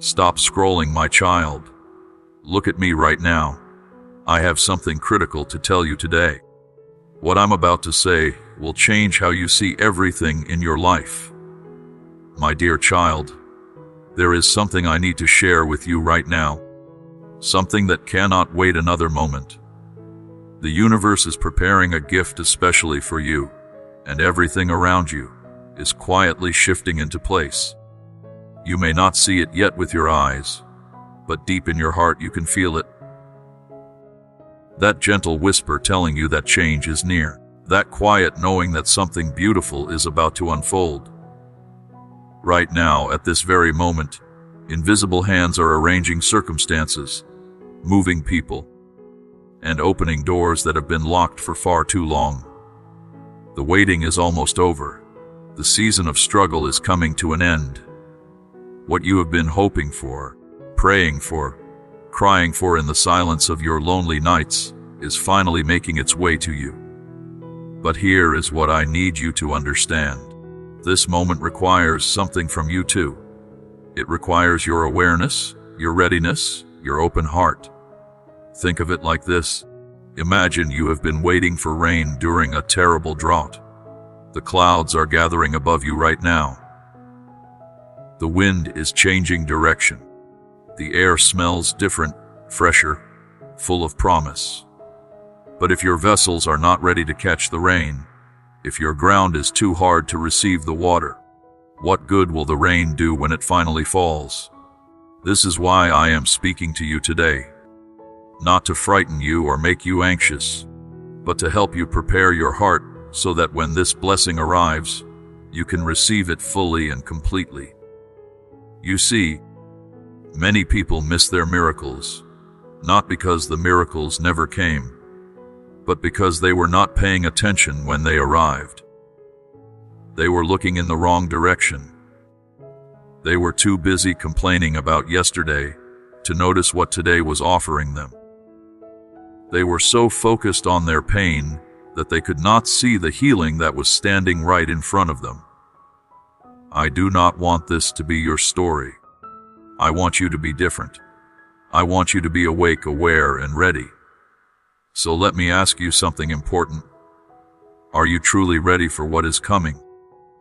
Stop scrolling, my child. Look at me right now. I have something critical to tell you today. What I'm about to say will change how you see everything in your life. My dear child, there is something I need to share with you right now. Something that cannot wait another moment. The universe is preparing a gift especially for you, and everything around you is quietly shifting into place. You may not see it yet with your eyes, but deep in your heart you can feel it. That gentle whisper telling you that change is near. That quiet knowing that something beautiful is about to unfold. Right now, at this very moment, invisible hands are arranging circumstances, moving people, and opening doors that have been locked for far too long. The waiting is almost over. The season of struggle is coming to an end. What you have been hoping for, praying for, crying for in the silence of your lonely nights is finally making its way to you. But here is what I need you to understand. This moment requires something from you too. It requires your awareness, your readiness, your open heart. Think of it like this. Imagine you have been waiting for rain during a terrible drought. The clouds are gathering above you right now. The wind is changing direction. The air smells different, fresher, full of promise. But if your vessels are not ready to catch the rain, if your ground is too hard to receive the water, what good will the rain do when it finally falls? This is why I am speaking to you today. Not to frighten you or make you anxious, but to help you prepare your heart so that when this blessing arrives, you can receive it fully and completely. You see, many people miss their miracles, not because the miracles never came, but because they were not paying attention when they arrived. They were looking in the wrong direction. They were too busy complaining about yesterday to notice what today was offering them. They were so focused on their pain that they could not see the healing that was standing right in front of them. I do not want this to be your story. I want you to be different. I want you to be awake, aware, and ready. So let me ask you something important. Are you truly ready for what is coming?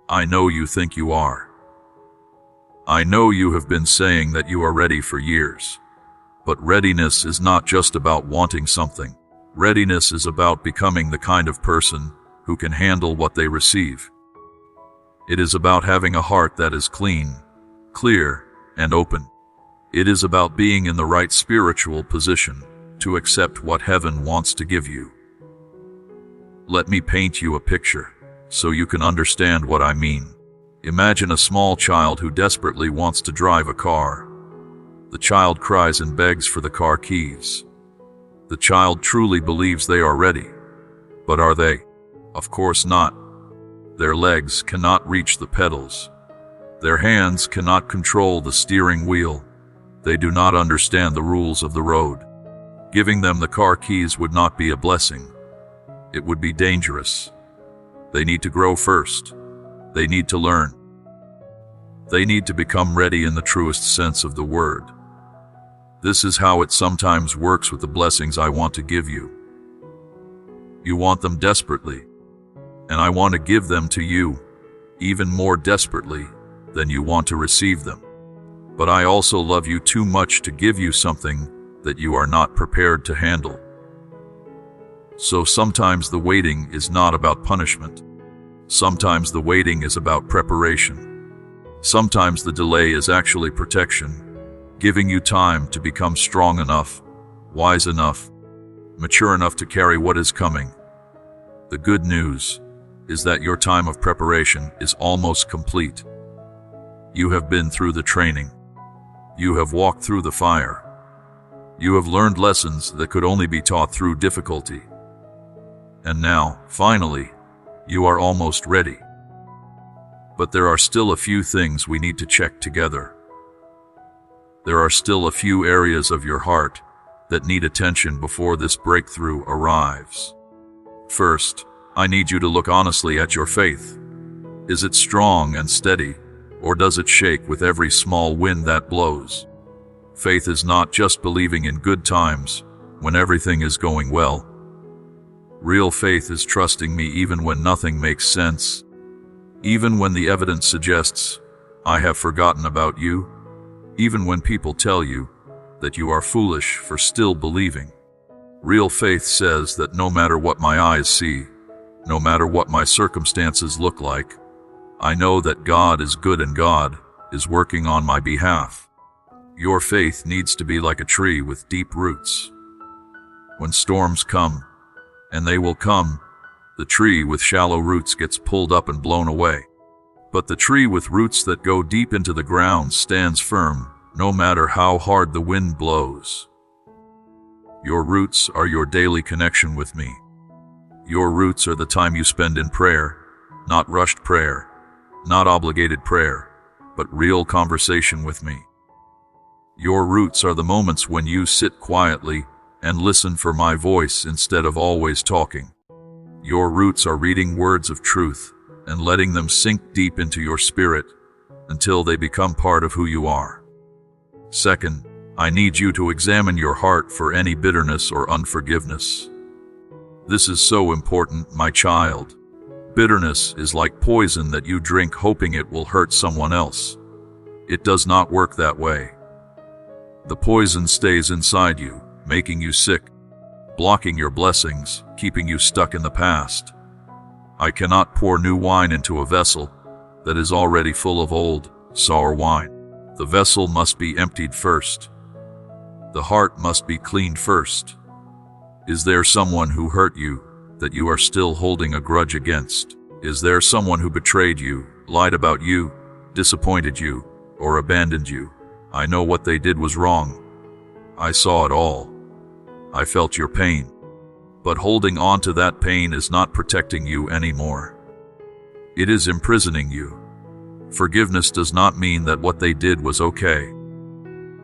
I know you think you are. I know you have been saying that you are ready for years. But readiness is not just about wanting something. Readiness is about becoming the kind of person who can handle what they receive. It is about having a heart that is clean, clear, and open. It is about being in the right spiritual position to accept what heaven wants to give you. Let me paint you a picture so you can understand what I mean. Imagine a small child who desperately wants to drive a car. The child cries and begs for the car keys. The child truly believes they are ready. But are they? Of course not. Their legs cannot reach the pedals. Their hands cannot control the steering wheel. They do not understand the rules of the road. Giving them the car keys would not be a blessing. It would be dangerous. They need to grow first. They need to learn. They need to become ready in the truest sense of the word. This is how it sometimes works with the blessings I want to give you. You want them desperately, and I want to give them to you even more desperately than you want to receive them. But I also love you too much to give you something that you are not prepared to handle. So sometimes the waiting is not about punishment. Sometimes the waiting is about preparation. Sometimes the delay is actually protection, giving you time to become strong enough, wise enough, mature enough to carry what is coming. The good news is that your time of preparation is almost complete. You have been through the training. You have walked through the fire. You have learned lessons that could only be taught through difficulty. And now, finally, you are almost ready. But there are still a few things we need to check together. There are still a few areas of your heart that need attention before this breakthrough arrives. First, I need you to look honestly at your faith. Is it strong and steady, or does it shake with every small wind that blows? Faith is not just believing in good times when everything is going well. Real faith is trusting me even when nothing makes sense, even when the evidence suggests, I have forgotten about you, even when people tell you that you are foolish for still believing. Real faith says that no matter what my eyes see, no matter what my circumstances look like, I know that God is good and God is working on my behalf. Your faith needs to be like a tree with deep roots. When storms come, and they will come, the tree with shallow roots gets pulled up and blown away. But the tree with roots that go deep into the ground stands firm, no matter how hard the wind blows. Your roots are your daily connection with me. Your roots are the time you spend in prayer, not rushed prayer, not obligated prayer, but real conversation with me. Your roots are the moments when you sit quietly and listen for my voice instead of always talking. Your roots are reading words of truth and letting them sink deep into your spirit until they become part of who you are. Second, I need you to examine your heart for any bitterness or unforgiveness. This is so important, my child. Bitterness is like poison that you drink hoping it will hurt someone else. It does not work that way. The poison stays inside you, making you sick, blocking your blessings, keeping you stuck in the past. I cannot pour new wine into a vessel that is already full of old, sour wine. The vessel must be emptied first. The heart must be cleaned first. Is there someone who hurt you that you are still holding a grudge against? Is there someone who betrayed you, lied about you, disappointed you, or abandoned you? I know what they did was wrong. I saw it all. I felt your pain. But holding on to that pain is not protecting you anymore. It is imprisoning you. Forgiveness does not mean that what they did was okay.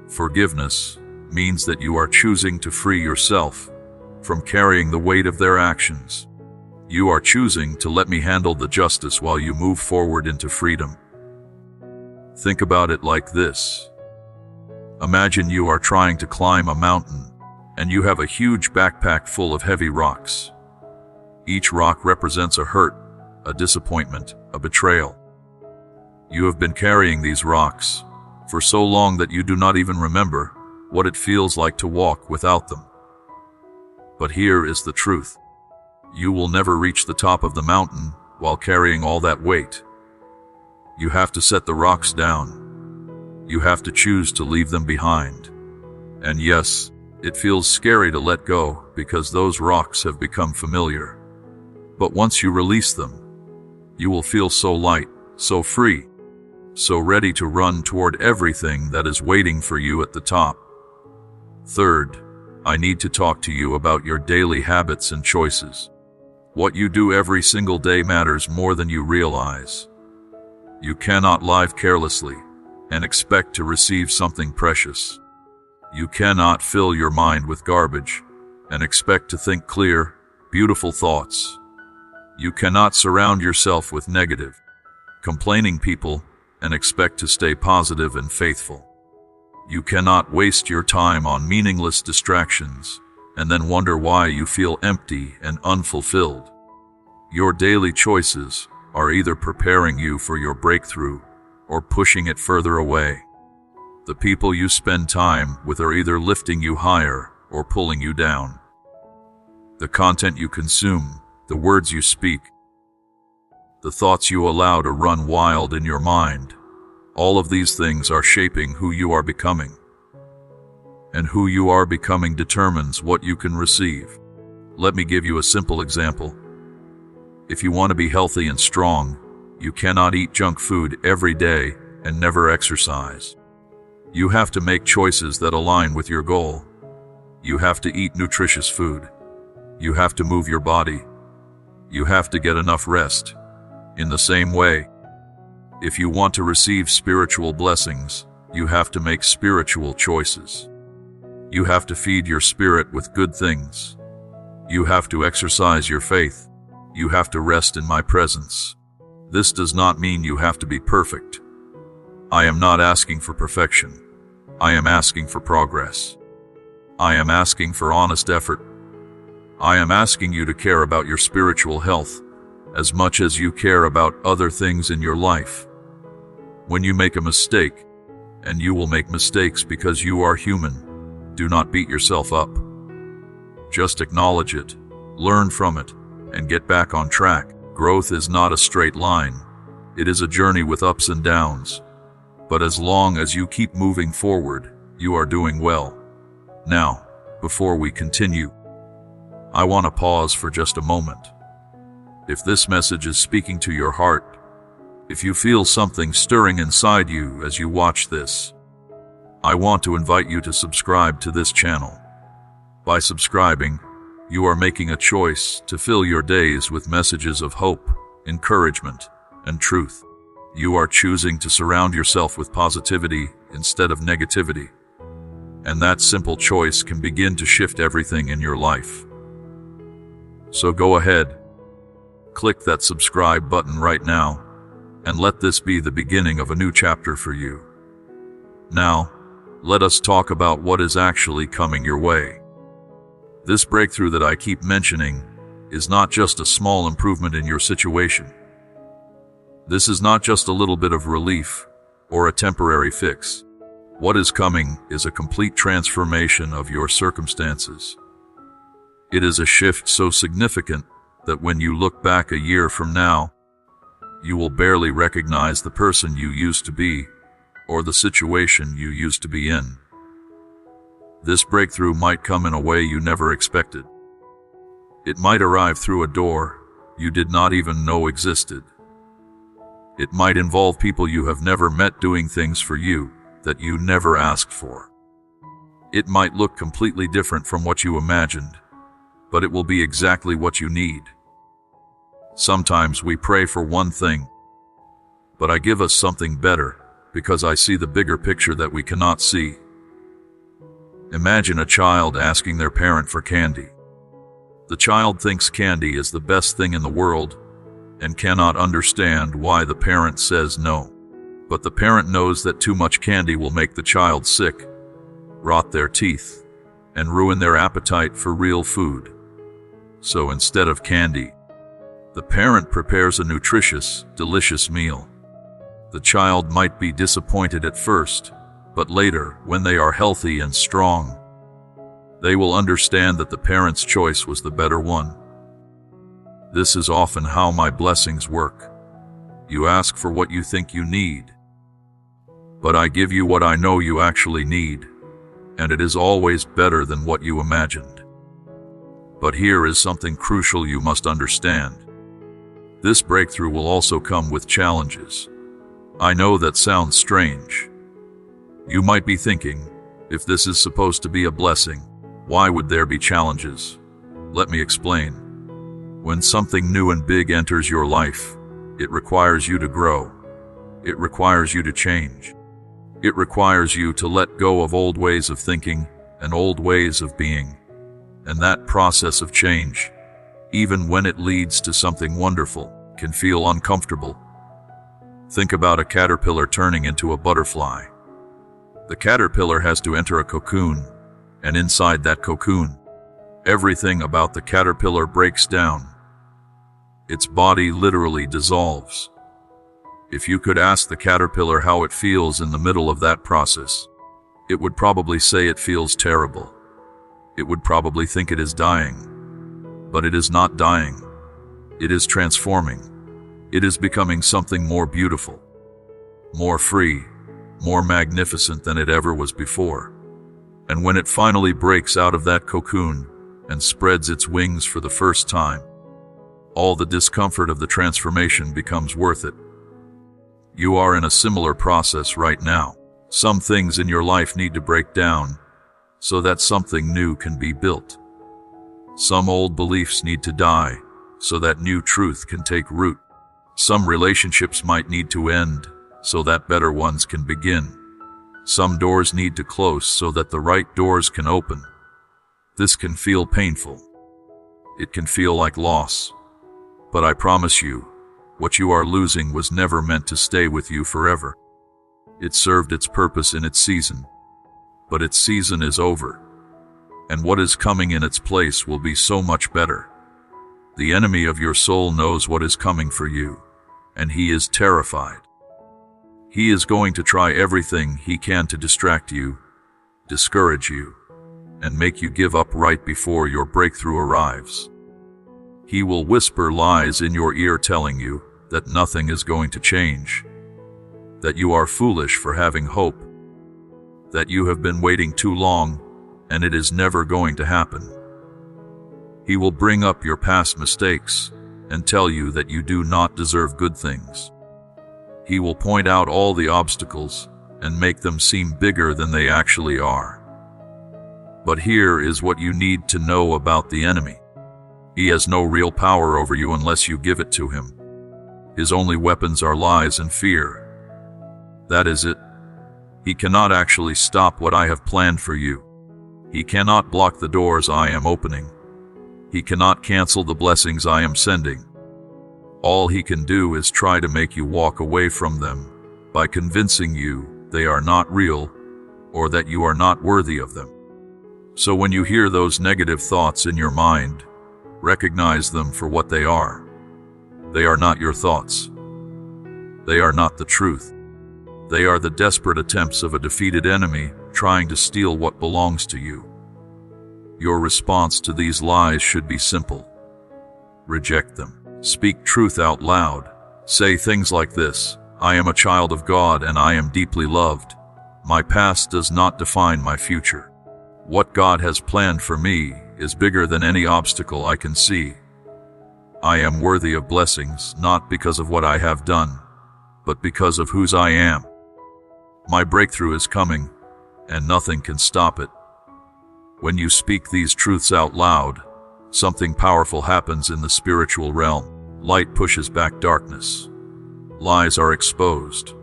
Forgiveness means that you are choosing to free yourself from carrying the weight of their actions. You are choosing to let me handle the justice while you move forward into freedom. Think about it like this. Imagine you are trying to climb a mountain, and you have a huge backpack full of heavy rocks. Each rock represents a hurt, a disappointment, a betrayal. You have been carrying these rocks for so long that you do not even remember what it feels like to walk without them. But here is the truth. You will never reach the top of the mountain while carrying all that weight. You have to set the rocks down. You have to choose to leave them behind. And yes, it feels scary to let go because those rocks have become familiar. But once you release them, you will feel so light, so free, so ready to run toward everything that is waiting for you at the top. Third, I need to talk to you about your daily habits and choices. What you do every single day matters more than you realize. You cannot live carelessly and expect to receive something precious. You cannot fill your mind with garbage and expect to think clear, beautiful thoughts. You cannot surround yourself with negative, complaining people and expect to stay positive and faithful. You cannot waste your time on meaningless distractions and then wonder why you feel empty and unfulfilled. Your daily choices are either preparing you for your breakthrough or pushing it further away. The people you spend time with are either lifting you higher or pulling you down. The content you consume, the words you speak, the thoughts you allow to run wild in your mind, all of these things are shaping who you are becoming. And who you are becoming determines what you can receive. Let me give you a simple example. If you want to be healthy and strong, you cannot eat junk food every day and never exercise. You have to make choices that align with your goal. You have to eat nutritious food. You have to move your body. You have to get enough rest. In the same way, if you want to receive spiritual blessings, you have to make spiritual choices. You have to feed your spirit with good things. You have to exercise your faith. You have to rest in my presence. This does not mean you have to be perfect. I am not asking for perfection. I am asking for progress. I am asking for honest effort. I am asking you to care about your spiritual health as much as you care about other things in your life. When you make a mistake, and you will make mistakes because you are human, do not beat yourself up. Just acknowledge it, learn from it, and get back on track. Growth is not a straight line. It is a journey with ups and downs. But as long as you keep moving forward, you are doing well. Now, before we continue, I want to pause for just a moment. If this message is speaking to your heart, if you feel something stirring inside you as you watch this, I want to invite you to subscribe to this channel. By subscribing, you are making a choice to fill your days with messages of hope, encouragement, and truth. You are choosing to surround yourself with positivity instead of negativity. And that simple choice can begin to shift everything in your life. So go ahead, click that subscribe button right now, and let this be the beginning of a new chapter for you. Now, let us talk about what is actually coming your way. This breakthrough that I keep mentioning is not just a small improvement in your situation. This is not just a little bit of relief or a temporary fix. What is coming is a complete transformation of your circumstances. It is a shift so significant that when you look back a year from now, you will barely recognize the person you used to be or the situation you used to be in. This breakthrough might come in a way you never expected. It might arrive through a door you did not even know existed. It might involve people you have never met doing things for you that you never asked for. It might look completely different from what you imagined, but it will be exactly what you need. Sometimes we pray for one thing, but I give us something better because I see the bigger picture that we cannot see. Imagine a child asking their parent for candy. The child thinks candy is the best thing in the world and cannot understand why the parent says no. But the parent knows that too much candy will make the child sick, rot their teeth, and ruin their appetite for real food. So instead of candy, the parent prepares a nutritious, delicious meal. The child might be disappointed at first, but later, when they are healthy and strong, they will understand that the parent's choice was the better one. This is often how my blessings work. You ask for what you think you need, but I give you what I know you actually need, and it is always better than what you imagined. But here is something crucial you must understand. This breakthrough will also come with challenges. I know that sounds strange. You might be thinking, if this is supposed to be a blessing, why would there be challenges? Let me explain. When something new and big enters your life, it requires you to grow. It requires you to change. It requires you to let go of old ways of thinking and old ways of being. And that process of change, even when it leads to something wonderful, can feel uncomfortable. Think about a caterpillar turning into a butterfly. The caterpillar has to enter a cocoon, and inside that cocoon, everything about the caterpillar breaks down. Its body literally dissolves. If you could ask the caterpillar how it feels in the middle of that process, it would probably say it feels terrible. It would probably think it is dying. But it is not dying. It is transforming. It is becoming something more beautiful, more free, more magnificent than it ever was before. And when it finally breaks out of that cocoon and spreads its wings for the first time, all the discomfort of the transformation becomes worth it. You are in a similar process right now. Some things in your life need to break down so that something new can be built. Some old beliefs need to die so that new truth can take root. Some relationships might need to end so that better ones can begin. Some doors need to close so that the right doors can open. This can feel painful. It can feel like loss. But I promise you, what you are losing was never meant to stay with you forever. It served its purpose in its season. but its season is over, and what is coming in its place will be so much better. The enemy of your soul knows what is coming for you, and he is terrified. He is going to try everything he can to distract you, discourage you, and make you give up right before your breakthrough arrives. He will whisper lies in your ear telling you that nothing is going to change, that you are foolish for having hope, that you have been waiting too long and it is never going to happen. He will bring up your past mistakes and tell you that you do not deserve good things. He will point out all the obstacles and make them seem bigger than they actually are. But here is what you need to know about the enemy. He has no real power over you unless you give it to him. His only weapons are lies and fear. That is it. He cannot actually stop what I have planned for you. He cannot block the doors I am opening. He cannot cancel the blessings I am sending. All he can do is try to make you walk away from them by convincing you they are not real or that you are not worthy of them. So when you hear those negative thoughts in your mind, recognize them for what they are. They are not your thoughts. They are not the truth. They are the desperate attempts of a defeated enemy trying to steal what belongs to you. Your response to these lies should be simple. Reject them. Speak truth out loud. Say things like this: I am a child of God and I am deeply loved. My past does not define my future. What God has planned for me is bigger than any obstacle I can see. I am worthy of blessings, not because of what I have done, but because of whose I am. My breakthrough is coming, and nothing can stop it. When you speak these truths out loud, something powerful happens in the spiritual realm. Light pushes back darkness. Lies are exposed.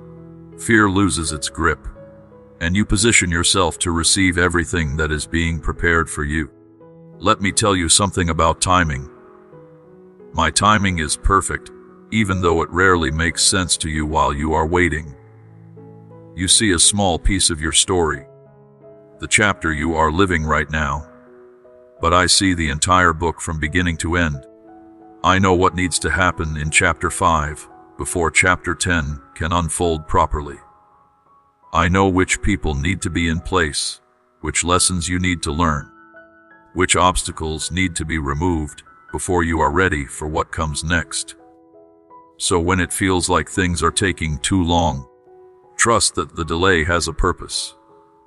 Fear loses its grip, and you position yourself to receive everything that is being prepared for you. Let me tell you something about timing. My timing is perfect, even though it rarely makes sense to you while you are waiting. You see a small piece of your story, the chapter you are living right now, but I see the entire book from beginning to end. I know what needs to happen in chapter 5 before chapter 10 can unfold properly. I know which people need to be in place, which lessons you need to learn, which obstacles need to be removed before you are ready for what comes next. So when it feels like things are taking too long, trust that the delay has a purpose.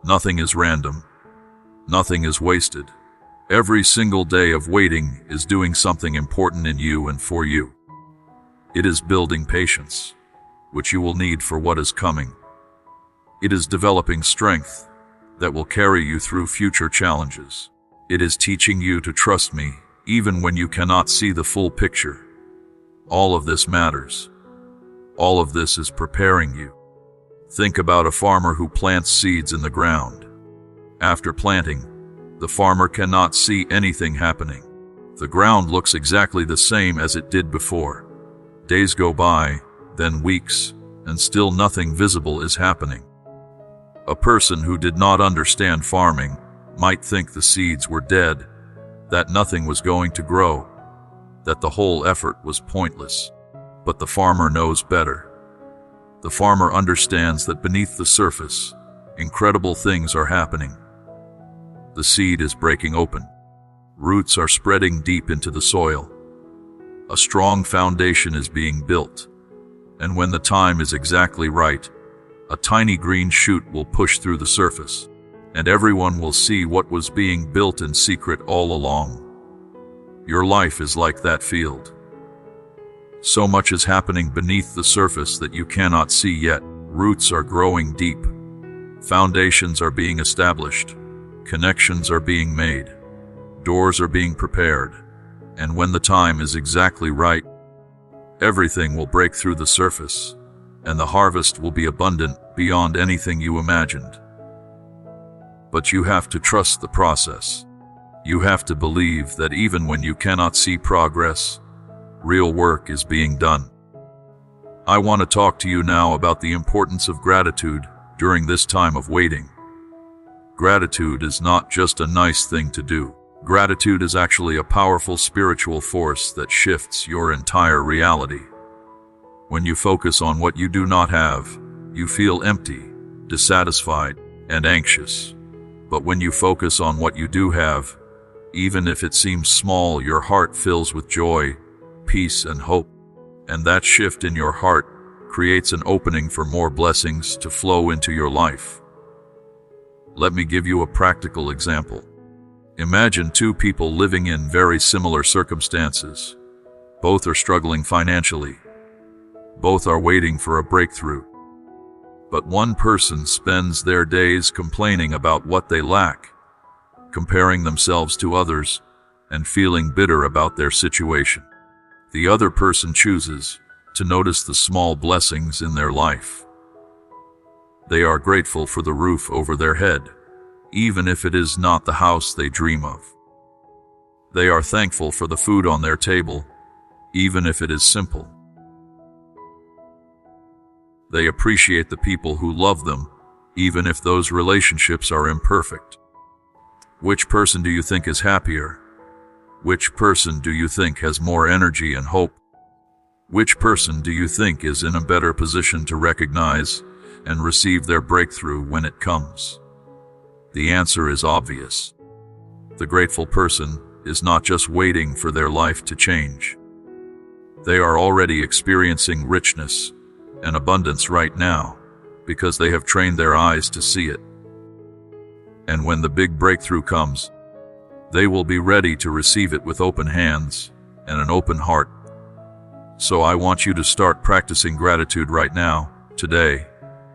Nothing is random. Nothing is wasted. Every single day of waiting is doing something important in you and for you. It is building patience, which you will need for what is coming. It is developing strength that will carry you through future challenges. It is teaching you to trust me even when you cannot see the full picture. All of this matters. All of this is preparing you. Think about a farmer who plants seeds in the ground. After planting, the farmer cannot see anything happening. The ground looks exactly the same as it did before. Days go by, then weeks, and still nothing visible is happening. A person who did not understand farming might think the seeds were dead, that nothing was going to grow, that the whole effort was pointless. But the farmer knows better. The farmer understands that beneath the surface, incredible things are happening. The seed is breaking open. Roots are spreading deep into the soil. A strong foundation is being built. And when the time is exactly right, a tiny green shoot will push through the surface, and everyone will see what was being built in secret all along. Your life is like that field. So much is happening beneath the surface that you cannot see yet. Roots are growing deep. Foundations are being established. Connections are being made. Doors are being prepared. And when the time is exactly right, everything will break through the surface, and the harvest will be abundant beyond anything you imagined. But you have to trust the process. You have to believe that even when you cannot see progress, real work is being done. I want to talk to you now about the importance of gratitude during this time of waiting. Gratitude is not just a nice thing to do. Gratitude is actually a powerful spiritual force that shifts your entire reality. When you focus on what you do not have, you feel empty, dissatisfied, and anxious. But when you focus on what you do have, even if it seems small, your heart fills with joy, peace, and hope. And that shift in your heart creates an opening for more blessings to flow into your life. Let me give you a practical example. Imagine two people living in very similar circumstances. Both are struggling financially. Both are waiting for a breakthrough. But one person spends their days complaining about what they lack, comparing themselves to others, and feeling bitter about their situation. The other person chooses to notice the small blessings in their life. They are grateful for the roof over their head, even if it is not the house they dream of. They are thankful for the food on their table, even if it is simple. They appreciate the people who love them, even if those relationships are imperfect. Which person do you think is happier? Which person do you think has more energy and hope? Which person do you think is in a better position to recognize and receive their breakthrough when it comes? The answer is obvious. The grateful person is not just waiting for their life to change. They are already experiencing richness and abundance right now because they have trained their eyes to see it. And when the big breakthrough comes, they will be ready to receive it with open hands and an open heart. So I want you to start practicing gratitude right now, today,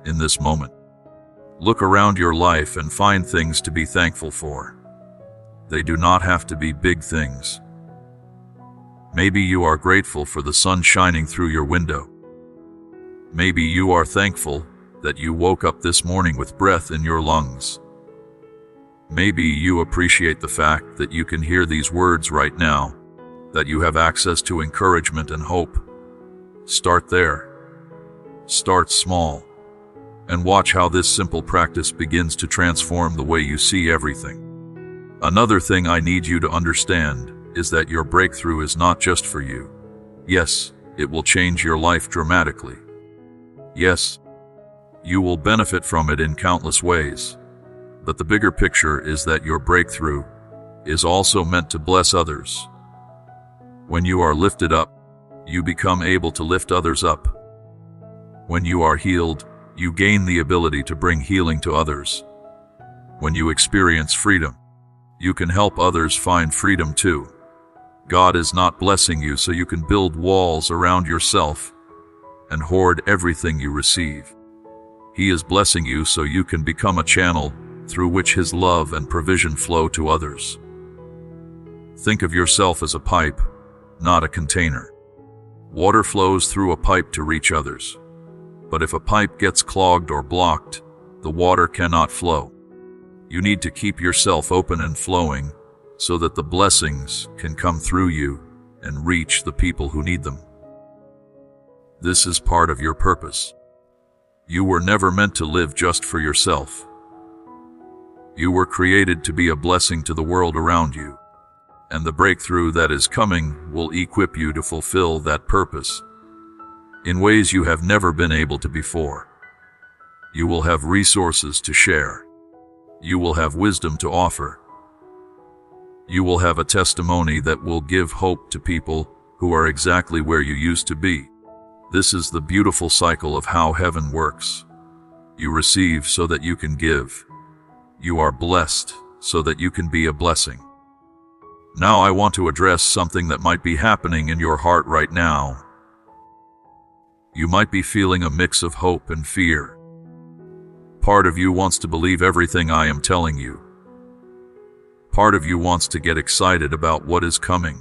in this moment. Look around your life and find things to be thankful for. They do not have to be big things. Maybe you are grateful for the sun shining through your window. Maybe you are thankful that you woke up this morning with breath in your lungs. Maybe you appreciate the fact that you can hear these words right now, that you have access to encouragement and hope. Start there. Start small. And watch how this simple practice begins to transform the way you see everything. Another thing I need you to understand is that your breakthrough is not just for you. Yes, it will change your life dramatically. Yes, you will benefit from it in countless ways. But the bigger picture is that your breakthrough is also meant to bless others. When you are lifted up, you become able to lift others up. When you are healed, you gain the ability to bring healing to others. When you experience freedom, you can help others find freedom too. God is not blessing you so you can build walls around yourself and hoard everything you receive. He is blessing you so you can become a channel through which His love and provision flow to others. Think of yourself as a pipe, not a container. Water flows through a pipe to reach others. But if a pipe gets clogged or blocked, the water cannot flow. You need to keep yourself open and flowing so that the blessings can come through you and reach the people who need them. This is part of your purpose. You were never meant to live just for yourself. You were created to be a blessing to the world around you, and the breakthrough that is coming will equip you to fulfill that purpose in ways you have never been able to before. You will have resources to share. You will have wisdom to offer. You will have a testimony that will give hope to people who are exactly where you used to be. This is the beautiful cycle of how heaven works. You receive so that you can give. You are blessed so that you can be a blessing. Now I want to address something that might be happening in your heart right now. You might be feeling a mix of hope and fear. Part of you wants to believe everything I am telling you. Part of you wants to get excited about what is coming.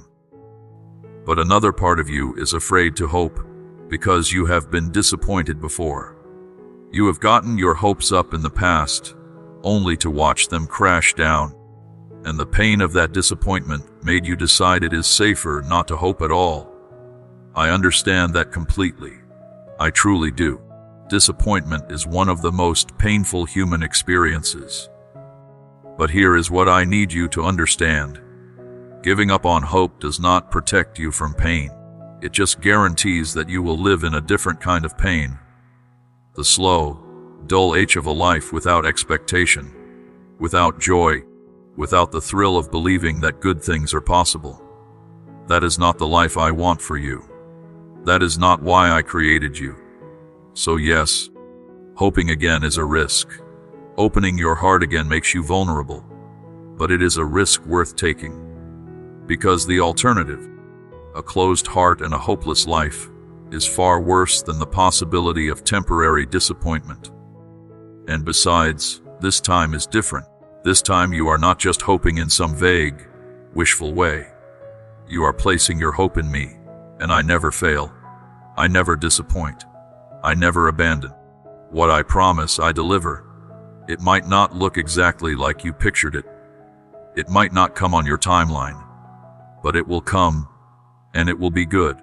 But another part of you is afraid to hope because you have been disappointed before. You have gotten your hopes up in the past, only to watch them crash down. And the pain of that disappointment made you decide it is safer not to hope at all. I understand that completely. I truly do. Disappointment is one of the most painful human experiences. But here is what I need you to understand. Giving up on hope does not protect you from pain. It just guarantees that you will live in a different kind of pain. The slow, dull ache of a life without expectation, without joy, without the thrill of believing that good things are possible. That is not the life I want for you. That is not why I created you. So yes, hoping again is a risk. Opening your heart again makes you vulnerable. But it is a risk worth taking. Because the alternative, a closed heart and a hopeless life, is far worse than the possibility of temporary disappointment. And besides, this time is different. This time you are not just hoping in some vague, wishful way. You are placing your hope in me, and I never fail. I never disappoint. I never abandon. What I promise, I deliver. It might not look exactly like you pictured it. It might not come on your timeline, but it will come, and it will be good.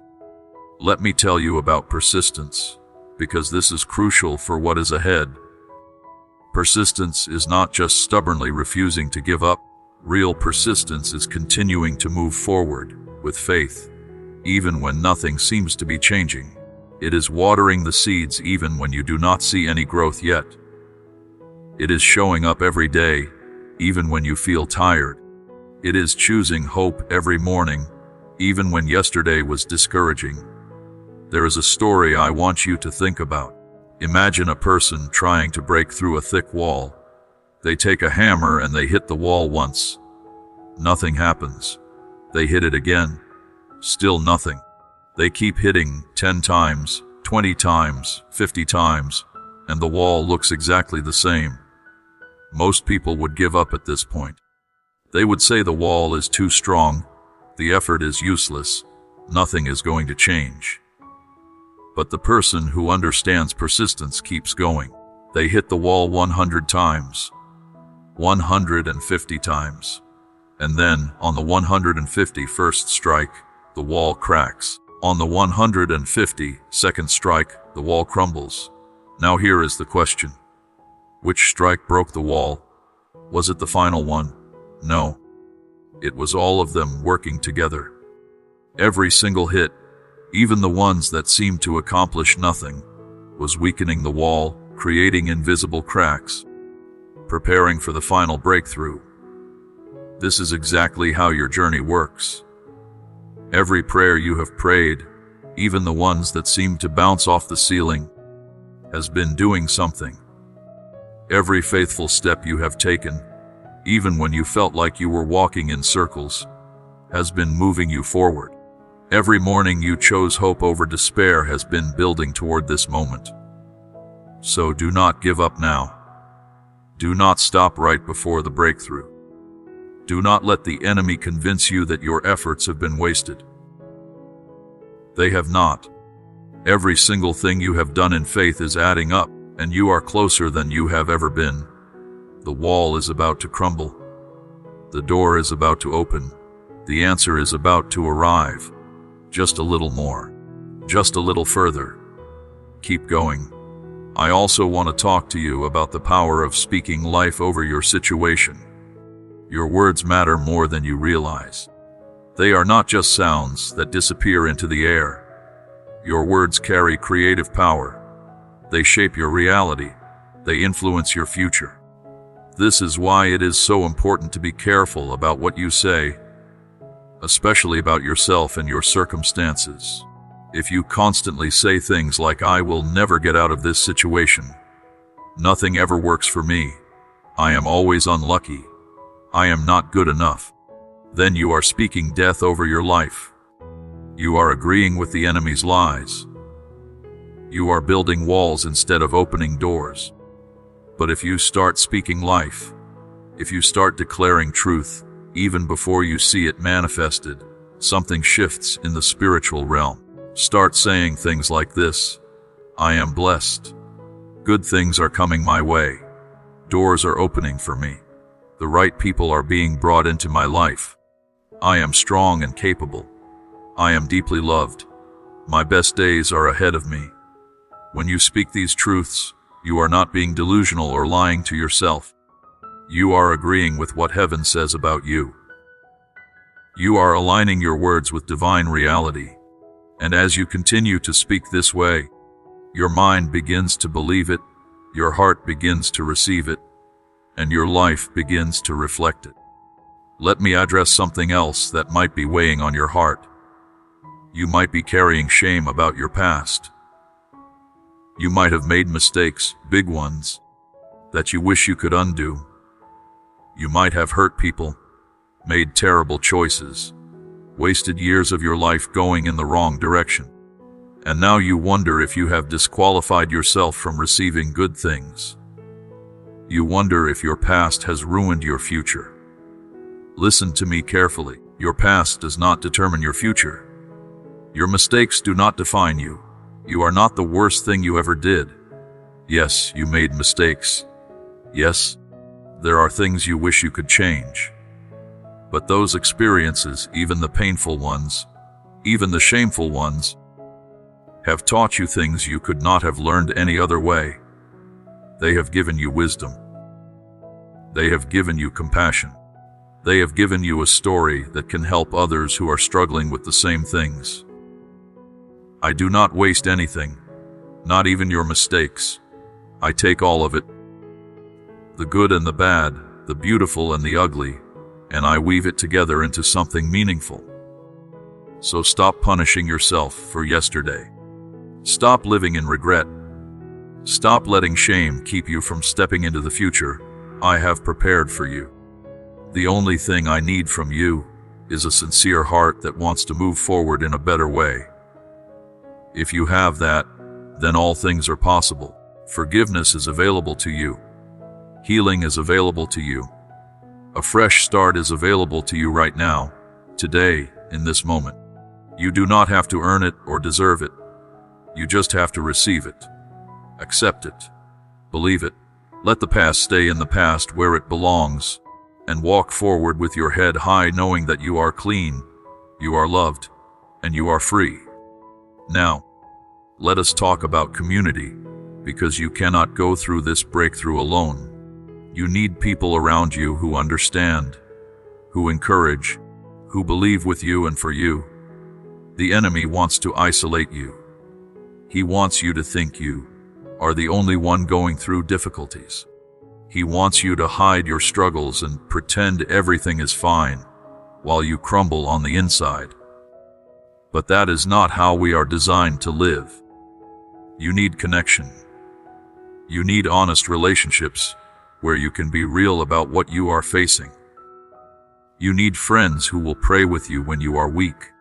Let me tell you about persistence, because this is crucial for what is ahead. Persistence is not just stubbornly refusing to give up. Real persistence is continuing to move forward with faith, even when nothing seems to be changing. It is watering the seeds even when you do not see any growth yet. It is showing up every day, even when you feel tired. It is choosing hope every morning, even when yesterday was discouraging. There is a story I want you to think about. Imagine a person trying to break through a thick wall. They take a hammer and they hit the wall once. Nothing happens. They hit it again. Still nothing. They keep hitting 10 times, 20 times, 50 times, and the wall looks exactly the same. Most people would give up at this point. They would say the wall is too strong, the effort is useless, nothing is going to change. But the person who understands persistence keeps going. They hit the wall 100 times, 150 times, and then, on the 151st strike, the wall cracks. On the 152nd strike, the wall crumbles. Now here is the question. Which strike broke the wall? Was it the final one? No. It was all of them working together. Every single hit, even the ones that seemed to accomplish nothing, was weakening the wall, creating invisible cracks, preparing for the final breakthrough. This is exactly how your journey works. Every prayer you have prayed, even the ones that seem to bounce off the ceiling, has been doing something. Every faithful step you have taken, even when you felt like you were walking in circles, has been moving you forward. Every morning you chose hope over despair has been building toward this moment. So do not give up now. Do not stop right before the breakthrough. Do not let the enemy convince you that your efforts have been wasted. They have not. Every single thing you have done in faith is adding up, and you are closer than you have ever been. The wall is about to crumble. The door is about to open. The answer is about to arrive. Just a little more. Just a little further. Keep going. I also want to talk to you about the power of speaking life over your situation. Your words matter more than you realize. They are not just sounds that disappear into the air. Your words carry creative power. They shape your reality. They influence your future. This is why it is so important to be careful about what you say, especially about yourself and your circumstances. If you constantly say things like, "I will never get out of this situation," "Nothing ever works for me," "I am always unlucky," "I am not good enough," then you are speaking death over your life. You are agreeing with the enemy's lies. You are building walls instead of opening doors. But if you start speaking life, if you start declaring truth, even before you see it manifested, something shifts in the spiritual realm. Start saying things like this: "I am blessed. Good things are coming my way. Doors are opening for me. The right people are being brought into my life. I am strong and capable. I am deeply loved. My best days are ahead of me." When you speak these truths, you are not being delusional or lying to yourself. You are agreeing with what heaven says about you. You are aligning your words with divine reality. And as you continue to speak this way, your mind begins to believe it, your heart begins to receive it, and your life begins to reflect it. Let me address something else that might be weighing on your heart. You might be carrying shame about your past. You might have made mistakes, big ones, that you wish you could undo. You might have hurt people, made terrible choices, wasted years of your life going in the wrong direction. And now you wonder if you have disqualified yourself from receiving good things. You wonder if your past has ruined your future. Listen to me carefully. Your past does not determine your future. Your mistakes do not define you. You are not the worst thing you ever did. Yes, you made mistakes. Yes, there are things you wish you could change. But those experiences, even the painful ones, even the shameful ones, have taught you things you could not have learned any other way. They have given you wisdom. They have given you compassion. They have given you a story that can help others who are struggling with the same things. I do not waste anything, not even your mistakes. I take all of it, the good and the bad, the beautiful and the ugly, and I weave it together into something meaningful. So stop punishing yourself for yesterday. Stop living in regret. Stop letting shame keep you from stepping into the future I have prepared for you. The only thing I need from you is a sincere heart that wants to move forward in a better way. If you have that, then all things are possible. Forgiveness is available to you. Healing is available to you. A fresh start is available to you right now, today, in this moment. You do not have to earn it or deserve it. You just have to receive it. Accept it. Believe it. Let the past stay in the past where it belongs, and walk forward with your head high, knowing that you are clean, you are loved, and you are free. Now, let us talk about community, because you cannot go through this breakthrough alone. You need people around you who understand, who encourage, who believe with you and for you. The enemy wants to isolate you. He wants you to think you are the only one going through difficulties. He wants you to hide your struggles and pretend everything is fine, while you crumble on the inside. But that is not how we are designed to live. You need connection. You need honest relationships where you can be real about what you are facing. You need friends who will pray with you when you are weak,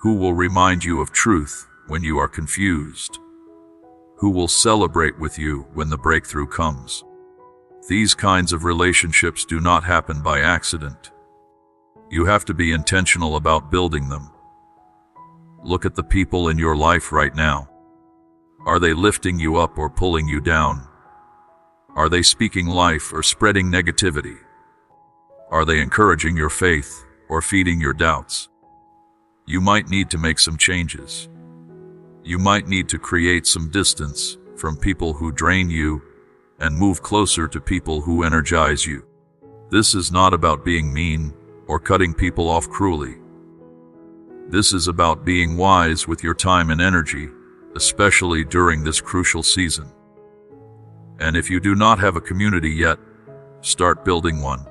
who will remind you of truth when you are confused, who will celebrate with you when the breakthrough comes. These kinds of relationships do not happen by accident. You have to be intentional about building them. Look at the people in your life right now. Are they lifting you up or pulling you down? Are they speaking life or spreading negativity? Are they encouraging your faith or feeding your doubts? You might need to make some changes. You might need to create some distance from people who drain you and move closer to people who energize you. This is not about being mean or cutting people off cruelly. This is about being wise with your time and energy, especially during this crucial season. And if you do not have a community yet, start building one.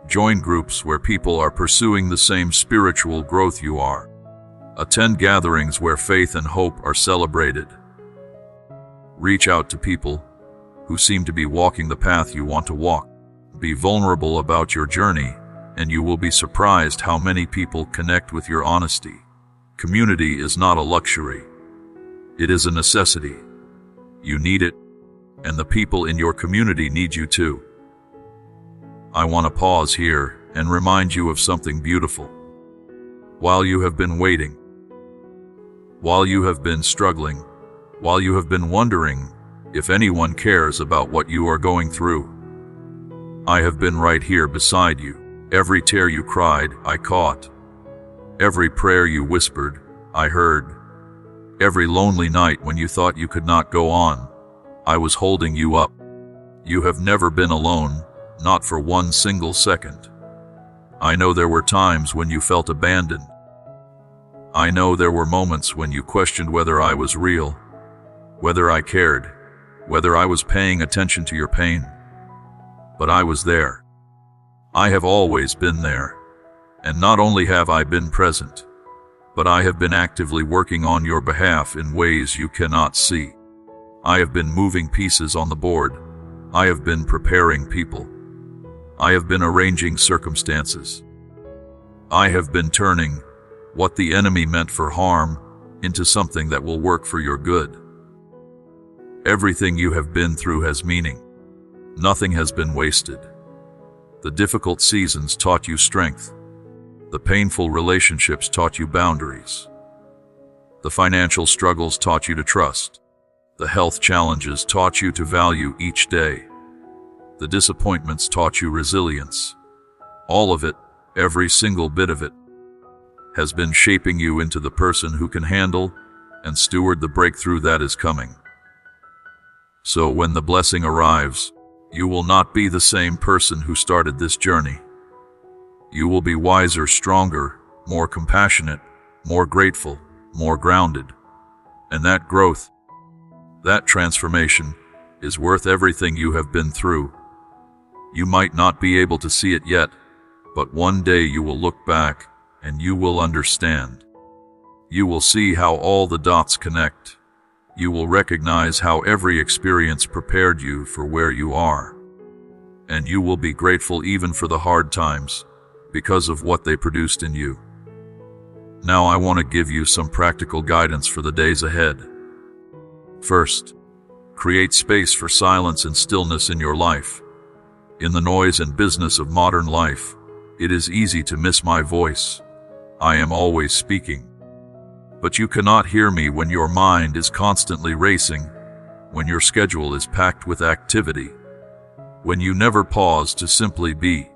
Join groups where people are pursuing the same spiritual growth you are. Attend gatherings where faith and hope are celebrated. Reach out to people who seem to be walking the path you want to walk. Be vulnerable about your journey, and you will be surprised how many people connect with your honesty. Community is not a luxury. It is a necessity. You need it, and the people in your community need you too. I want to pause here and remind you of something beautiful. While you have been waiting, while you have been struggling, while you have been wondering if anyone cares about what you are going through, I have been right here beside you. Every tear you cried, I caught. Every prayer you whispered, I heard. Every lonely night when you thought you could not go on, I was holding you up. You have never been alone, not for one single second. I know there were times when you felt abandoned. I know there were moments when you questioned whether I was real, whether I cared, whether I was paying attention to your pain. But I was there. I have always been there. And not only have I been present, but I have been actively working on your behalf in ways you cannot see. I have been moving pieces on the board. I have been preparing people. I have been arranging circumstances. I have been turning what the enemy meant for harm into something that will work for your good. Everything you have been through has meaning. Nothing has been wasted. The difficult seasons taught you strength. The painful relationships taught you boundaries. The financial struggles taught you to trust. The health challenges taught you to value each day. The disappointments taught you resilience. All of it, every single bit of it, has been shaping you into the person who can handle and steward the breakthrough that is coming. So when the blessing arrives, you will not be the same person who started this journey. You will be wiser, stronger, more compassionate, more grateful, more grounded. And that growth, that transformation, is worth everything you have been through. You might not be able to see it yet, but one day you will look back and you will understand. You will see how all the dots connect. You will recognize how every experience prepared you for where you are. And you will be grateful even for the hard times, because of what they produced in you. Now I want to give you some practical guidance for the days ahead. First, create space for silence and stillness in your life. In the noise and business of modern life, it is easy to miss my voice. I am always speaking. But you cannot hear me when your mind is constantly racing, when your schedule is packed with activity, when you never pause to simply be.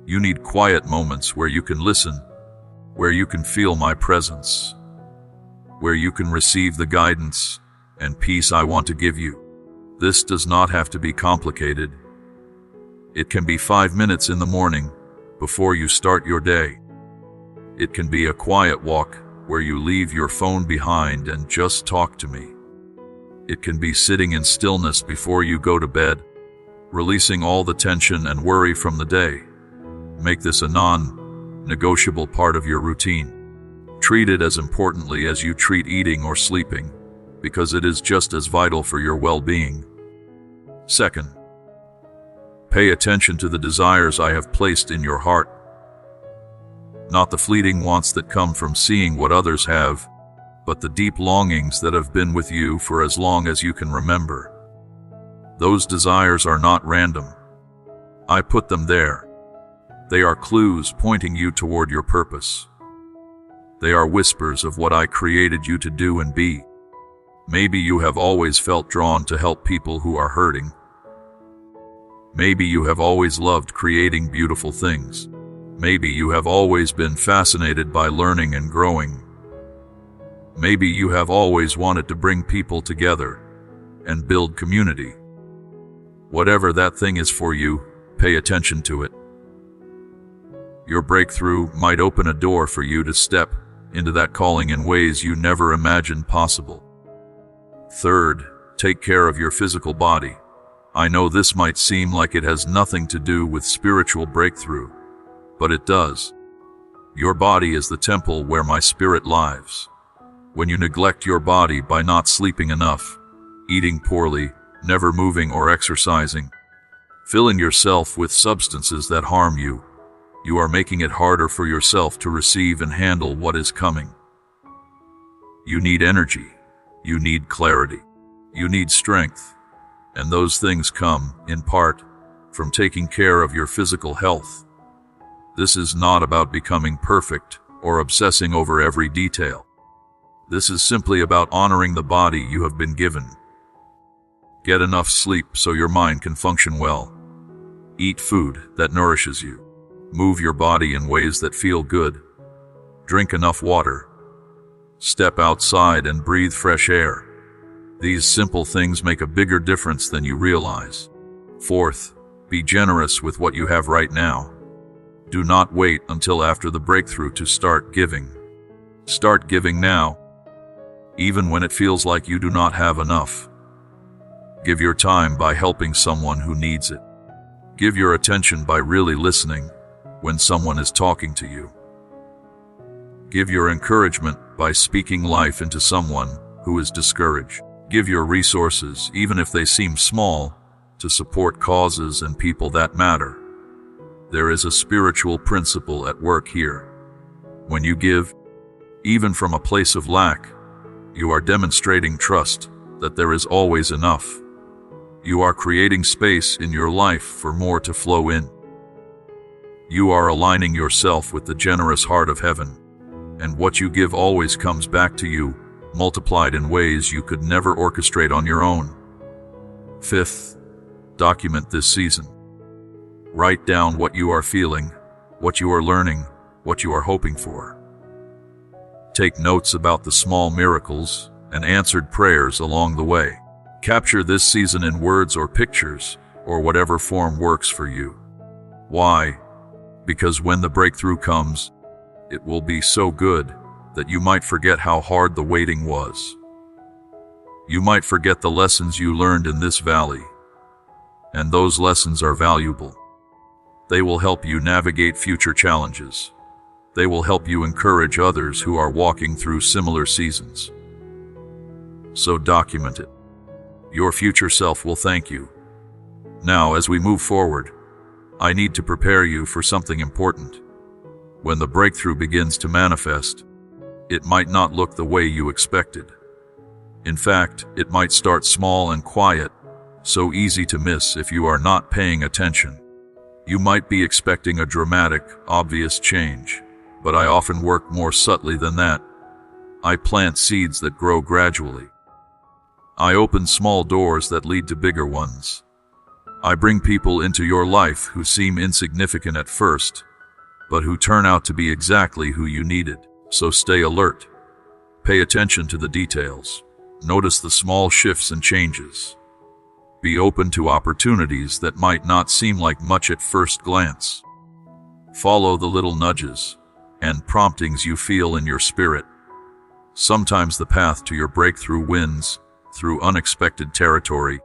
You need quiet moments where you can listen, where you can feel my presence, where you can receive the guidance and peace I want to give you. This does not have to be complicated. It can be 5 minutes in the morning before you start your day. It can be a quiet walk where you leave your phone behind and just talk to me. It can be sitting in stillness before you go to bed, releasing all the tension and worry from the day. Make this a non-negotiable part of your routine. Treat it as importantly as you treat eating or sleeping, because it is just as vital for your well-being. Second, pay attention to the desires I have placed in your heart. Not the fleeting wants that come from seeing what others have, but the deep longings that have been with you for as long as you can remember. Those desires are not random. I put them there. They are clues pointing you toward your purpose. They are whispers of what I created you to do and be. Maybe you have always felt drawn to help people who are hurting. Maybe you have always loved creating beautiful things. Maybe you have always been fascinated by learning and growing. Maybe you have always wanted to bring people together and build community. Whatever that thing is for you, pay attention to it. Your breakthrough might open a door for you to step into that calling in ways you never imagined possible. Third, take care of your physical body. I know this might seem like it has nothing to do with spiritual breakthrough, but it does. Your body is the temple where my spirit lives. When you neglect your body by not sleeping enough, eating poorly, never moving or exercising, filling yourself with substances that harm you, you are making it harder for yourself to receive and handle what is coming. You need energy. You need clarity. You need strength. And those things come, in part, from taking care of your physical health. This is not about becoming perfect or obsessing over every detail. This is simply about honoring the body you have been given. Get enough sleep so your mind can function well. Eat food that nourishes you. Move your body in ways that feel good. Drink enough water. Step outside and breathe fresh air. These simple things make a bigger difference than you realize. Fourth, Be generous with what you have right now. Do not wait until after the breakthrough to start giving. Start giving now, even when it feels like you do not have enough. Give your time by helping someone who needs it. Give your attention by really listening when someone is talking to you. Give your encouragement by speaking life into someone who is discouraged. Give your resources, even if they seem small, to support causes and people that matter. There is a spiritual principle at work here. When you give, even from a place of lack, you are demonstrating trust that there is always enough. You are creating space in your life for more to flow in. You are aligning yourself with the generous heart of heaven, and what you give always comes back to you, multiplied in ways you could never orchestrate on your own. Fifth, document this season. Write down what you are feeling, what you are learning, what you are hoping for. Take notes about the small miracles and answered prayers along the way. Capture this season in words or pictures, or whatever form works for you. Why? Because when the breakthrough comes, it will be so good that you might forget how hard the waiting was. You might forget the lessons you learned in this valley, and those lessons are valuable. They will help you navigate future challenges. They will help you encourage others who are walking through similar seasons. So document it. Your future self will thank you. Now, as we move forward, I need to prepare you for something important. When the breakthrough begins to manifest, it might not look the way you expected. In fact, it might start small and quiet, so easy to miss if you are not paying attention. You might be expecting a dramatic, obvious change, but I often work more subtly than that. I plant seeds that grow gradually. I open small doors that lead to bigger ones. I bring people into your life who seem insignificant at first, but who turn out to be exactly who you needed. So stay alert. Pay attention to the details. Notice the small shifts and changes. Be open to opportunities that might not seem like much at first glance. Follow the little nudges and promptings you feel in your spirit. Sometimes the path to your breakthrough wins through unexpected territory,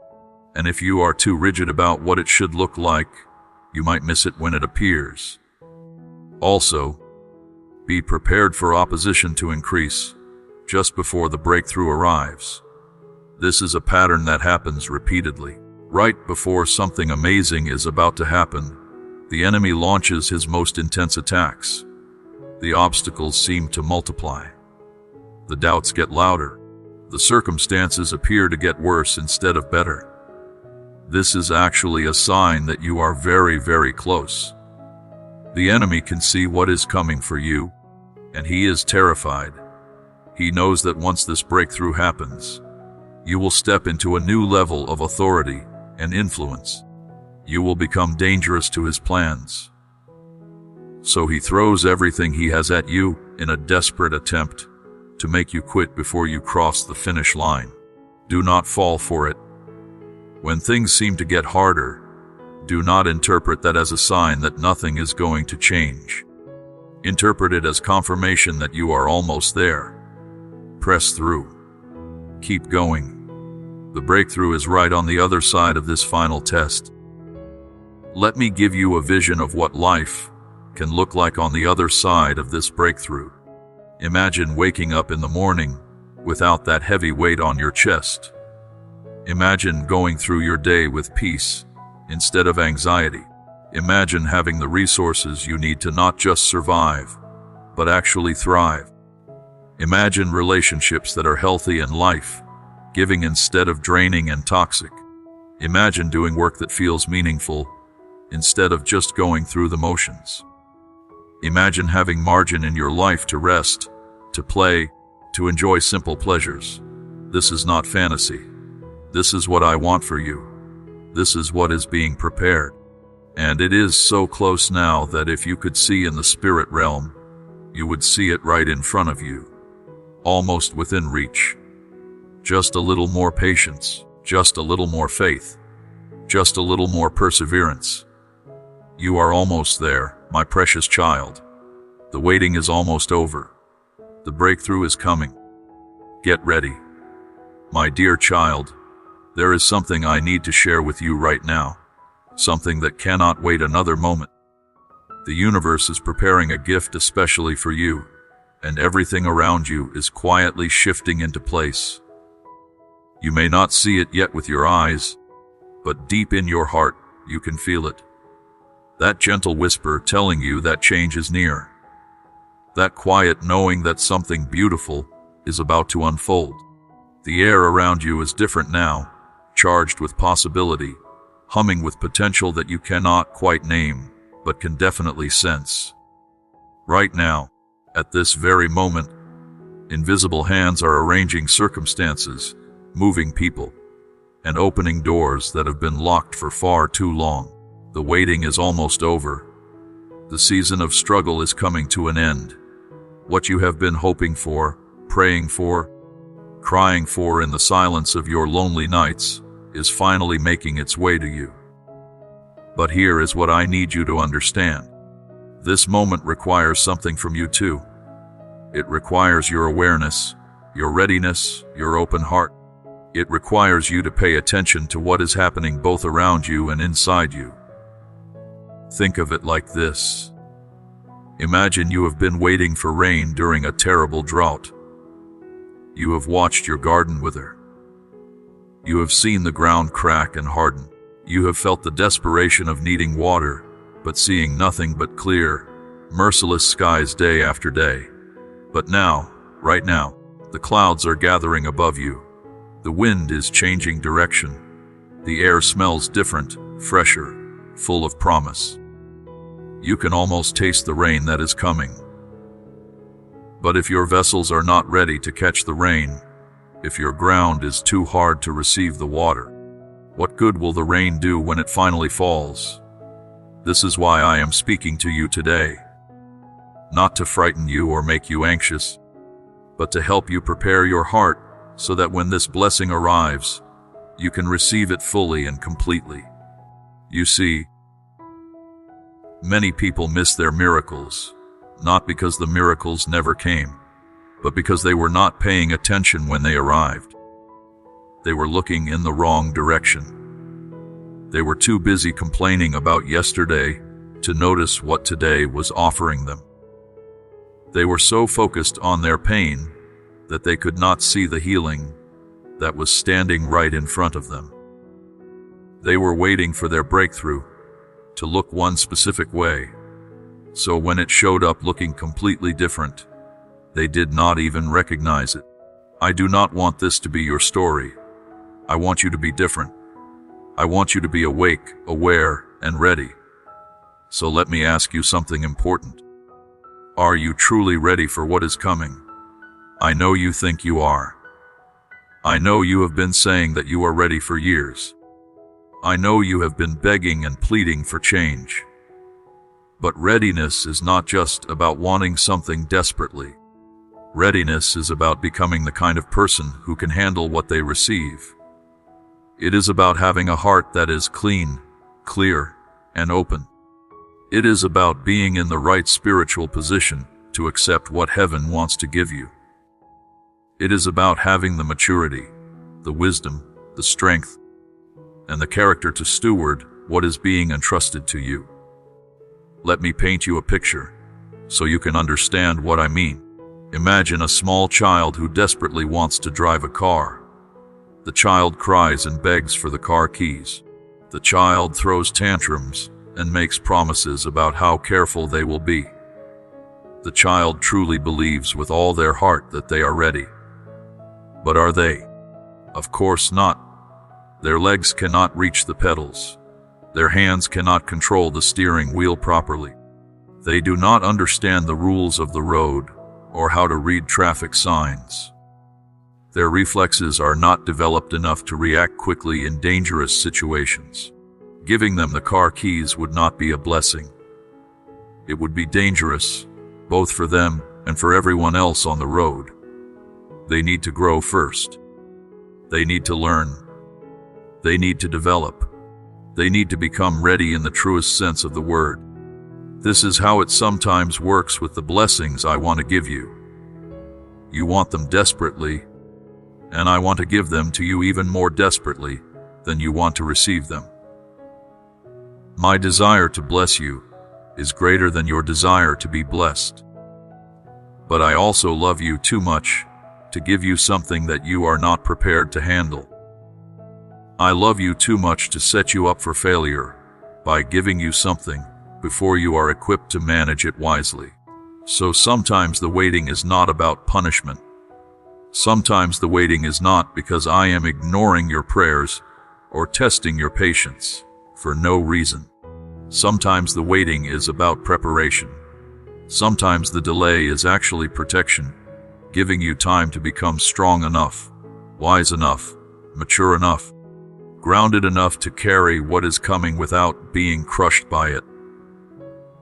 and if you are too rigid about what it should look like, you might miss it when it appears. Also, be prepared for opposition to increase just before the breakthrough arrives. This is a pattern that happens repeatedly. Right before something amazing is about to happen, the enemy launches his most intense attacks. The obstacles seem to multiply. The doubts get louder. The circumstances appear to get worse instead of better. This is actually a sign that you are very, very close. The enemy can see what is coming for you, and he is terrified. He knows that once this breakthrough happens, you will step into a new level of authority and influence. You will become dangerous to his plans. So he throws everything he has at you in a desperate attempt to make you quit before you cross the finish line. Do not fall for it. When things seem to get harder, do not interpret that as a sign that nothing is going to change. Interpret it as confirmation that you are almost there. Press through. Keep going. The breakthrough is right on the other side of this final test. Let me give you a vision of what life can look like on the other side of this breakthrough. Imagine waking up in the morning without that heavy weight on your chest. Imagine going through your day with peace instead of anxiety. Imagine having the resources you need to not just survive, but actually thrive. Imagine relationships that are healthy and life-giving instead of draining and toxic. Imagine doing work that feels meaningful instead of just going through the motions. Imagine having margin in your life to rest, to play, to enjoy simple pleasures. This is not fantasy. This is what I want for you. This is what is being prepared. And it is so close now that if you could see in the spirit realm, you would see it right in front of you, almost within reach. Just a little more patience, just a little more faith, Just a little more perseverance. You are almost there, my precious child. The waiting is almost over. The breakthrough is coming. Get ready. My dear child, there is something I need to share with you right now. Something that cannot wait another moment. The universe is preparing a gift especially for you, and everything around you is quietly shifting into place. You may not see it yet with your eyes, but deep in your heart, you can feel it. That gentle whisper telling you that change is near. That quiet knowing that something beautiful is about to unfold. The air around you is different now, charged with possibility, humming with potential that you cannot quite name, but can definitely sense. Right now, at this very moment, invisible hands are arranging circumstances, moving people, and opening doors that have been locked for far too long. The waiting is almost over. The season of struggle is coming to an end. What you have been hoping for, praying for, crying for in the silence of your lonely nights is finally making its way to you. But here is what I need you to understand. This moment requires something from you too. It requires your awareness, your readiness, your open heart. It requires you to pay attention to what is happening both around you and inside you. Think of it like this. Imagine you have been waiting for rain during a terrible drought. You have watched your garden wither. You have seen the ground crack and harden. You have felt the desperation of needing water, but seeing nothing but clear, merciless skies day after day. But now, right now, the clouds are gathering above you. The wind is changing direction. The air smells different, fresher, full of promise. You can almost taste the rain that is coming. But if your vessels are not ready to catch the rain, if your ground is too hard to receive the water, what good will the rain do when it finally falls? This is why I am speaking to you today. Not to frighten you or make you anxious, but to help you prepare your heart so that when this blessing arrives, you can receive it fully and completely. You see, many people miss their miracles, not because the miracles never came, but because they were not paying attention when they arrived. They were looking in the wrong direction. They were too busy complaining about yesterday to notice what today was offering them. They were so focused on their pain that they could not see the healing that was standing right in front of them. They were waiting for their breakthrough to look one specific way, so when it showed up looking completely different, they did not even recognize it. I do not want this to be your story. I want you to be different. I want you to be awake, aware, and ready. So let me ask you something important. Are you truly ready for what is coming? I know you think you are. I know you have been saying that you are ready for years. I know you have been begging and pleading for change. But readiness is not just about wanting something desperately. Readiness is about becoming the kind of person who can handle what they receive. It is about having a heart that is clean, clear, and open. It is about being in the right spiritual position to accept what heaven wants to give you. It is about having the maturity, the wisdom, the strength, and the character to steward what is being entrusted to you. Let me paint you a picture so you can understand what I mean. Imagine a small child who desperately wants to drive a car. The child cries and begs for the car keys. The child throws tantrums and makes promises about how careful they will be. The child truly believes with all their heart that they are ready. But are they? Of course not. Their legs cannot reach the pedals. Their hands cannot control the steering wheel properly. They do not understand the rules of the road or how to read traffic signs. Their reflexes are not developed enough to react quickly in dangerous situations. Giving them the car keys would not be a blessing. It would be dangerous, both for them and for everyone else on the road. They need to grow first. They need to learn. They need to develop. They need to become ready in the truest sense of the word. This is how it sometimes works with the blessings I want to give you. You want them desperately, and I want to give them to you even more desperately than you want to receive them. My desire to bless you is greater than your desire to be blessed. But I also love you too much to give you something that you are not prepared to handle. I love you too much to set you up for failure by giving you something before you are equipped to manage it wisely. So sometimes the waiting is not about punishment. Sometimes the waiting is not because I am ignoring your prayers or testing your patience for no reason. Sometimes the waiting is about preparation. Sometimes the delay is actually protection, giving you time to become strong enough, wise enough, mature enough, grounded enough to carry what is coming without being crushed by it.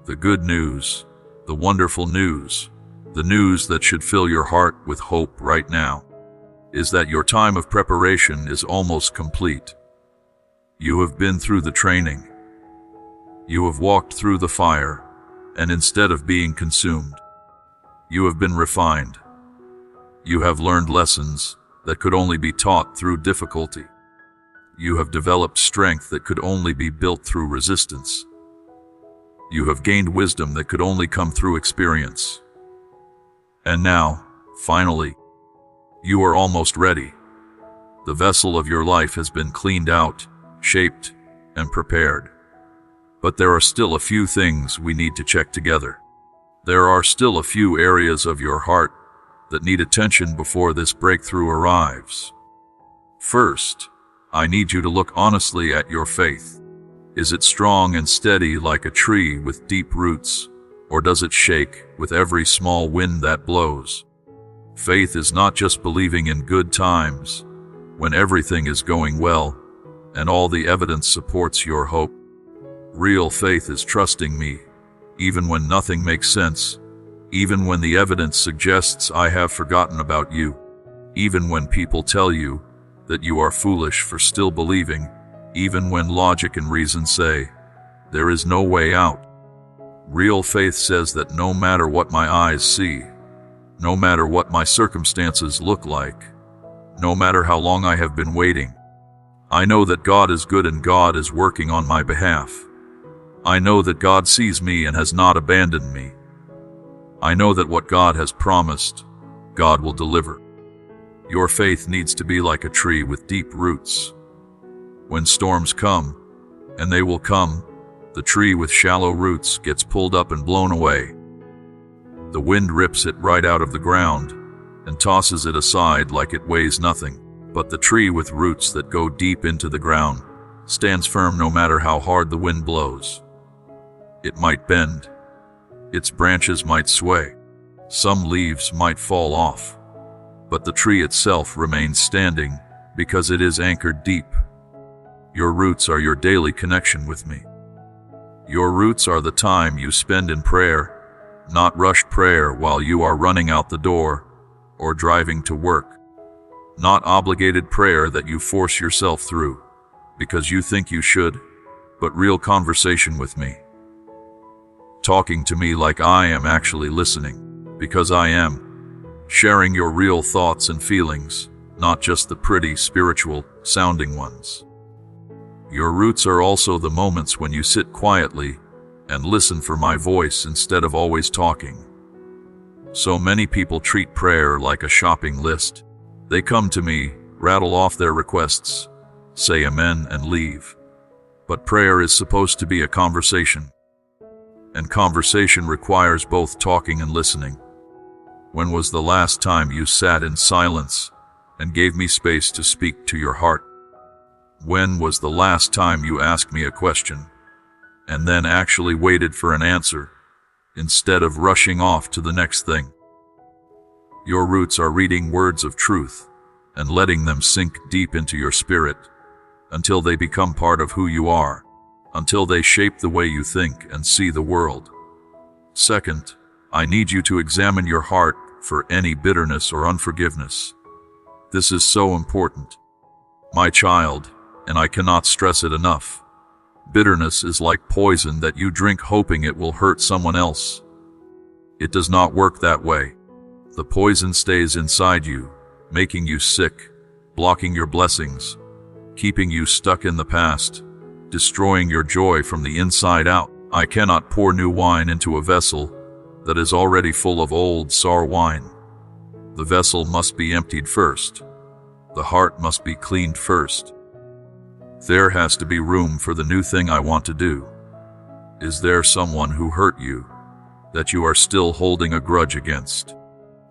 The good news, the wonderful news, the news that should fill your heart with hope right now, is that your time of preparation is almost complete. You have been through the training. You have walked through the fire, and instead of being consumed, you have been refined. You have learned lessons that could only be taught through difficulty. You have developed strength that could only be built through resistance. You have gained wisdom that could only come through experience. And now, finally, you are almost ready. The vessel of your life has been cleaned out, shaped, and prepared. But there are still a few things we need to check together. There are still a few areas of your heart that need attention before this breakthrough arrives. First, I need you to look honestly at your faith. Is it strong and steady like a tree with deep roots, or does it shake with every small wind that blows? Faith is not just believing in good times, when everything is going well, and all the evidence supports your hope. Real faith is trusting me, even when nothing makes sense, even when the evidence suggests I have forgotten about you, even when people tell you that you are foolish for still believing, even when logic and reason say, there is no way out. Real faith says that no matter what my eyes see, no matter what my circumstances look like, no matter how long I have been waiting, I know that God is good and God is working on my behalf. I know that God sees me and has not abandoned me. I know that what God has promised, God will deliver. Your faith needs to be like a tree with deep roots. When storms come, and they will come, the tree with shallow roots gets pulled up and blown away. The wind rips it right out of the ground and tosses it aside like it weighs nothing. But the tree with roots that go deep into the ground stands firm no matter how hard the wind blows. It might bend. Its branches might sway. Some leaves might fall off. But the tree itself remains standing because it is anchored deep. Your roots are your daily connection with me. Your roots are the time you spend in prayer, not rushed prayer while you are running out the door or driving to work. Not obligated prayer that you force yourself through because you think you should, but real conversation with me. Talking to me like I am actually listening, because I am. Sharing your real thoughts and feelings, not just the pretty, spiritual sounding ones. Your roots are also the moments when you sit quietly and listen for my voice instead of always talking. So many people treat prayer like a shopping list. They come to me, rattle off their requests, say amen and leave. But prayer is supposed to be a conversation. And conversation requires both talking and listening. When was the last time you sat in silence and gave me space to speak to your heart? When was the last time you asked me a question and then actually waited for an answer instead of rushing off to the next thing? Your roots are reading words of truth and letting them sink deep into your spirit until they become part of who you are, until they shape the way you think and see the world. Second, I need you to examine your heart for any bitterness or unforgiveness. This is so important. My child, and I cannot stress it enough, Bitterness is like poison that you drink hoping it will hurt someone else. It does not work that way. The poison stays inside you, making you sick, blocking your blessings, keeping you stuck in the past, destroying your joy from the inside out. I cannot pour new wine into a vessel that is already full of old, sour wine. The vessel must be emptied first. The heart must be cleaned first. There has to be room for the new thing I want to do. Is there someone who hurt you that you are still holding a grudge against?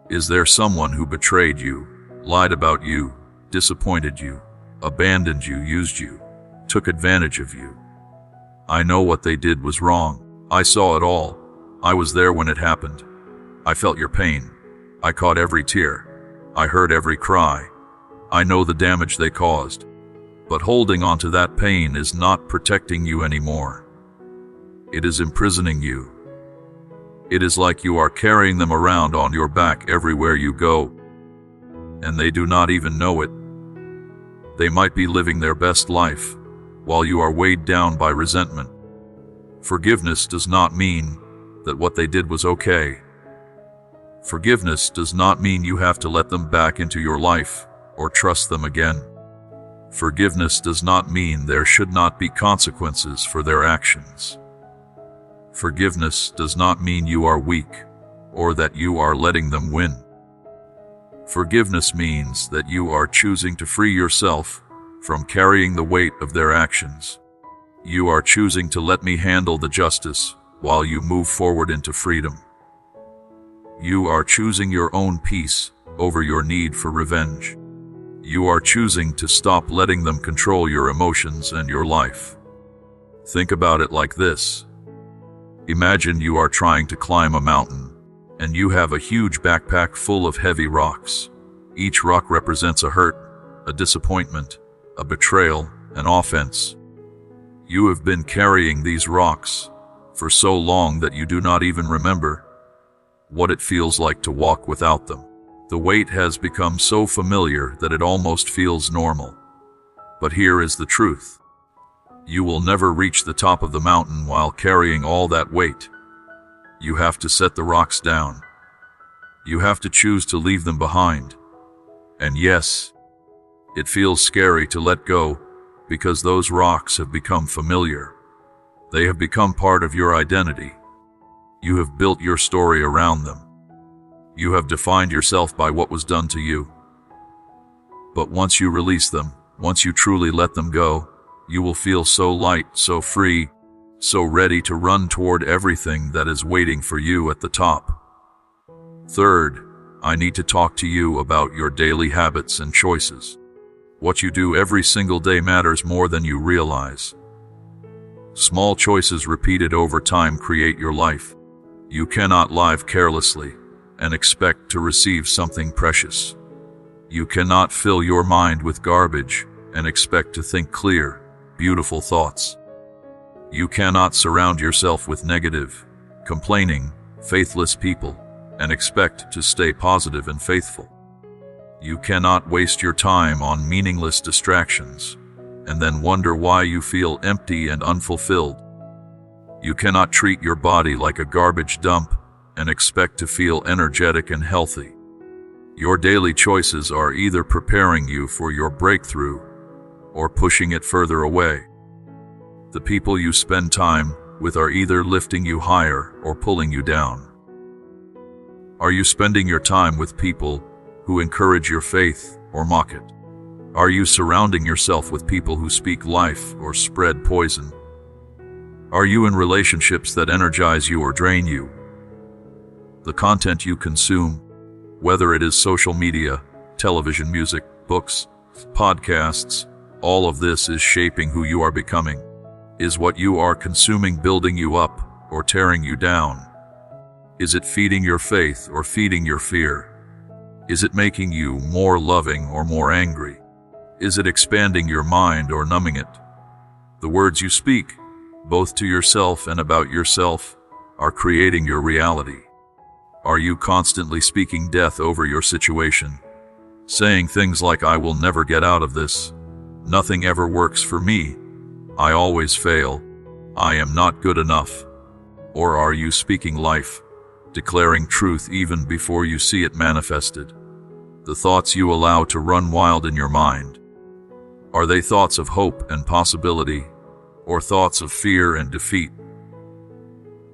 Is there someone who betrayed you, lied about you, disappointed you, abandoned you, used you, took advantage of you? I know what they did was wrong. I saw it all. I was there when it happened. I felt your pain. I caught every tear. I heard every cry. I know the damage they caused. But holding on to that pain is not protecting you anymore. It is imprisoning you. It is like you are carrying them around on your back everywhere you go, and they do not even know it. They might be living their best life, while you are weighed down by resentment. Forgiveness does not mean that what they did was okay. Forgiveness does not mean you have to let them back into your life or trust them again. Forgiveness does not mean there should not be consequences for their actions. Forgiveness does not mean you are weak or that you are letting them win. Forgiveness means that you are choosing to free yourself from carrying the weight of their actions. You are choosing to let me handle the justice while you move forward into freedom. You are choosing your own peace over your need for revenge. You are choosing to stop letting them control your emotions and your life. Think about it like this. Imagine you are trying to climb a mountain, and you have a huge backpack full of heavy rocks. Each rock represents a hurt, a disappointment, a betrayal, an offense. You have been carrying these rocks for so long that you do not even remember what it feels like to walk without them. The weight has become so familiar that it almost feels normal. But here is the truth. You will never reach the top of the mountain while carrying all that weight. You have to set the rocks down. You have to choose to leave them behind. And yes, it feels scary to let go because those rocks have become familiar. They have become part of your identity. You have built your story around them. You have defined yourself by what was done to you. But once you release them, once you truly let them go, you will feel so light, so free, so ready to run toward everything that is waiting for you at the top. Third, I need to talk to you about your daily habits and choices. What you do every single day matters more than you realize. Small choices repeated over time create your life. You cannot live carelessly and expect to receive something precious. You cannot fill your mind with garbage and expect to think clear, beautiful thoughts. You cannot surround yourself with negative, complaining, faithless people and expect to stay positive and faithful. You cannot waste your time on meaningless distractions and then wonder why you feel empty and unfulfilled. You cannot treat your body like a garbage dump and expect to feel energetic and healthy. Your daily choices are either preparing you for your breakthrough or pushing it further away. The people you spend time with are either lifting you higher or pulling you down. Are you spending your time with people who encourage your faith or mock it? Are you surrounding yourself with people who speak life or spread poison? Are you in relationships that energize you or drain you? The content you consume, whether it is social media, television, music, books, podcasts, all of this is shaping who you are becoming. Is what you are consuming building you up or tearing you down? Is it feeding your faith or feeding your fear? Is it making you more loving or more angry? Is it expanding your mind or numbing it? The words you speak, both to yourself and about yourself, are creating your reality. Are you constantly speaking death over your situation? Saying things like, I will never get out of this. Nothing ever works for me. I always fail. I am not good enough? Or are you speaking life, declaring truth even before you see it manifested? The thoughts you allow to run wild in your mind, are they thoughts of hope and possibility, or thoughts of fear and defeat?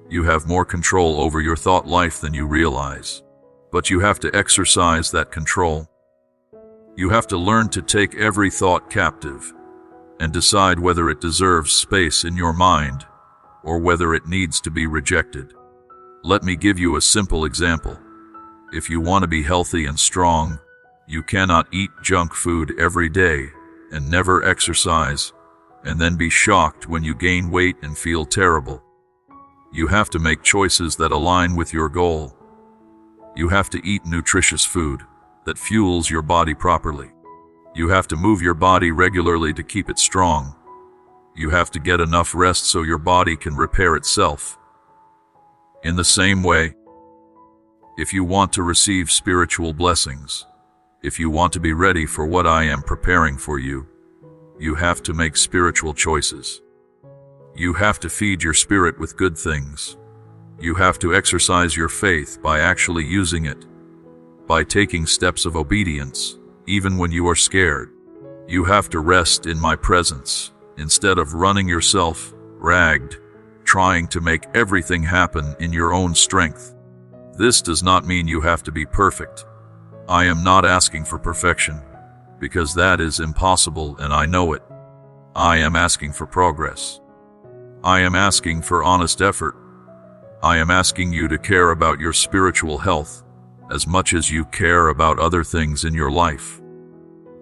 You have more control over your thought life than you realize, but you have to exercise that control. You have to learn to take every thought captive and decide whether it deserves space in your mind or whether it needs to be rejected. Let me give you a simple example. If you want to be healthy and strong, you cannot eat junk food every day and never exercise, and then be shocked when you gain weight and feel terrible. You have to make choices that align with your goal. You have to eat nutritious food that fuels your body properly. You have to move your body regularly to keep it strong. You have to get enough rest so your body can repair itself. In the same way, if you want to receive spiritual blessings, if you want to be ready for what I am preparing for you, you have to make spiritual choices. You have to feed your spirit with good things. You have to exercise your faith by actually using it, by taking steps of obedience, even when you are scared. You have to rest in my presence, instead of running yourself ragged, trying to make everything happen in your own strength. This does not mean you have to be perfect. I am not asking for perfection, because that is impossible and I know it. I am asking for progress. I am asking for honest effort. I am asking you to care about your spiritual health as much as you care about other things in your life.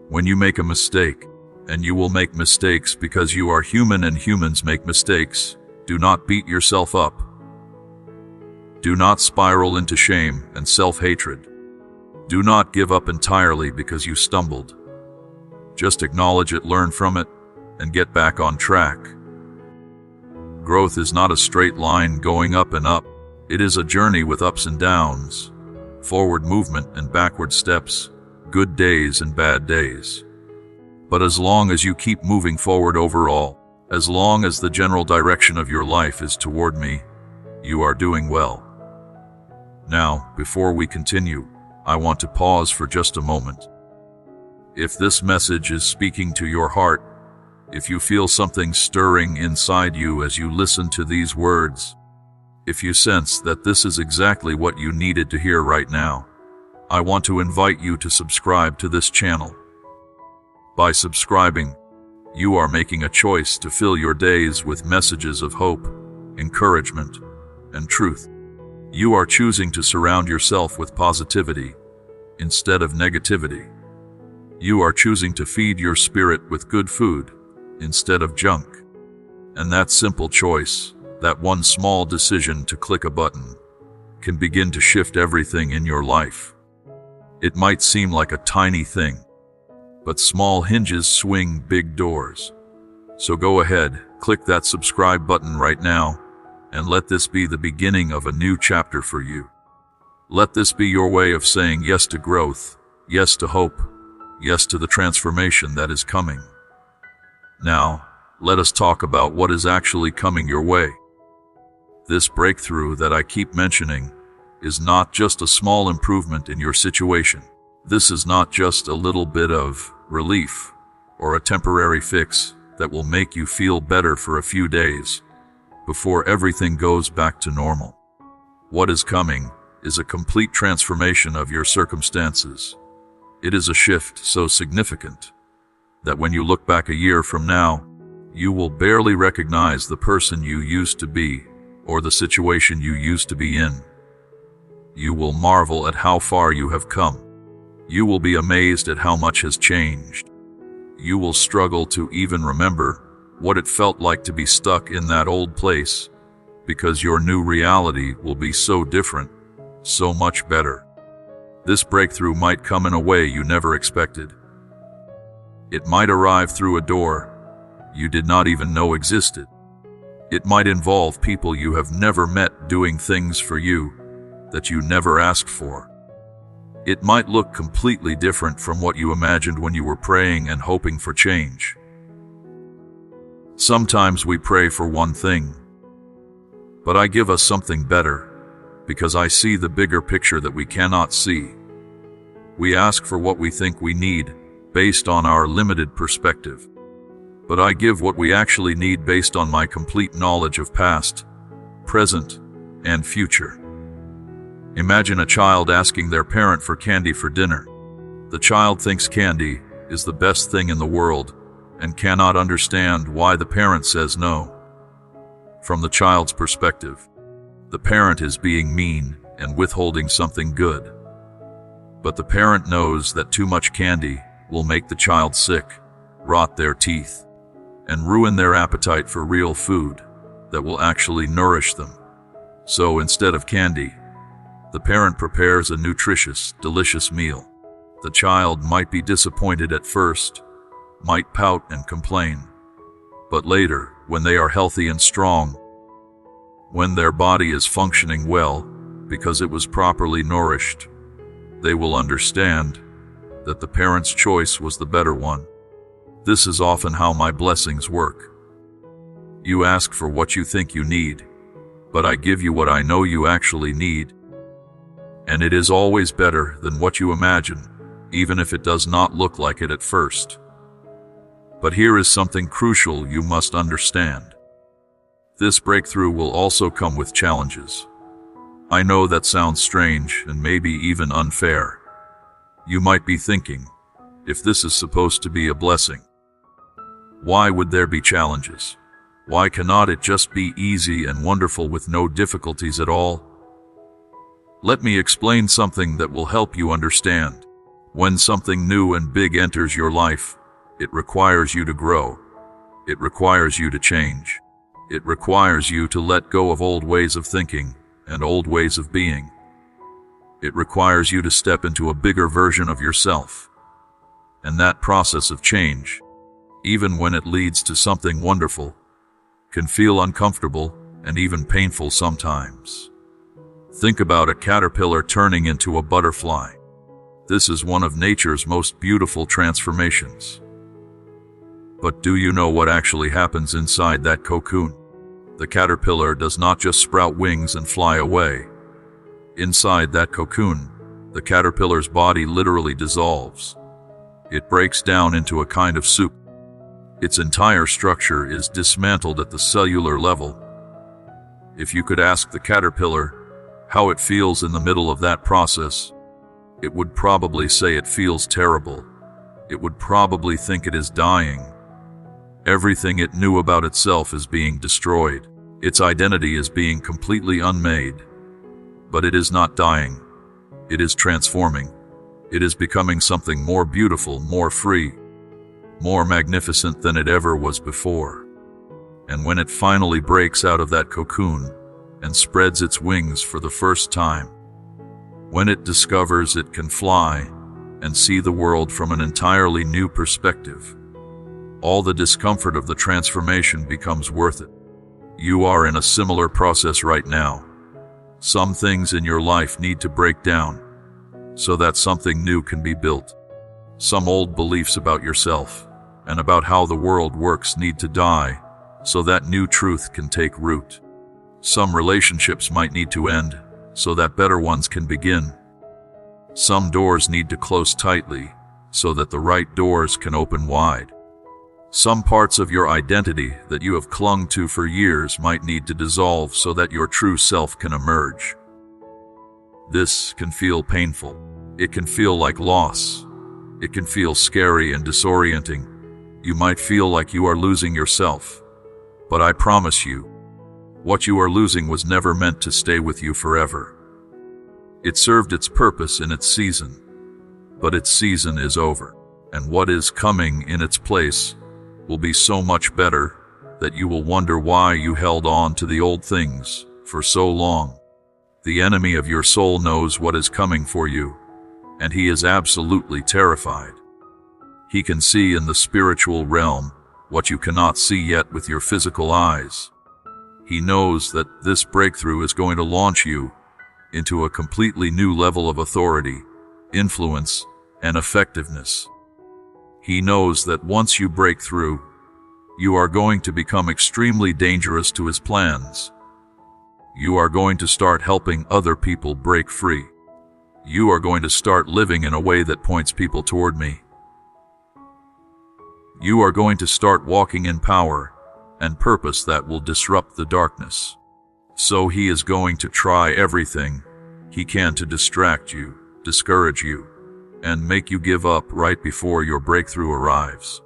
When you make a mistake, and you will make mistakes because you are human and humans make mistakes, do not beat yourself up. Do not spiral into shame and self-hatred. Do not give up entirely because you stumbled. Just acknowledge it, learn from it, and get back on track. Growth is not a straight line going up and up. It is a journey with ups and downs, forward movement and backward steps, good days and bad days. But as long as you keep moving forward overall, as long as the general direction of your life is toward me, you are doing well. Now, before we continue, I want to pause for just a moment. If this message is speaking to your heart, if you feel something stirring inside you as you listen to these words, if you sense that this is exactly what you needed to hear right now, I want to invite you to subscribe to this channel. By subscribing, you are making a choice to fill your days with messages of hope, encouragement, and truth. You are choosing to surround yourself with positivity instead of negativity. You are choosing to feed your spirit with good food instead of junk. And that simple choice, that one small decision to click a button, can begin to shift everything in your life. It might seem like a tiny thing, but small hinges swing big doors. So go ahead, click that subscribe button right now, and let this be the beginning of a new chapter for you. Let this be your way of saying yes to growth, yes to hope, yes to the transformation that is coming. Now, let us talk about what is actually coming your way. This breakthrough that I keep mentioning is not just a small improvement in your situation. This is not just a little bit of relief or a temporary fix that will make you feel better for a few days before everything goes back to normal. What is coming is a complete transformation of your circumstances. It is a shift so significant that when you look back a year from now, you will barely recognize the person you used to be or the situation you used to be in. You will marvel at how far you have come. You will be amazed at how much has changed. You will struggle to even remember what it felt like to be stuck in that old place, because your new reality will be so different, so much better. This breakthrough might come in a way you never expected. It might arrive through a door you did not even know existed. It might involve people you have never met doing things for you that you never asked for. It might look completely different from what you imagined when you were praying and hoping for change. Sometimes we pray for one thing, but I give us something better, because I see the bigger picture that we cannot see. We ask for what we think we need, based on our limited perspective. But I give what we actually need based on my complete knowledge of past, present, and future. Imagine a child asking their parent for candy for dinner. The child thinks candy is the best thing in the world and cannot understand why the parent says no. From the child's perspective, the parent is being mean and withholding something good. But the parent knows that too much candy will make the child sick, rot their teeth, and ruin their appetite for real food that will actually nourish them. So instead of candy, the parent prepares a nutritious, delicious meal. The child might be disappointed at first, might pout and complain, but later, when they are healthy and strong, when their body is functioning well because it was properly nourished, they will understand that the parent's choice was the better one. This is often how my blessings work. You ask for what you think you need, but I give you what I know you actually need. And it is always better than what you imagine, even if it does not look like it at first. But here is something crucial you must understand. This breakthrough will also come with challenges. I know that sounds strange and maybe even unfair. You might be thinking, if this is supposed to be a blessing, why would there be challenges? Why cannot it just be easy and wonderful with no difficulties at all? Let me explain something that will help you understand. When something new and big enters your life, it requires you to grow. It requires you to change. It requires you to let go of old ways of thinking and old ways of being. It requires you to step into a bigger version of yourself. And that process of change, even when it leads to something wonderful, can feel uncomfortable and even painful sometimes. Think about a caterpillar turning into a butterfly. This is one of nature's most beautiful transformations. But do you know what actually happens inside that cocoon? The caterpillar does not just sprout wings and fly away. Inside that cocoon, the caterpillar's body literally dissolves. It breaks down into a kind of soup. Its entire structure is dismantled at the cellular level. If you could ask the caterpillar how it feels in the middle of that process, it would probably say it feels terrible. It would probably think it is dying. Everything it knew about itself is being destroyed. Its identity is being completely unmade. But it is not dying. It is transforming. It is becoming something more beautiful, more free, more magnificent than it ever was before. And when it finally breaks out of that cocoon and spreads its wings for the first time, when it discovers it can fly and see the world from an entirely new perspective, all the discomfort of the transformation becomes worth it. You are in a similar process right now. Some things in your life need to break down so that something new can be built. Some old beliefs about yourself and about how the world works need to die so that new truth can take root. Some relationships might need to end so that better ones can begin. Some doors need to close tightly so that the right doors can open wide. Some parts of your identity that you have clung to for years might need to dissolve so that your true self can emerge. This can feel painful. It can feel like loss. It can feel scary and disorienting. You might feel like you are losing yourself. But I promise you, what you are losing was never meant to stay with you forever. It served its purpose in its season, but its season is over, and what is coming in its place will be so much better that you will wonder why you held on to the old things for so long. The enemy of your soul knows what is coming for you, and he is absolutely terrified. He can see in the spiritual realm what you cannot see yet with your physical eyes. He knows that this breakthrough is going to launch you into a completely new level of authority, influence, and effectiveness. He knows that once you break through, You are going to become extremely dangerous to his plans. You are going to start helping other people break free. You are going to start living in a way that points people toward me. You are going to start walking in power and purpose that will disrupt the darkness. So he is going to try everything he can to distract you, discourage you, and make you give up right before your breakthrough arrives.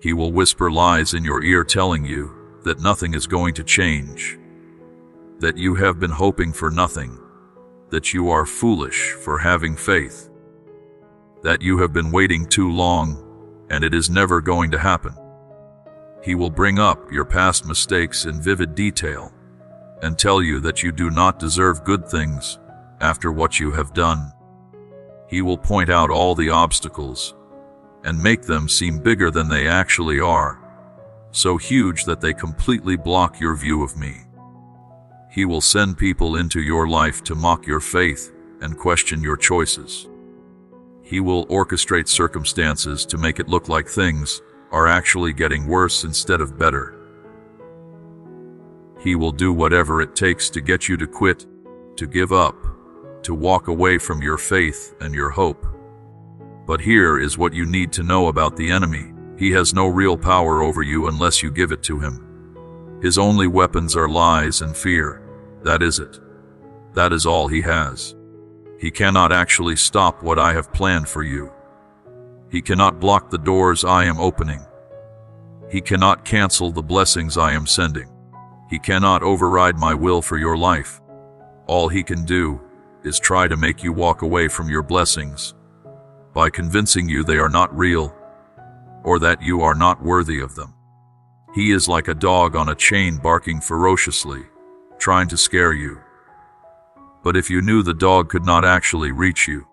He will whisper lies in your ear telling you that nothing is going to change, that you have been hoping for nothing, that you are foolish for having faith, that you have been waiting too long and it is never going to happen. He will bring up your past mistakes in vivid detail and tell you that you do not deserve good things after what you have done. He will point out all the obstacles and make them seem bigger than they actually are, so huge that they completely block your view of me. He will send people into your life to mock your faith and question your choices. He will orchestrate circumstances to make it look like things are actually getting worse instead of better. He will do whatever it takes to get you to quit, to give up, to walk away from your faith and your hope. But here is what you need to know about the enemy. He has no real power over you unless you give it to him. His only weapons are lies and fear. That is it. That is all he has. He cannot actually stop what I have planned for you. He cannot block the doors I am opening. He cannot cancel the blessings I am sending. He cannot override my will for your life. All he can do is try to make you walk away from your blessings by convincing you they are not real or that you are not worthy of them. He is like a dog on a chain barking ferociously, trying to scare you. But if you knew the dog could not actually reach you,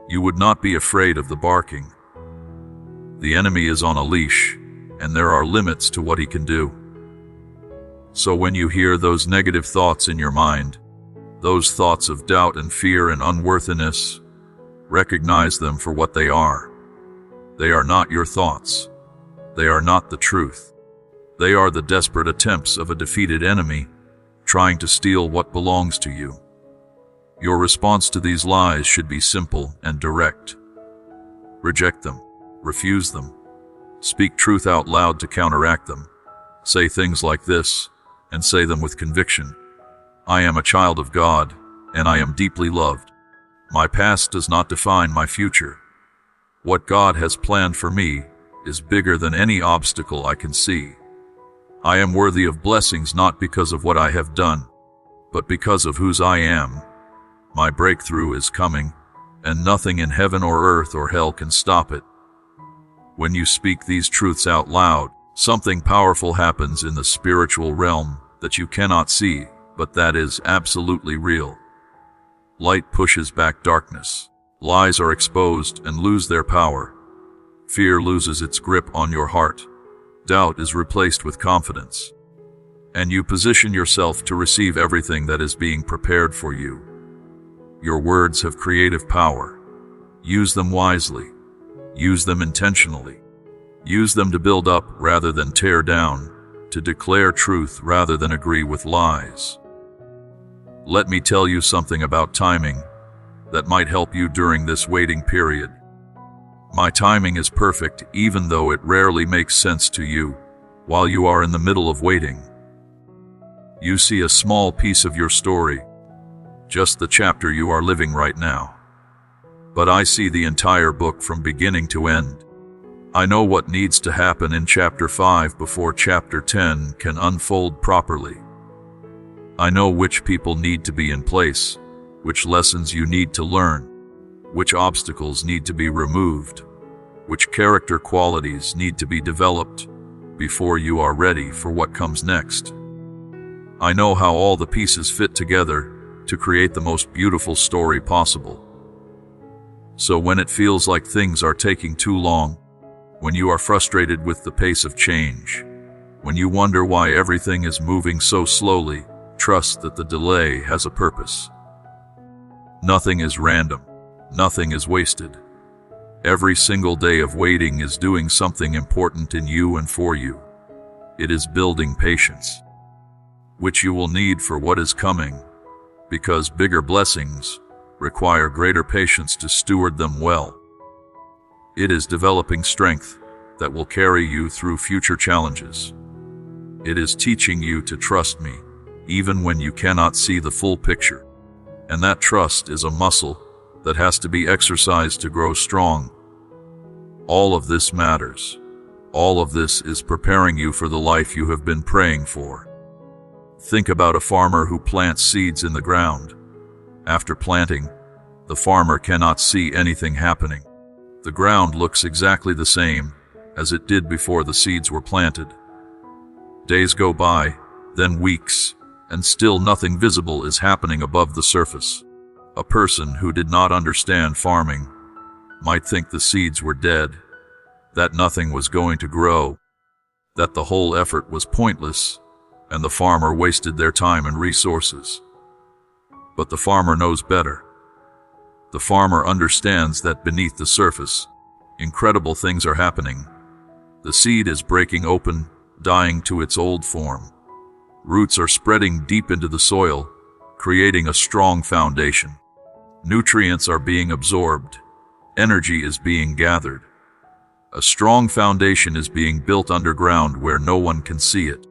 you would not be afraid of the barking. The enemy is on a leash, and there are limits to what he can do. So when you hear those negative thoughts in your mind, those thoughts of doubt and fear and unworthiness, recognize them for what they are. They are not your thoughts. They are not the truth. They are the desperate attempts of a defeated enemy trying to steal what belongs to you. Your response to these lies should be simple and direct. Reject them. Refuse them. Speak truth out loud to counteract them. Say things like this, and say them with conviction. I am a child of God, and I am deeply loved. My past does not define my future. What God has planned for me is bigger than any obstacle I can see. I am worthy of blessings not because of what I have done, but because of whose I am. My breakthrough is coming, and nothing in heaven or earth or hell can stop it. When you speak these truths out loud, something powerful happens in the spiritual realm that you cannot see, but that is absolutely real. Light pushes back darkness. Lies are exposed and lose their power. Fear loses its grip on your heart. Doubt is replaced with confidence. And you position yourself to receive everything that is being prepared for you. Your words have creative power. Use them wisely. Use them intentionally. Use them to build up rather than tear down, to declare truth rather than agree with lies. Let me tell you something about timing that might help you during this waiting period. My timing is perfect even though it rarely makes sense to you while you are in the middle of waiting. You see a small piece of your story, just the chapter you are living right now. But I see the entire book from beginning to end. I know what needs to happen in chapter 5 before chapter 10 can unfold properly. I know which people need to be in place, which lessons you need to learn, which obstacles need to be removed, which character qualities need to be developed before you are ready for what comes next. I know how all the pieces fit together to create the most beautiful story possible. So when it feels like things are taking too long, when you are frustrated with the pace of change, when you wonder why everything is moving so slowly, trust that the delay has a purpose. Nothing is random. Nothing is wasted. Every single day of waiting is doing something important in you and for you. It is building patience, which you will need for what is coming, because bigger blessings require greater patience to steward them well. It is developing strength that will carry you through future challenges. It is teaching you to trust me, even when you cannot see the full picture. And that trust is a muscle that has to be exercised to grow strong. All of this matters. All of this is preparing you for the life you have been praying for. Think about a farmer who plants seeds in the ground. After planting, the farmer cannot see anything happening. The ground looks exactly the same as it did before the seeds were planted. Days go by, then weeks, and still nothing visible is happening above the surface. A person who did not understand farming might think the seeds were dead, that nothing was going to grow, that the whole effort was pointless, and the farmer wasted their time and resources. But the farmer knows better. The farmer understands that beneath the surface, incredible things are happening. The seed is breaking open, dying to its old form. Roots are spreading deep into the soil, creating a strong foundation. Nutrients are being absorbed. Energy is being gathered. A strong foundation is being built underground where no one can see it.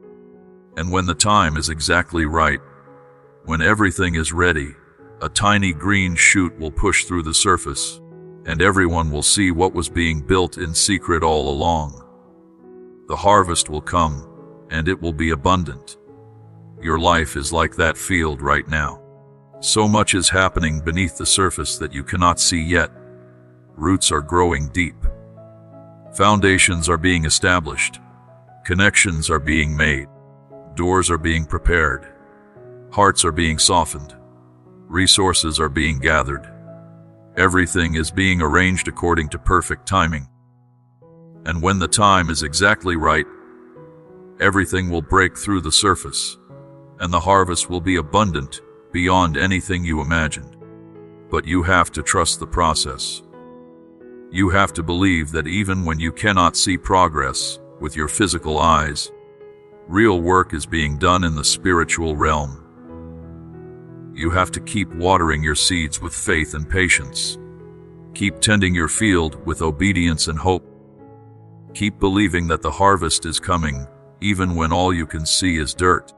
And when the time is exactly right, when everything is ready, a tiny green shoot will push through the surface, and everyone will see what was being built in secret all along. The harvest will come, and it will be abundant. Your life is like that field right now. So much is happening beneath the surface that you cannot see yet. Roots are growing deep. Foundations are being established. Connections are being made. Doors are being prepared. Hearts are being softened. Resources are being gathered. Everything is being arranged according to perfect timing. And when the time is exactly right, everything will break through the surface, and the harvest will be abundant beyond anything you imagined. But you have to trust the process. You have to believe that even when you cannot see progress with your physical eyes, real work is being done in the spiritual realm. You have to keep watering your seeds with faith and patience. Keep tending your field with obedience and hope. Keep believing that the harvest is coming, even when all you can see is dirt.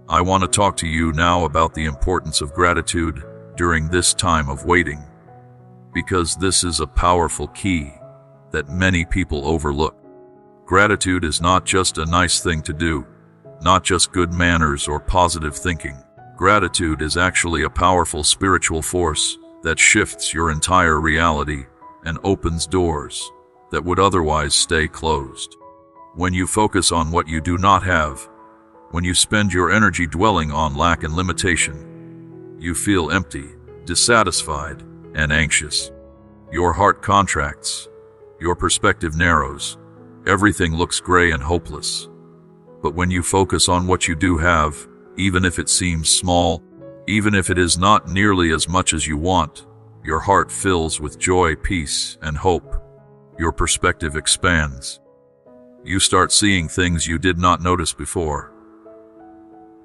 I want to talk to you now about the importance of gratitude during this time of waiting, because this is a powerful key that many people overlook. Gratitude is not just a nice thing to do, not just good manners or positive thinking. Gratitude is actually a powerful spiritual force that shifts your entire reality and opens doors that would otherwise stay closed. When you focus on what you do not have, when you spend your energy dwelling on lack and limitation, you feel empty, dissatisfied, and anxious. Your heart contracts, your perspective narrows, everything looks gray and hopeless. But when you focus on what you do have, even if it seems small, even if it is not nearly as much as you want, your heart fills with joy, peace, and hope. Your perspective expands. You start seeing things you did not notice before.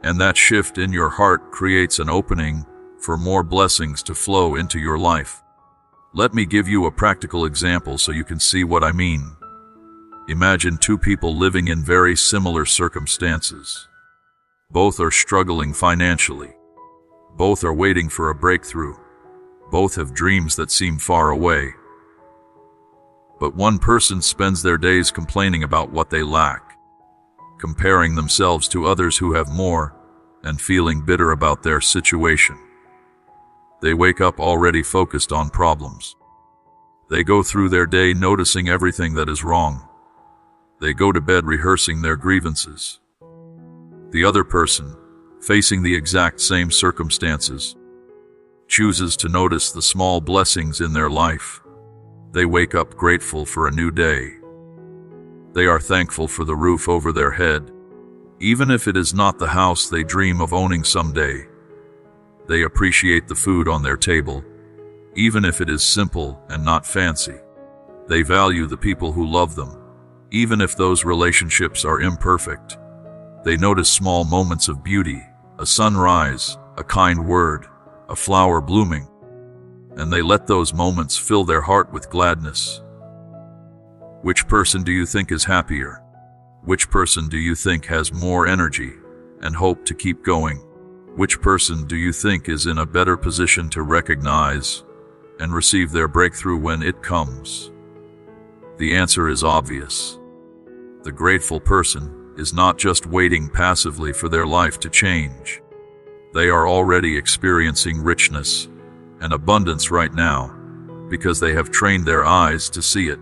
And that shift in your heart creates an opening for more blessings to flow into your life. Let me give you a practical example so you can see what I mean. Imagine two people living in very similar circumstances. Both are struggling financially. Both are waiting for a breakthrough. Both have dreams that seem far away. But one person spends their days complaining about what they lack, comparing themselves to others who have more, and feeling bitter about their situation. They wake up already focused on problems. They go through their day noticing everything that is wrong. They go to bed rehearsing their grievances. The other person, facing the exact same circumstances, chooses to notice the small blessings in their life. They wake up grateful for a new day. They are thankful for the roof over their head, even if it is not the house they dream of owning someday. They appreciate the food on their table, even if it is simple and not fancy. They value the people who love them, even if those relationships are imperfect. They notice small moments of beauty, a sunrise, a kind word, a flower blooming, and they let those moments fill their heart with gladness. Which person do you think is happier? Which person do you think has more energy and hope to keep going? Which person do you think is in a better position to recognize and receive their breakthrough when it comes? The answer is obvious. The grateful person is not just waiting passively for their life to change. They are already experiencing richness and abundance right now because they have trained their eyes to see it.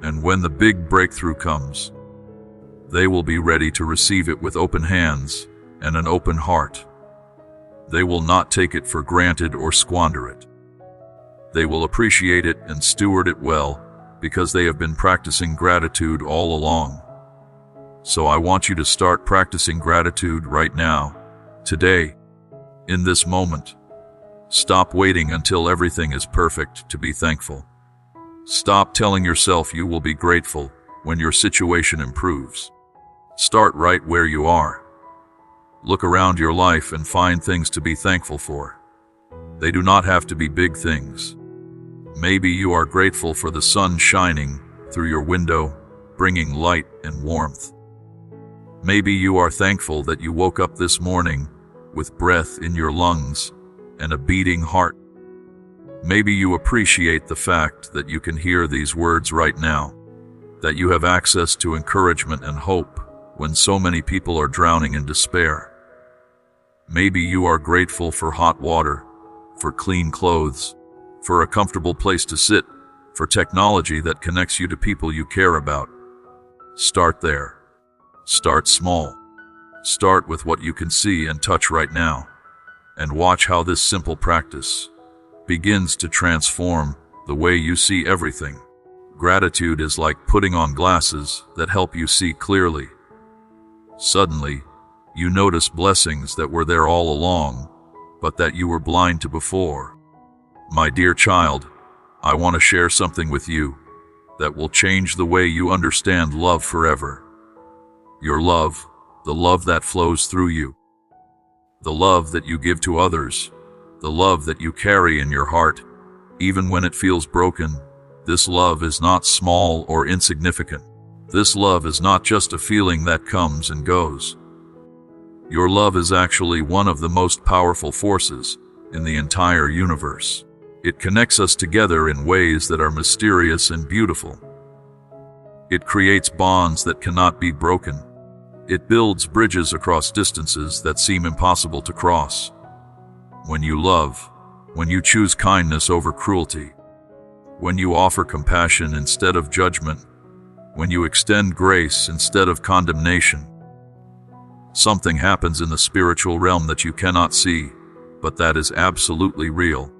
And when the big breakthrough comes, they will be ready to receive it with open hands and an open heart. They will not take it for granted or squander it. They will appreciate it and steward it well because they have been practicing gratitude all along. So I want you to start practicing gratitude right now, today, in this moment. Stop waiting until everything is perfect to be thankful. Stop telling yourself you will be grateful when your situation improves. Start right where you are. Look around your life and find things to be thankful for. They do not have to be big things. Maybe you are grateful for the sun shining through your window, bringing light and warmth. Maybe you are thankful that you woke up this morning with breath in your lungs and a beating heart. Maybe you appreciate the fact that you can hear these words right now, that you have access to encouragement and hope when so many people are drowning in despair. Maybe you are grateful for hot water, for clean clothes, for a comfortable place to sit, for technology that connects you to people you care about. Start there. Start small. Start with what you can see and touch right now, and watch how this simple practice begins to transform the way you see everything. Gratitude is like putting on glasses that help you see clearly. Suddenly, you notice blessings that were there all along, but that you were blind to before. My dear child, I want to share something with you that will change the way you understand love forever. Your love, the love that flows through you, the love that you give to others, the love that you carry in your heart, even when it feels broken. This love is not small or insignificant. This love is not just a feeling that comes and goes. Your love is actually one of the most powerful forces in the entire universe. It connects us together in ways that are mysterious and beautiful. It creates bonds that cannot be broken. It builds bridges across distances that seem impossible to cross. When you love, when you choose kindness over cruelty, when you offer compassion instead of judgment, when you extend grace instead of condemnation, something happens in the spiritual realm that you cannot see, but that is absolutely real.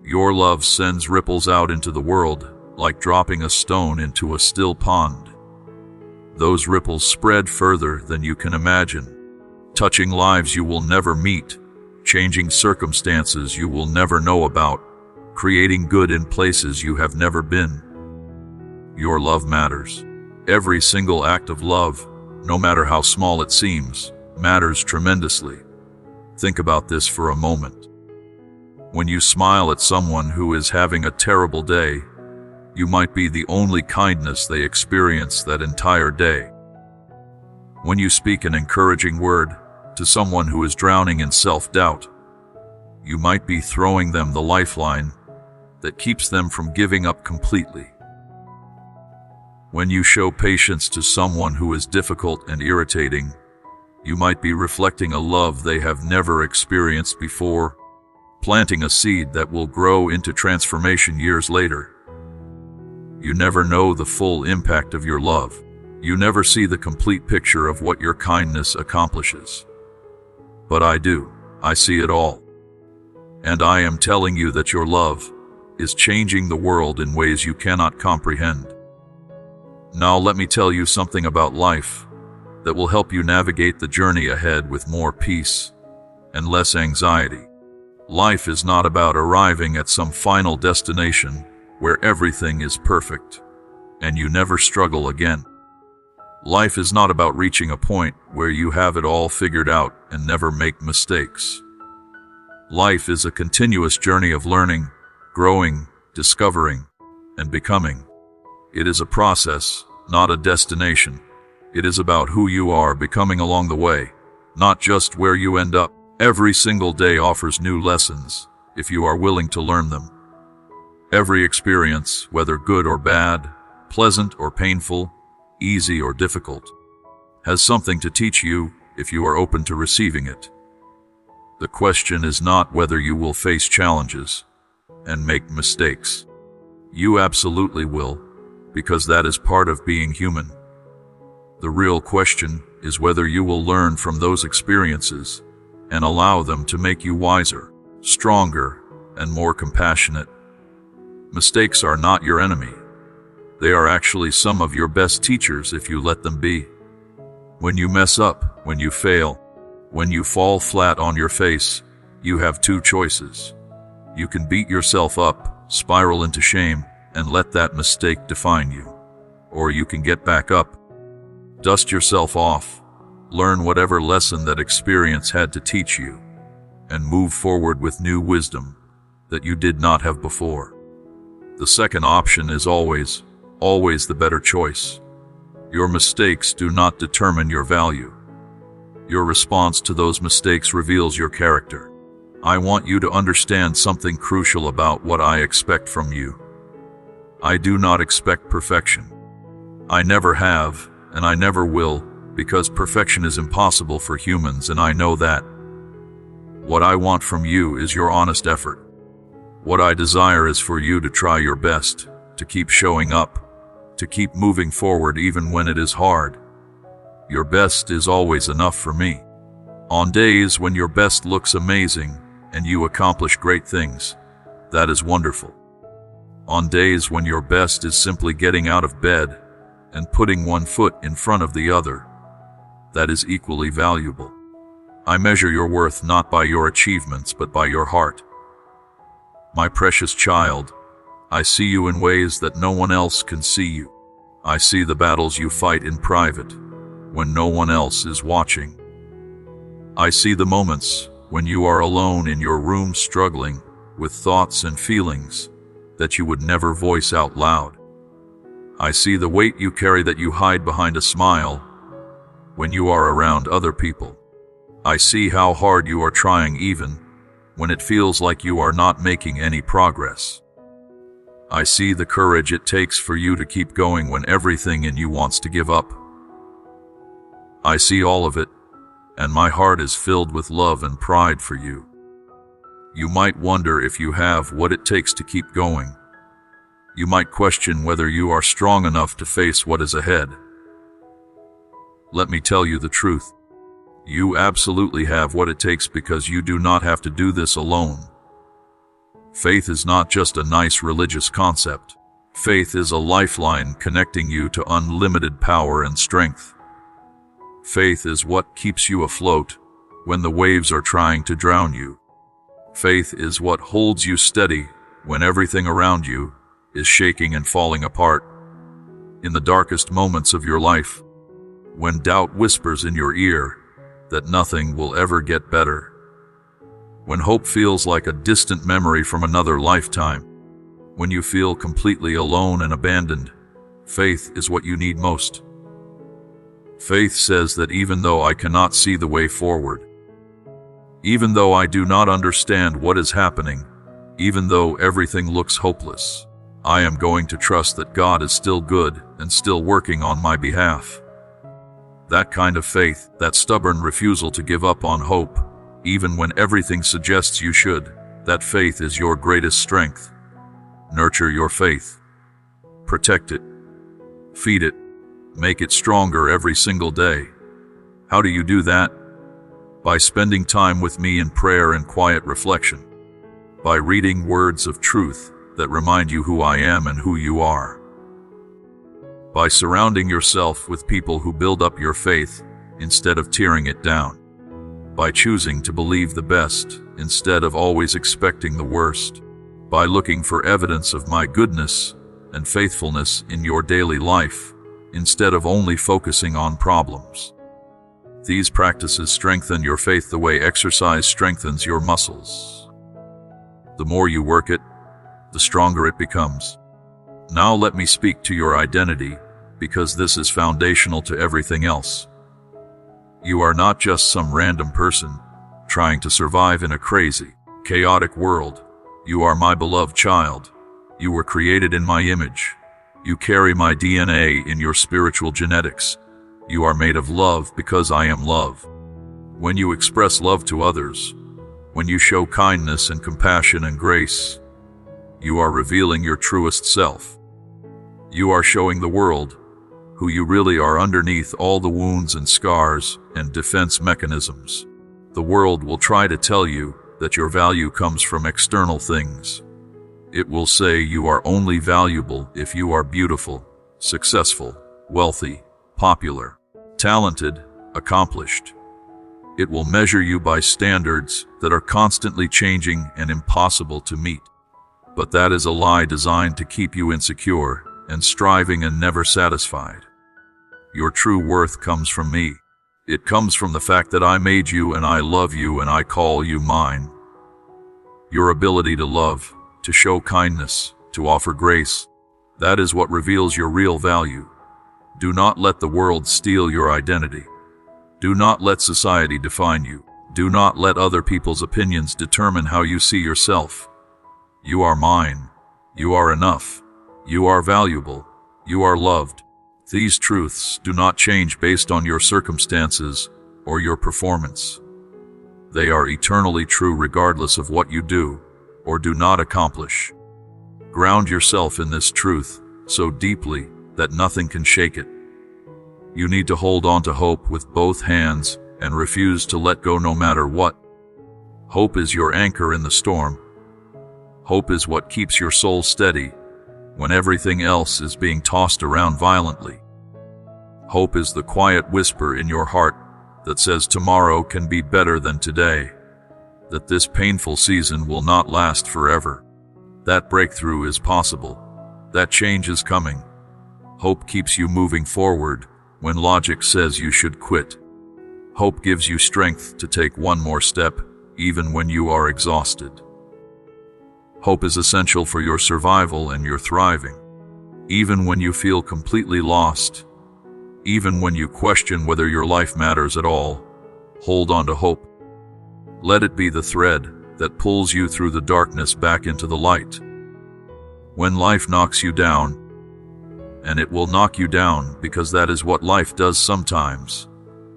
Your love sends ripples out into the world, like dropping a stone into a still pond. Those ripples spread further than you can imagine, touching lives you will never meet, changing circumstances you will never know about, creating good in places you have never been. Your love matters. Every single act of love, no matter how small it seems, matters tremendously. Think about this for a moment. When you smile at someone who is having a terrible day, you might be the only kindness they experience that entire day. When you speak an encouraging word to someone who is drowning in self-doubt, you might be throwing them the lifeline that keeps them from giving up completely. When you show patience to someone who is difficult and irritating, you might be reflecting a love they have never experienced before, planting a seed that will grow into transformation years later. You never know the full impact of your love. You never see the complete picture of what your kindness accomplishes. But I do. I see it all. And I am telling you that your love is changing the world in ways you cannot comprehend. Now let me tell you something about life that will help you navigate the journey ahead with more peace and less anxiety. Life is not about arriving at some final destination where everything is perfect, and you never struggle again. Life is not about reaching a point where you have it all figured out and never make mistakes. Life is a continuous journey of learning, growing, discovering, and becoming. It is a process, not a destination. It is about who you are becoming along the way, not just where you end up. Every single day offers new lessons, if you are willing to learn them. Every experience, whether good or bad, pleasant or painful, easy or difficult, has something to teach you if you are open to receiving it. The question is not whether you will face challenges and make mistakes. You absolutely will, because that is part of being human. The real question is whether you will learn from those experiences and allow them to make you wiser, stronger, and more compassionate. Mistakes are not your enemy. They are actually some of your best teachers if you let them be. When you mess up, when you fail, when you fall flat on your face, you have two choices. You can beat yourself up, spiral into shame, and let that mistake define you. Or you can get back up, dust yourself off, learn whatever lesson that experience had to teach you, and move forward with new wisdom that you did not have before. The second option is always the better choice. Your mistakes do not determine your value. Your response to those mistakes reveals your character. I want you to understand something crucial about what I expect from you. I do not expect perfection. I never have, and I never will, because perfection is impossible for humans, and I know that. What I want from you is your honest effort. What I desire is for you to try your best, to keep showing up, to keep moving forward even when it is hard. Your best is always enough for me. On days when your best looks amazing and you accomplish great things, that is wonderful. On days when your best is simply getting out of bed and putting one foot in front of the other, that is equally valuable. I measure your worth not by your achievements but by your heart. My precious child, I see you in ways that no one else can see you. I see the battles you fight in private, when no one else is watching. I see the moments when you are alone in your room struggling with thoughts and feelings that you would never voice out loud. I see the weight you carry that you hide behind a smile when you are around other people. I see how hard you are trying even when it feels like you are not making any progress. I see the courage it takes for you to keep going when everything in you wants to give up. I see all of it, and my heart is filled with love and pride for you. You might wonder if you have what it takes to keep going. You might question whether you are strong enough to face what is ahead. Let me tell you the truth. You absolutely have what it takes, because you do not have to do this alone. Faith is not just a nice religious concept. Faith is a lifeline connecting you to unlimited power and strength. Faith is what keeps you afloat when the waves are trying to drown you. Faith is what holds you steady when everything around you is shaking and falling apart. In the darkest moments of your life, when doubt whispers in your ear that nothing will ever get better, when hope feels like a distant memory from another lifetime, when you feel completely alone and abandoned, faith is what you need most. Faith says that even though I cannot see the way forward, even though I do not understand what is happening, even though everything looks hopeless, I am going to trust that God is still good and still working on my behalf. That kind of faith, that stubborn refusal to give up on hope, even when everything suggests you should, that faith is your greatest strength. Nurture your faith. Protect it. Feed it. Make it stronger every single day. How do you do that? By spending time with me in prayer and quiet reflection. By reading words of truth that remind you who I am and who you are. By surrounding yourself with people who build up your faith instead of tearing it down. By choosing to believe the best instead of always expecting the worst. by looking for evidence of my goodness and faithfulness in your daily life, instead of only focusing on problems. These practices strengthen your faith the way exercise strengthens your muscles. The more you work it, the stronger it becomes. Now let me speak to your identity, because this is foundational to everything else. You are not just some random person trying to survive in a crazy, chaotic world. You are my beloved child. You were created in my image. You carry my DNA in your spiritual genetics. You are made of love because I am love. When you express love to others, when you show kindness and compassion and grace, you are revealing your truest self. You are showing the world who you really are underneath all the wounds and scars and defense mechanisms. The world will try to tell you that your value comes from external things. It will say you are only valuable if you are beautiful, successful, wealthy, popular, talented, accomplished. It will measure you by standards that are constantly changing and impossible to meet. But that is a lie designed to keep you insecure and striving and never satisfied. Your true worth comes from me. It comes from the fact that I made you and I love you and I call you mine. Your ability to love, to show kindness, to offer grace, that is what reveals your real value. Do not let the world steal your identity. Do not let society define you. Do not let other people's opinions determine how you see yourself. You are mine. You are enough. You are valuable. You are loved. These truths do not change based on your circumstances or your performance. They are eternally true regardless of what you do or do not accomplish. Ground yourself in this truth so deeply that nothing can shake it. You need to hold on to hope with both hands and refuse to let go no matter what. Hope is your anchor in the storm. Hope is what keeps your soul steady when everything else is being tossed around violently. Hope is the quiet whisper in your heart that says tomorrow can be better than today, that this painful season will not last forever, that breakthrough is possible, that change is coming. Hope keeps you moving forward when logic says you should quit. Hope gives you strength to take one more step, even when you are exhausted. Hope is essential for your survival and your thriving. Even when you feel completely lost, even when you question whether your life matters at all, hold on to hope. Let it be the thread that pulls you through the darkness back into the light. When life knocks you down, and it will knock you down because that is what life does sometimes,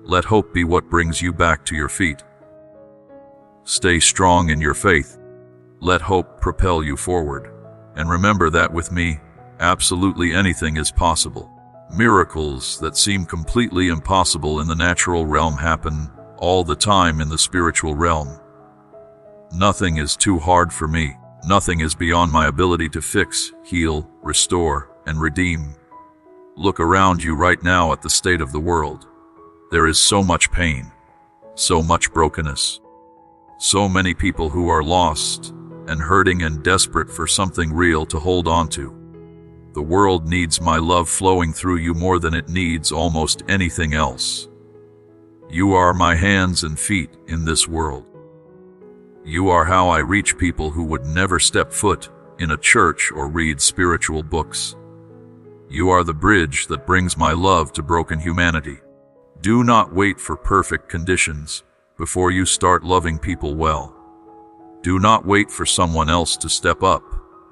let hope be what brings you back to your feet. Stay strong in your faith. Let hope propel you forward. And remember that with me, absolutely anything is possible. Miracles that seem completely impossible in the natural realm happen all the time in the spiritual realm. Nothing is too hard for me. Nothing is beyond my ability to fix, heal, restore, and redeem. Look around you right now at the state of the world. There is so much pain, so much brokenness, so many people who are lost and hurting and desperate for something real to hold on to. The world needs my love flowing through you more than it needs almost anything else. You are my hands and feet in this world. You are how I reach people who would never step foot in a church or read spiritual books. You are the bridge that brings my love to broken humanity. Do not wait for perfect conditions before you start loving people well. Do not wait for someone else to step up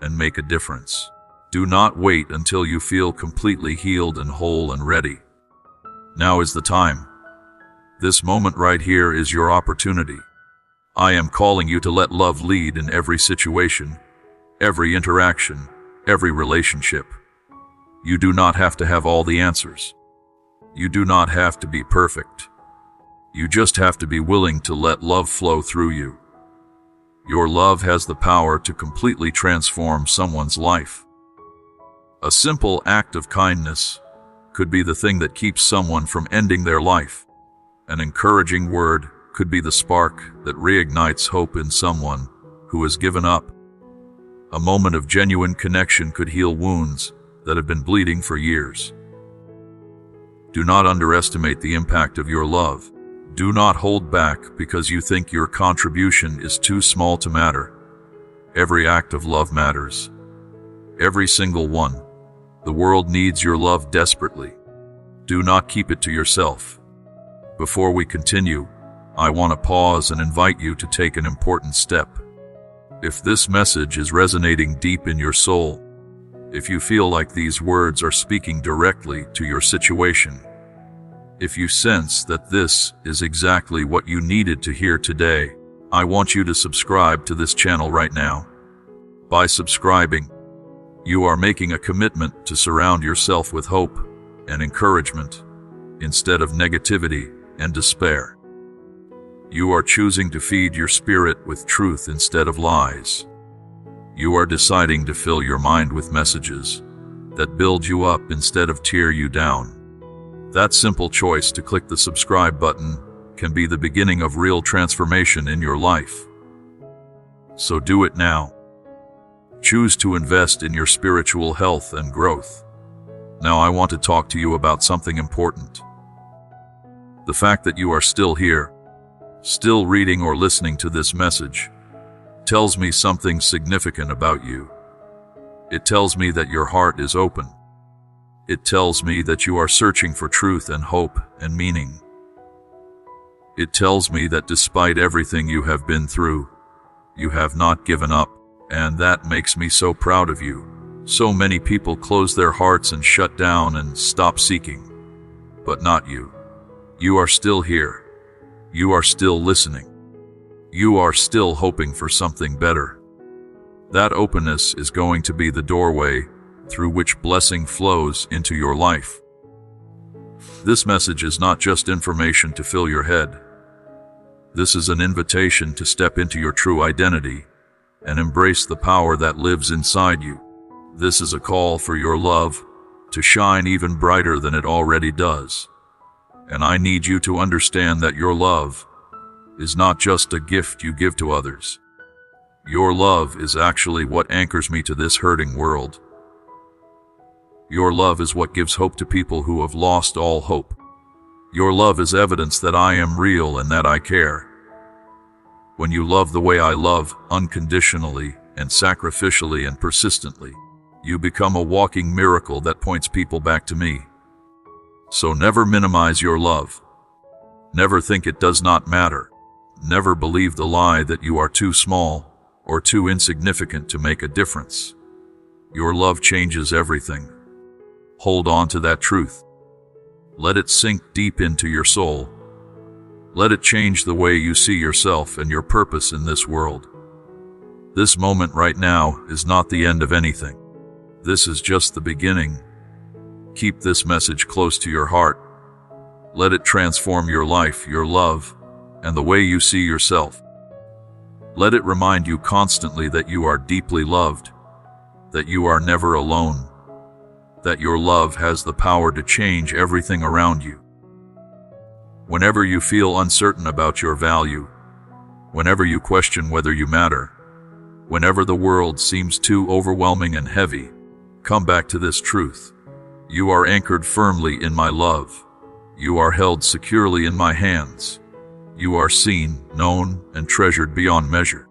and make a difference. Do not wait until you feel completely healed and whole and ready. Now is the time. This moment right here is your opportunity. I am calling you to let love lead in every situation, every interaction, every relationship. You do not have to have all the answers. You do not have to be perfect. You just have to be willing to let love flow through you. Your love has the power to completely transform someone's life. A simple act of kindness could be the thing that keeps someone from ending their life. An encouraging word could be the spark that reignites hope in someone who has given up. A moment of genuine connection could heal wounds that have been bleeding for years. Do not underestimate the impact of your love. Do not hold back because you think your contribution is too small to matter. Every act of love matters. Every single one. The world needs your love desperately. Do not keep it to yourself. Before we continue, I want to pause and invite you to take an important step. If this message is resonating deep in your soul, if you feel like these words are speaking directly to your situation, if you sense that this is exactly what you needed to hear today, I want you to subscribe to this channel right now. By subscribing, you are making a commitment to surround yourself with hope and encouragement instead of negativity and despair. You are choosing to feed your spirit with truth instead of lies. You are deciding to fill your mind with messages that build you up instead of tear you down. That simple choice to click the subscribe button can be the beginning of real transformation in your life. So do it now. Choose to invest in your spiritual health and growth. Now I want to talk to you about something important. The fact that you are still here, still reading or listening to this message, tells me something significant about you. It tells me that your heart is open. It tells me that you are searching for truth and hope and meaning. It tells me that despite everything you have been through, you have not given up, and that makes me so proud of you. So many people close their hearts and shut down and stop seeking, but not you. You are still here. You are still listening. You are still hoping for something better. That openness is going to be the doorway through which blessing flows into your life. This message is not just information to fill your head. This is an invitation to step into your true identity and embrace the power that lives inside you. This is a call for your love to shine even brighter than it already does. And I need you to understand that your love is not just a gift you give to others. Your love is actually what anchors me to this hurting world. Your love is what gives hope to people who have lost all hope. Your love is evidence that I am real and that I care. When you love the way I love, unconditionally and sacrificially and persistently, you become a walking miracle that points people back to me. So never minimize your love. Never think it does not matter. Never believe the lie that you are too small or too insignificant to make a difference. Your love changes everything. Hold on to that truth. Let it sink deep into your soul. Let it change the way you see yourself and your purpose in this world. This moment right now is not the end of anything. This is just the beginning. Keep this message close to your heart. Let it transform your life, your love, and the way you see yourself. Let it remind you constantly that you are deeply loved, that you are never alone, that your love has the power to change everything around you. Whenever you feel uncertain about your value, whenever you question whether you matter, whenever the world seems too overwhelming and heavy, come back to this truth. You are anchored firmly in my love. You are held securely in my hands. You are seen, known, and treasured beyond measure.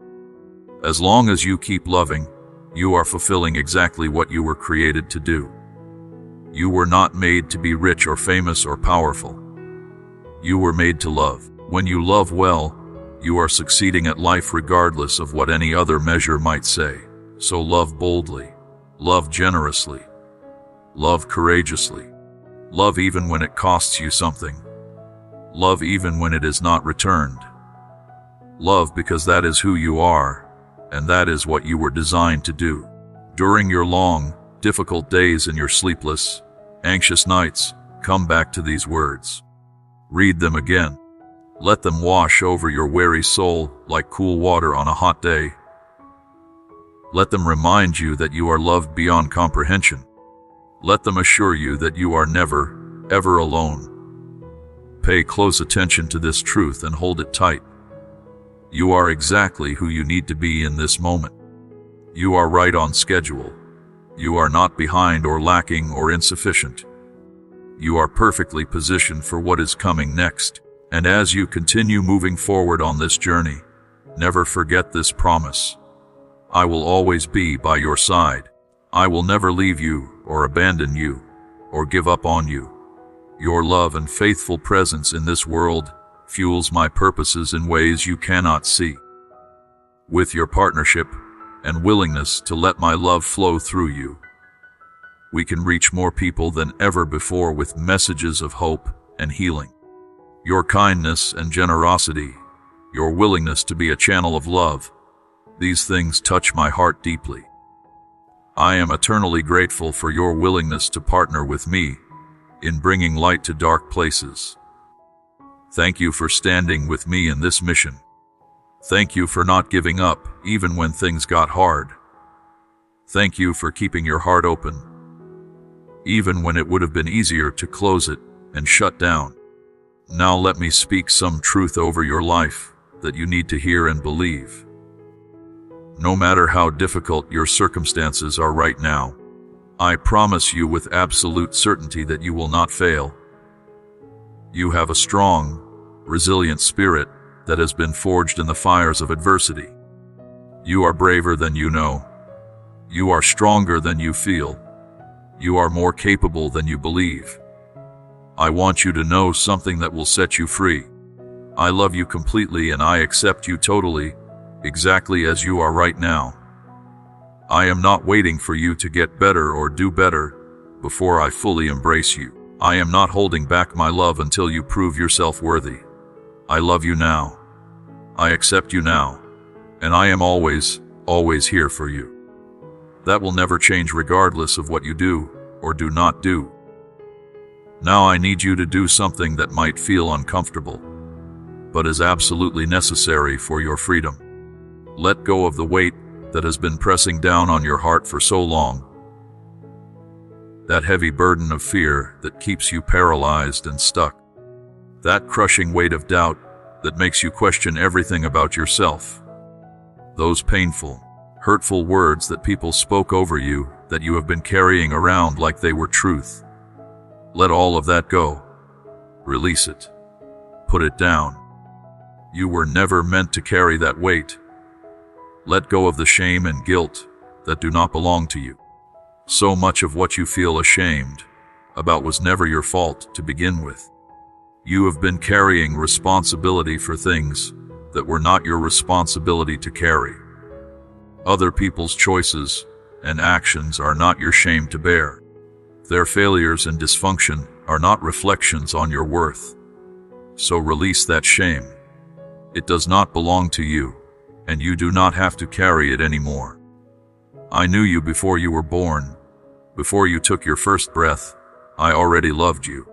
As long as you keep loving, you are fulfilling exactly what you were created to do. You were not made to be rich or famous or powerful. You were made to love. When you love well, you are succeeding at life regardless of what any other measure might say. So love boldly. Love generously. Love courageously. Love even when it costs you something. Love even when it is not returned. Love because that is who you are, and that is what you were designed to do. During your long, difficult days and your sleepless, anxious nights, come back to these words. Read them again. Let them wash over your weary soul like cool water on a hot day. Let them remind you that you are loved beyond comprehension. Let them assure you that you are never, ever alone. Pay close attention to this truth and hold it tight. You are exactly who you need to be in this moment. You are right on schedule. You are not behind or lacking or insufficient. You are perfectly positioned for what is coming next. And as you continue moving forward on this journey, never forget this promise. I will always be by your side. I will never leave you or abandon you or give up on you. Your love and faithful presence in this world fuels my purposes in ways you cannot see. With your partnership and willingness to let my love flow through you, we can reach more people than ever before with messages of hope and healing. Your kindness and generosity, your willingness to be a channel of love, these things touch my heart deeply. I am eternally grateful for your willingness to partner with me in bringing light to dark places. Thank you for standing with me in this mission. Thank you for not giving up even when things got hard. Thank you for keeping your heart open, even when it would have been easier to close it and shut down. Now let me speak some truth over your life that you need to hear and believe. No matter how difficult your circumstances are right now, I promise you with absolute certainty that you will not fail. You have a strong, resilient spirit that has been forged in the fires of adversity. You are braver than you know. You are stronger than you feel. You are more capable than you believe. I want you to know something that will set you free. I love you completely and I accept you totally, exactly as you are right now. I am not waiting for you to get better or do better before I fully embrace you. I am not holding back my love until you prove yourself worthy. I love you now. I accept you now. And I am always, always here for you. That will never change regardless of what you do or do not do. Now I need you to do something that might feel uncomfortable, but is absolutely necessary for your freedom. Let go of the weight that has been pressing down on your heart for so long. That heavy burden of fear that keeps you paralyzed and stuck. That crushing weight of doubt that makes you question everything about yourself. Those painful, hurtful words that people spoke over you that you have been carrying around like they were truth. Let all of that go. Release it. Put it down. You were never meant to carry that weight. Let go of the shame and guilt that do not belong to you. So much of what you feel ashamed about was never your fault to begin with. You have been carrying responsibility for things that were not your responsibility to carry. Other people's choices and actions are not your shame to bear. Their failures and dysfunction are not reflections on your worth. So release that shame. It does not belong to you, and you do not have to carry it anymore. I knew you before you were born. Before you took your first breath, I already loved you.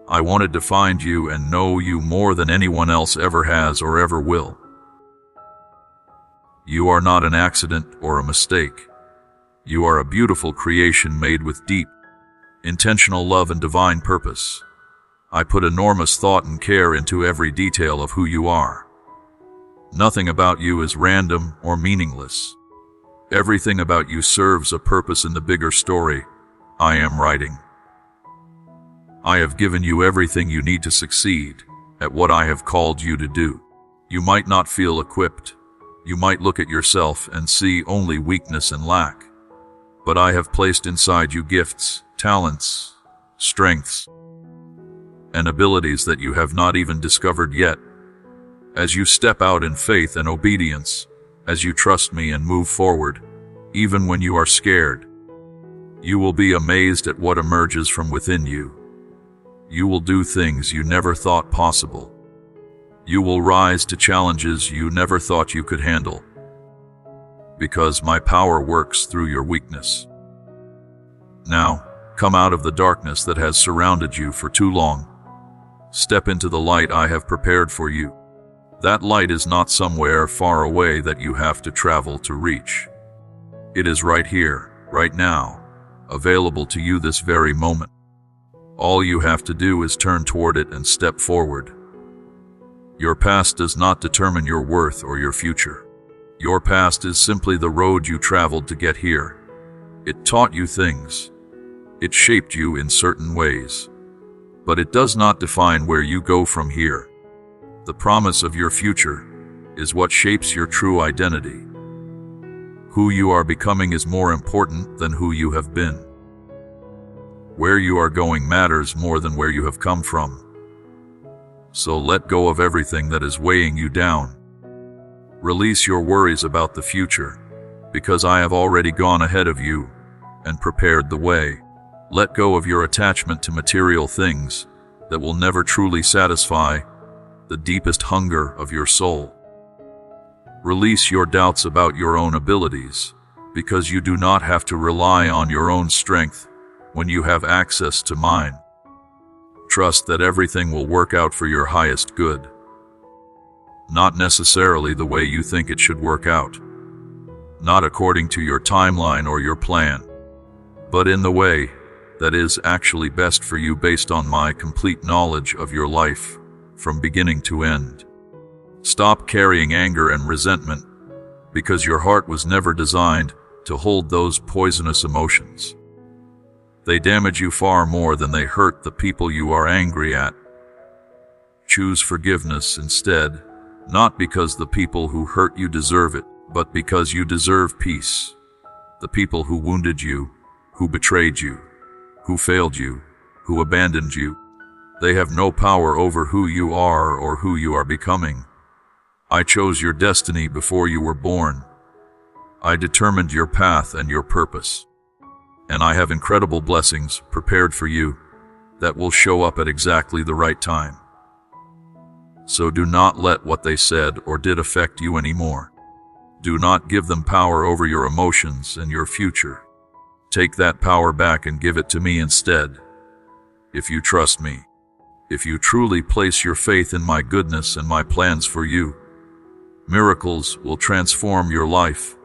I wanted to find you and know you more than anyone else ever has or ever will. You are not an accident or a mistake. You are a beautiful creation made with deep, intentional love and divine purpose. I put enormous thought and care into every detail of who you are. Nothing about you is random or meaningless. Everything about you serves a purpose in the bigger story I am writing. I have given you everything you need to succeed at what I have called you to do. You might not feel equipped. You might look at yourself and see only weakness and lack. But I have placed inside you gifts, talents, strengths, and abilities that you have not even discovered yet. As you step out in faith and obedience, as you trust me and move forward, even when you are scared, you will be amazed at what emerges from within you. You will do things you never thought possible. You will rise to challenges you never thought you could handle. Because my power works through your weakness. Now, come out of the darkness that has surrounded you for too long. Step into the light I have prepared for you. That light is not somewhere far away that you have to travel to reach. It is right here, right now, available to you this very moment. All you have to do is turn toward it and step forward. Your past does not determine your worth or your future. Your past is simply the road you traveled to get here. It taught you things. It shaped you in certain ways. But it does not define where you go from here. The promise of your future is what shapes your true identity. Who you are becoming is more important than who you have been. Where you are going matters more than where you have come from. So let go of everything that is weighing you down. Release your worries about the future, because I have already gone ahead of you and prepared the way. Let go of your attachment to material things that will never truly satisfy the deepest hunger of your soul. Release your doubts about your own abilities, because you do not have to rely on your own strength when you have access to mine. Trust that everything will work out for your highest good. Not necessarily the way you think it should work out. Not according to your timeline or your plan, but in the way that is actually best for you based on my complete knowledge of your life from beginning to end. Stop carrying anger and resentment, because your heart was never designed to hold those poisonous emotions. They damage you far more than they hurt the people you are angry at. Choose forgiveness instead, not because the people who hurt you deserve it, but because you deserve peace. The people who wounded you, who betrayed you, who failed you, who abandoned you, they have no power over who you are or who you are becoming. I chose your destiny before you were born. I determined your path and your purpose. And I have incredible blessings prepared for you that will show up at exactly the right time. So do not let what they said or did affect you anymore. Do not give them power over your emotions and your future. Take that power back and give it to me instead. If you trust me, if you truly place your faith in my goodness and my plans for you, miracles will transform your life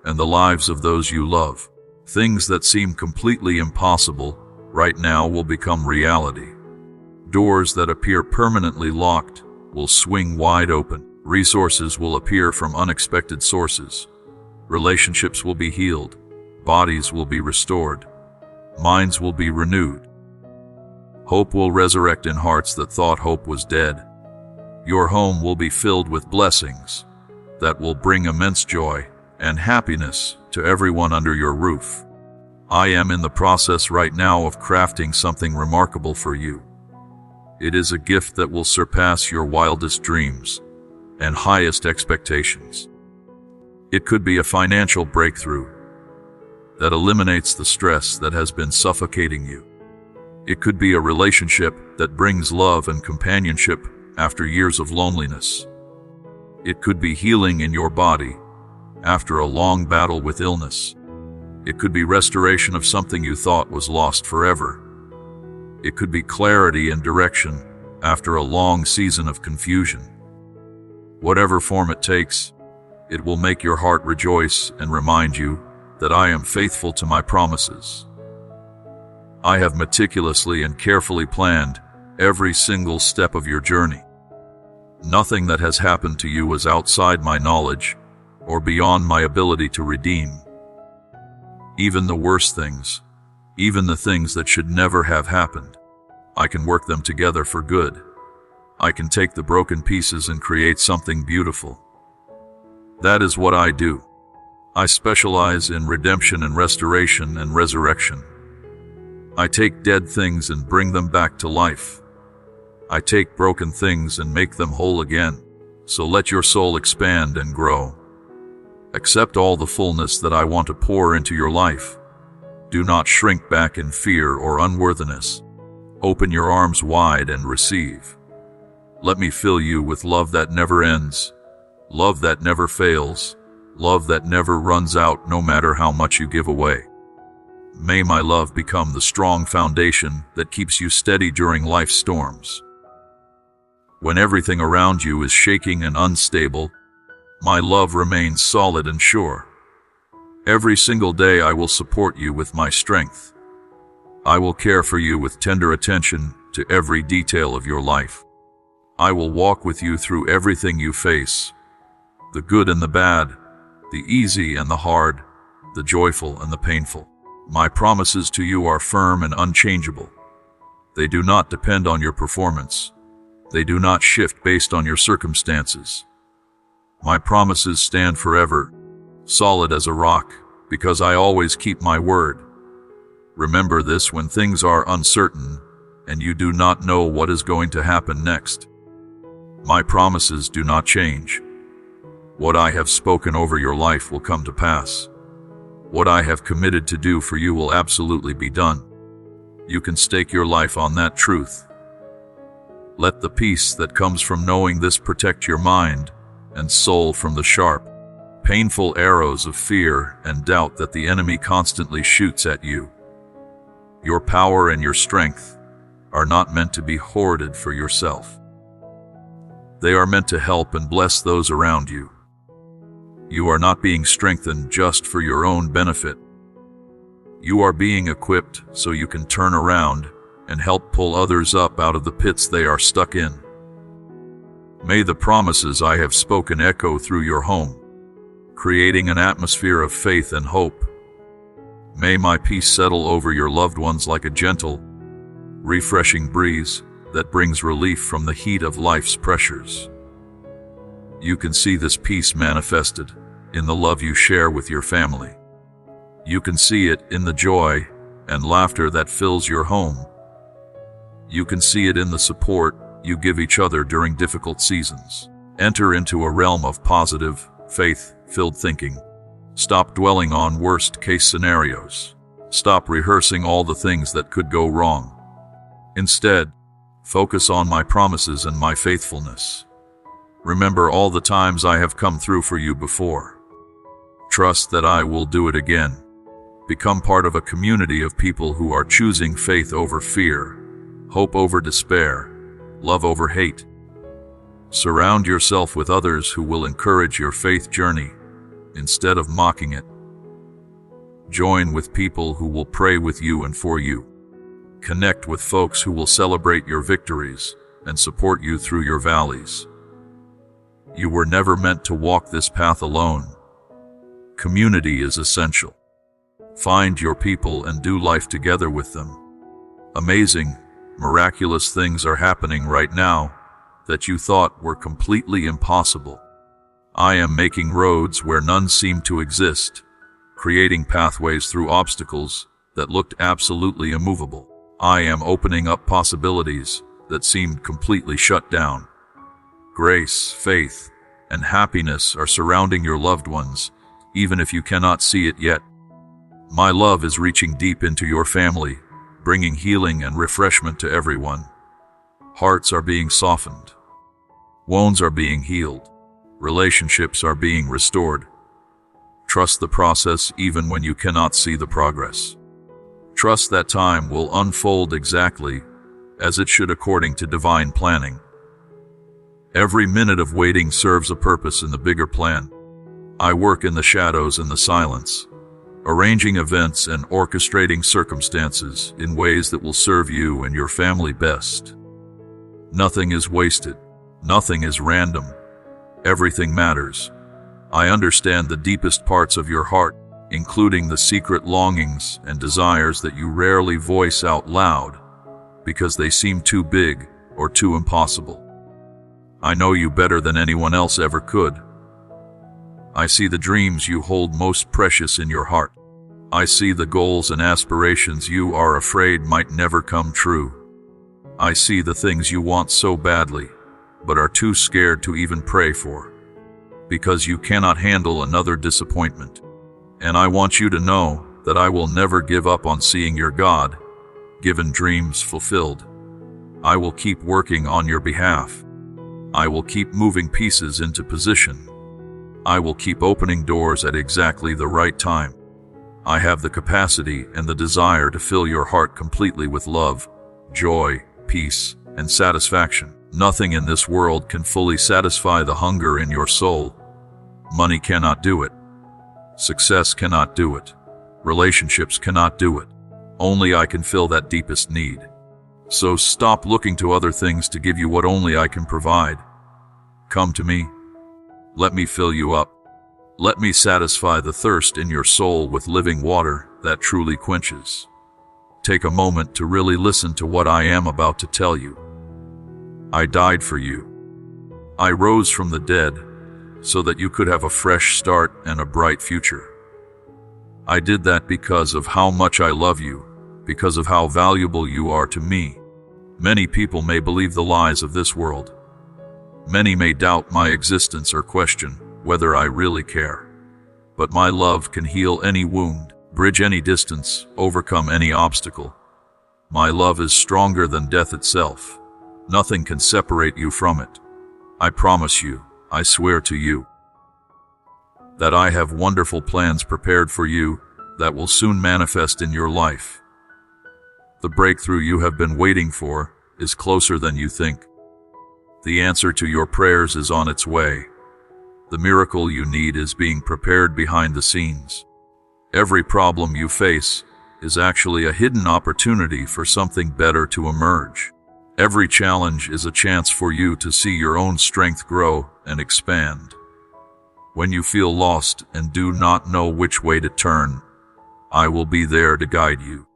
and the lives of those you love. Things that seem completely impossible right now will become reality. Doors that appear permanently locked will swing wide open. Resources will appear from unexpected sources. Relationships will be healed. Bodies will be restored. Minds will be renewed. Hope will resurrect in hearts that thought hope was dead. Your home will be filled with blessings that will bring immense joy and happiness to everyone under your roof. I am in the process right now of crafting something remarkable for you. It is a gift that will surpass your wildest dreams and highest expectations. It could be a financial breakthrough that eliminates the stress that has been suffocating you. It could be a relationship that brings love and companionship after years of loneliness. It could be healing in your body after a long battle with illness. It could be restoration of something you thought was lost forever. It could be clarity and direction after a long season of confusion. Whatever form it takes, it will make your heart rejoice and remind you that I am faithful to my promises. I have meticulously and carefully planned every single step of your journey. Nothing that has happened to you was outside my knowledge or beyond my ability to redeem. Even the worst things, even the things that should never have happened, I can work them together for good. I can take the broken pieces and create something beautiful. That is what I do. I specialize in redemption and restoration and resurrection. I take dead things and bring them back to life. I take broken things and make them whole again. So let your soul expand and grow. Accept all the fullness that I want to pour into your life. Do not shrink back in fear or unworthiness. Open your arms wide and receive. Let me fill you with love that never ends, love that never fails, love that never runs out no matter how much you give away. May my love become the strong foundation that keeps you steady during life's storms. When everything around you is shaking and unstable, my love remains solid and sure. Every single day I will support you with my strength. I will care for you with tender attention to every detail of your life. I will walk with you through everything you face, the good and the bad, the easy and the hard, the joyful and the painful. My promises to you are firm and unchangeable. They do not depend on your performance. They do not shift based on your circumstances. My promises stand forever, solid as a rock, because I always keep my word. Remember this when things are uncertain and you do not know what is going to happen next. My promises do not change. What I have spoken over your life will come to pass. What I have committed to do for you will absolutely be done. You can stake your life on that truth. Let the peace that comes from knowing this protect your mind and soul from the sharp, painful arrows of fear and doubt that the enemy constantly shoots at you. Your power and your strength are not meant to be hoarded for yourself. They are meant to help and bless those around you. You are not being strengthened just for your own benefit. You are being equipped so you can turn around and help pull others up out of the pits they are stuck in. May the promises I have spoken echo through your home, creating an atmosphere of faith and hope. May my peace settle over your loved ones like a gentle, refreshing breeze that brings relief from the heat of life's pressures. You can see this peace manifested in the love you share with your family. You can see it in the joy and laughter that fills your home. You can see it in the support you give each other during difficult seasons. Enter into a realm of positive, faith-filled thinking. Stop dwelling on worst-case scenarios. Stop rehearsing all the things that could go wrong. Instead, focus on my promises and my faithfulness. Remember all the times I have come through for you before. Trust that I will do it again. Become part of a community of people who are choosing faith over fear, hope over despair, love over hate. Surround yourself with others who will encourage your faith journey instead of mocking it. Join with people who will pray with you and for you. Connect with folks who will celebrate your victories and support you through your valleys. You were never meant to walk this path alone. Community is essential. Find your people and do life together with them. Amazing, miraculous things are happening right now that you thought were completely impossible. I am making roads where none seem to exist, creating pathways through obstacles that looked absolutely immovable. I am opening up possibilities that seemed completely shut down. Grace, faith, and happiness are surrounding your loved ones, even if you cannot see it yet. My love is reaching deep into your family, bringing healing and refreshment to everyone. Hearts are being softened. Wounds are being healed. Relationships are being restored. Trust the process even when you cannot see the progress. Trust that time will unfold exactly as it should according to divine planning. Every minute of waiting serves a purpose in the bigger plan. I work in the shadows and the silence, arranging events and orchestrating circumstances in ways that will serve you and your family best. Nothing is wasted. Nothing is random. Everything matters. I understand the deepest parts of your heart, including the secret longings and desires that you rarely voice out loud because they seem too big or too impossible. I know you better than anyone else ever could. I see the dreams you hold most precious in your heart. I see the goals and aspirations you are afraid might never come true. I see the things you want so badly, but are too scared to even pray for, because you cannot handle another disappointment. And I want you to know that I will never give up on seeing your God-given dreams fulfilled. I will keep working on your behalf. I will keep moving pieces into position. I will keep opening doors at exactly the right time. I have the capacity and the desire to fill your heart completely with love, joy, peace, and satisfaction. Nothing in this world can fully satisfy the hunger in your soul. Money cannot do it. Success cannot do it. Relationships cannot do it. Only I can fill that deepest need. So stop looking to other things to give you what only I can provide. Come to me. Let me fill you up. Let me satisfy the thirst in your soul with living water that truly quenches. Take a moment to really listen to what I am about to tell you. I died for you. I rose from the dead so that you could have a fresh start and a bright future. I did that because of how much I love you, because of how valuable you are to me. Many people may believe the lies of this world. Many may doubt my existence or question whether I really care. But my love can heal any wound, bridge any distance, overcome any obstacle. My love is stronger than death itself. Nothing can separate you from it. I promise you, I swear to you, that I have wonderful plans prepared for you that will soon manifest in your life. The breakthrough you have been waiting for is closer than you think. The answer to your prayers is on its way. The miracle you need is being prepared behind the scenes. Every problem you face is actually a hidden opportunity for something better to emerge. Every challenge is a chance for you to see your own strength grow and expand. When you feel lost and do not know which way to turn, I will be there to guide you,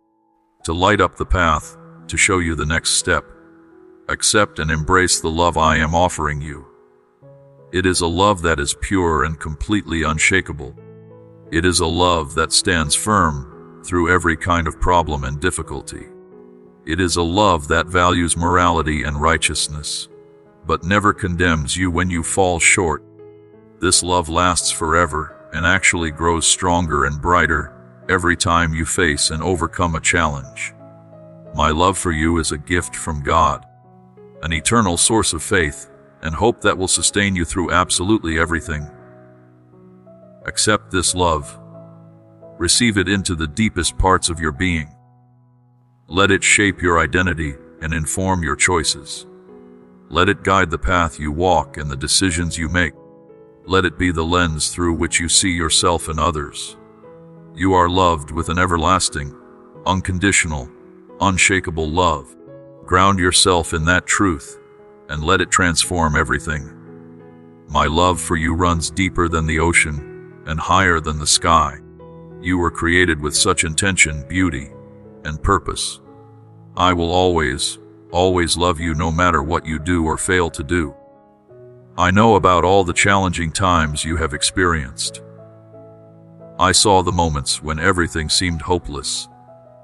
to light up the path, to show you the next step. Accept and embrace the love I am offering you. It is a love that is pure and completely unshakable. It is a love that stands firm through every kind of problem and difficulty. It is a love that values morality and righteousness, but never condemns you when you fall short. This love lasts forever and actually grows stronger and brighter every time you face and overcome a challenge. My love for you is a gift from God, an eternal source of faith and hope that will sustain you through absolutely everything. Accept this love. Receive it into the deepest parts of your being. Let it shape your identity and inform your choices. Let it guide the path you walk and the decisions you make. Let it be the lens through which you see yourself and others. You are loved with an everlasting, unconditional, unshakable love. Ground yourself in that truth and let it transform everything. My love for you runs deeper than the ocean and higher than the sky. You were created with such intention, beauty, and purpose. I will always, always love you no matter what you do or fail to do. I know about all the challenging times you have experienced. I saw the moments when everything seemed hopeless,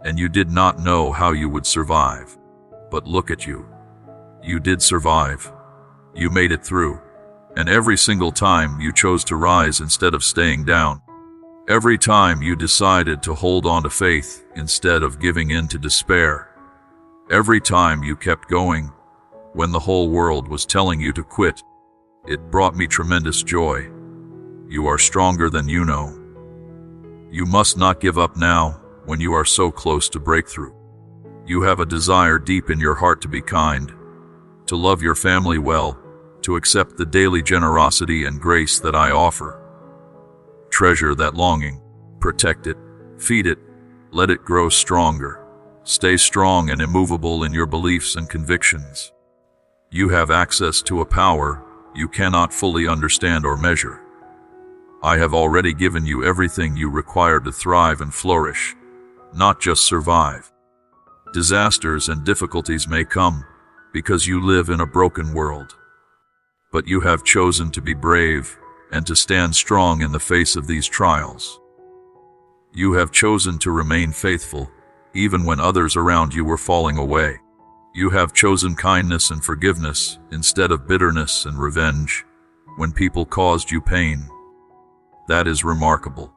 and you did not know how you would survive. But look at you. You did survive. You made it through. And every single time you chose to rise instead of staying down. Every time you decided to hold on to faith instead of giving in to despair. Every time you kept going when the whole world was telling you to quit. It brought me tremendous joy. You are stronger than you know. You must not give up now when you are so close to breakthrough. You have a desire deep in your heart to be kind, to love your family well, to accept the daily generosity and grace that I offer. Treasure that longing, protect it, feed it, let it grow stronger. Stay strong and immovable in your beliefs and convictions. You have access to a power you cannot fully understand or measure. I have already given you everything you require to thrive and flourish, not just survive. Disasters and difficulties may come because you live in a broken world. But you have chosen to be brave and to stand strong in the face of these trials. You have chosen to remain faithful even when others around you were falling away. You have chosen kindness and forgiveness instead of bitterness and revenge when people caused you pain. That is remarkable.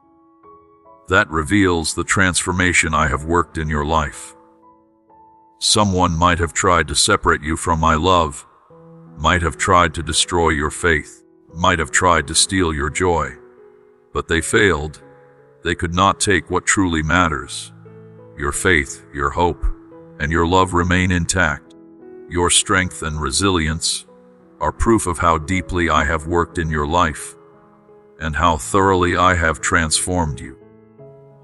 That reveals the transformation I have worked in your life. Someone might have tried to separate you from my love, might have tried to destroy your faith, might have tried to steal your joy. But they failed. They could not take what truly matters. Your faith, your hope, and your love remain intact. Your strength and resilience are proof of how deeply I have worked in your life and how thoroughly I have transformed you.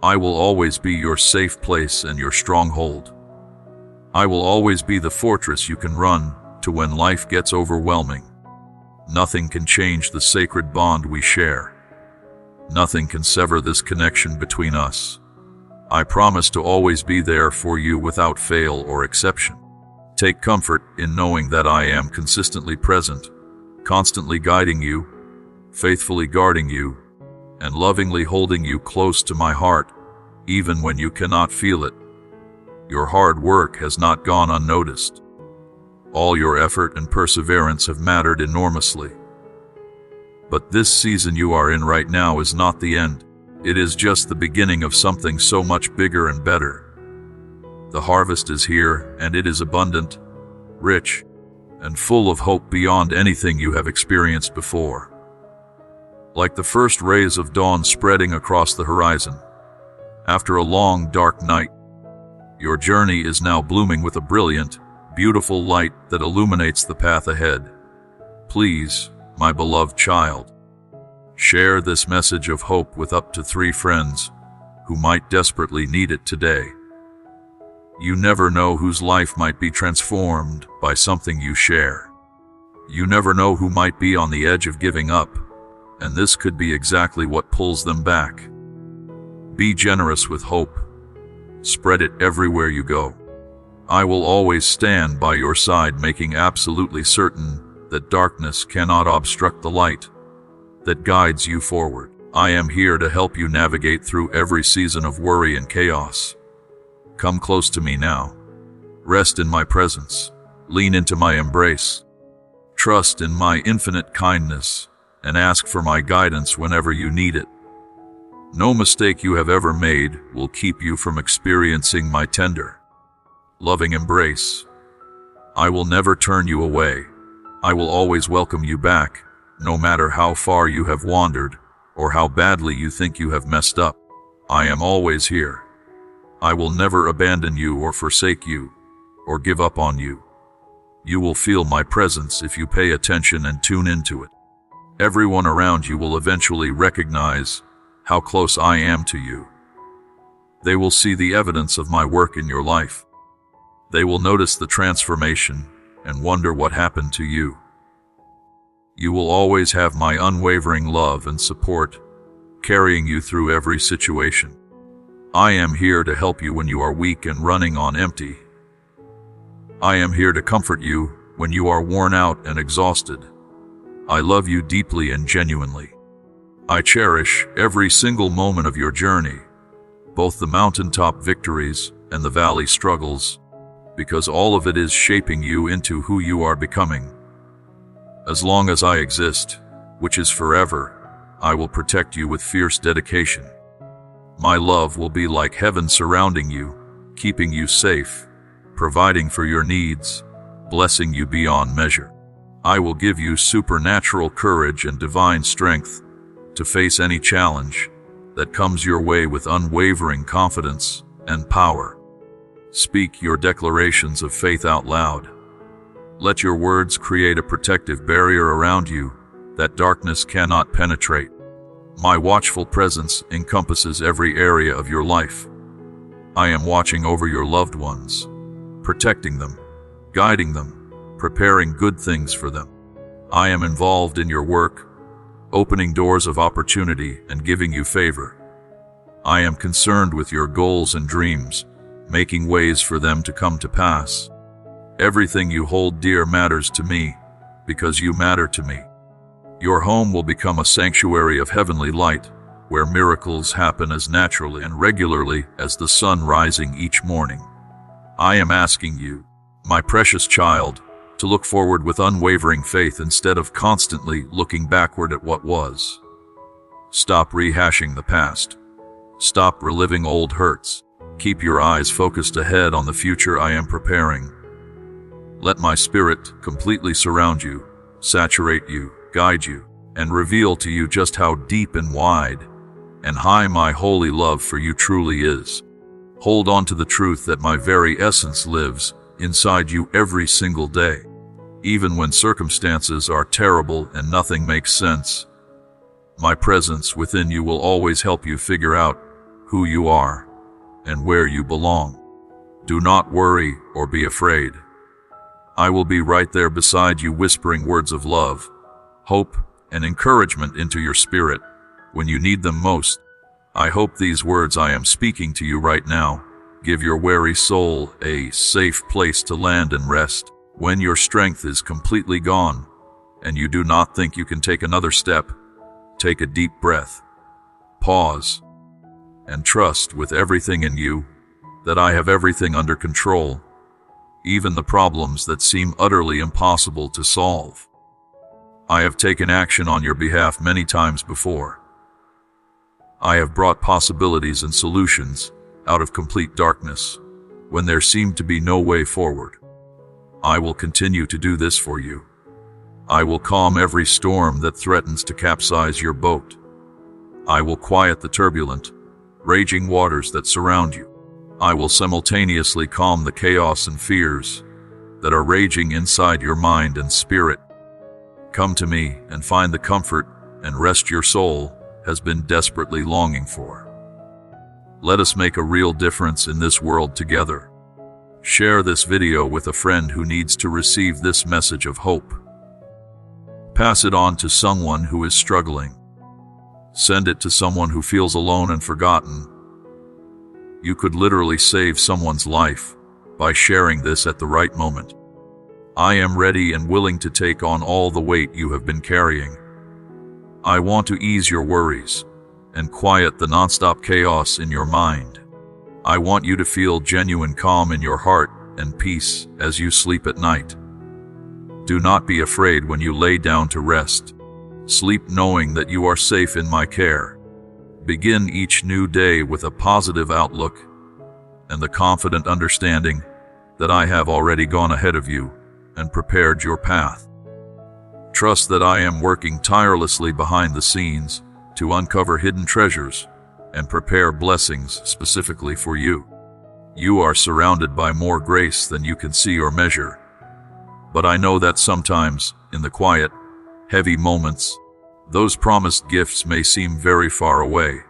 I will always be your safe place and your stronghold. I will always be the fortress you can run to when life gets overwhelming. Nothing can change the sacred bond we share. Nothing can sever this connection between us. I promise to always be there for you without fail or exception. Take comfort in knowing that I am consistently present, constantly guiding you, faithfully guarding you, and lovingly holding you close to my heart, even when you cannot feel it. Your hard work has not gone unnoticed. All your effort and perseverance have mattered enormously. But this season you are in right now is not the end. It is just the beginning of something so much bigger and better. The harvest is here, and it is abundant, rich, and full of hope beyond anything you have experienced before. Like the first rays of dawn spreading across the horizon, after a long, dark night, your journey is now blooming with a brilliant, beautiful light that illuminates the path ahead. Please, my beloved child, share this message of hope with up to 3 friends who might desperately need it today. You never know whose life might be transformed by something you share. You never know who might be on the edge of giving up, and this could be exactly what pulls them back. Be generous with hope. Spread it everywhere you go. I will always stand by your side, making absolutely certain that darkness cannot obstruct the light that guides you forward. I am here to help you navigate through every season of worry and chaos. Come close to me now. Rest in my presence. Lean into my embrace. Trust in my infinite kindness, and ask for my guidance whenever you need it. No mistake you have ever made will keep you from experiencing my tender, loving embrace. I will never turn you away. I will always welcome you back, no matter how far you have wandered or how badly you think you have messed up. I am always here. I will never abandon you or forsake you or give up on you. You will feel my presence if you pay attention and tune into it. Everyone around you will eventually recognize how close I am to you. They will see the evidence of my work in your life. They will notice the transformation and wonder what happened to you. You will always have my unwavering love and support, carrying you through every situation. I am here to help you when you are weak and running on empty. I am here to comfort you when you are worn out and exhausted. I love you deeply and genuinely. I cherish every single moment of your journey, both the mountaintop victories and the valley struggles, because all of it is shaping you into who you are becoming. As long as I exist, which is forever, I will protect you with fierce dedication. My love will be like heaven surrounding you, keeping you safe, providing for your needs, blessing you beyond measure. I will give you supernatural courage and divine strength to face any challenge that comes your way with unwavering confidence and power. Speak your declarations of faith out loud. Let your words create a protective barrier around you that darkness cannot penetrate. My watchful presence encompasses every area of your life. I am watching over your loved ones, protecting them, guiding them, preparing good things for them. I am involved in your work, opening doors of opportunity and giving you favor. I am concerned with your goals and dreams, making ways for them to come to pass. Everything you hold dear matters to me, because you matter to me. Your home will become a sanctuary of heavenly light, where miracles happen as naturally and regularly as the sun rising each morning. I am asking you, my precious child, to look forward with unwavering faith instead of constantly looking backward at what was. Stop rehashing the past. Stop reliving old hurts. Keep your eyes focused ahead on the future I am preparing. Let my spirit completely surround you, saturate you, guide you, and reveal to you just how deep and wide and high my holy love for you truly is. Hold on to the truth that my very essence lives inside you every single day. Even when circumstances are terrible and nothing makes sense, my presence within you will always help you figure out who you are and where you belong. Do not worry or be afraid. I will be right there beside you, whispering words of love, hope, and encouragement into your spirit, when you need them most. I hope these words I am speaking to you right now give your weary soul a safe place to land and rest. When your strength is completely gone and you do not think you can take another step, take a deep breath, pause, and trust with everything in you that I have everything under control, even the problems that seem utterly impossible to solve. I have taken action on your behalf many times before. I have brought possibilities and solutions out of complete darkness when there seemed to be no way forward. I will continue to do this for you. I will calm every storm that threatens to capsize your boat. I will quiet the turbulent, raging waters that surround you. I will simultaneously calm the chaos and fears that are raging inside your mind and spirit. Come to me and find the comfort and rest your soul has been desperately longing for. Let us make a real difference in this world together. Share this video with a friend who needs to receive this message of hope. Pass it on to someone who is struggling. Send it to someone who feels alone and forgotten. You could literally save someone's life by sharing this at the right moment. I am ready and willing to take on all the weight you have been carrying. I want to ease your worries and quiet the nonstop chaos in your mind. I want you to feel genuine calm in your heart and peace as you sleep at night. Do not be afraid when you lay down to rest. Sleep knowing that you are safe in my care. Begin each new day with a positive outlook and the confident understanding that I have already gone ahead of you and prepared your path. Trust that I am working tirelessly behind the scenes to uncover hidden treasures and prepare blessings specifically for you. You are surrounded by more grace than you can see or measure. But I know that sometimes, in the quiet, heavy moments, those promised gifts may seem very far away.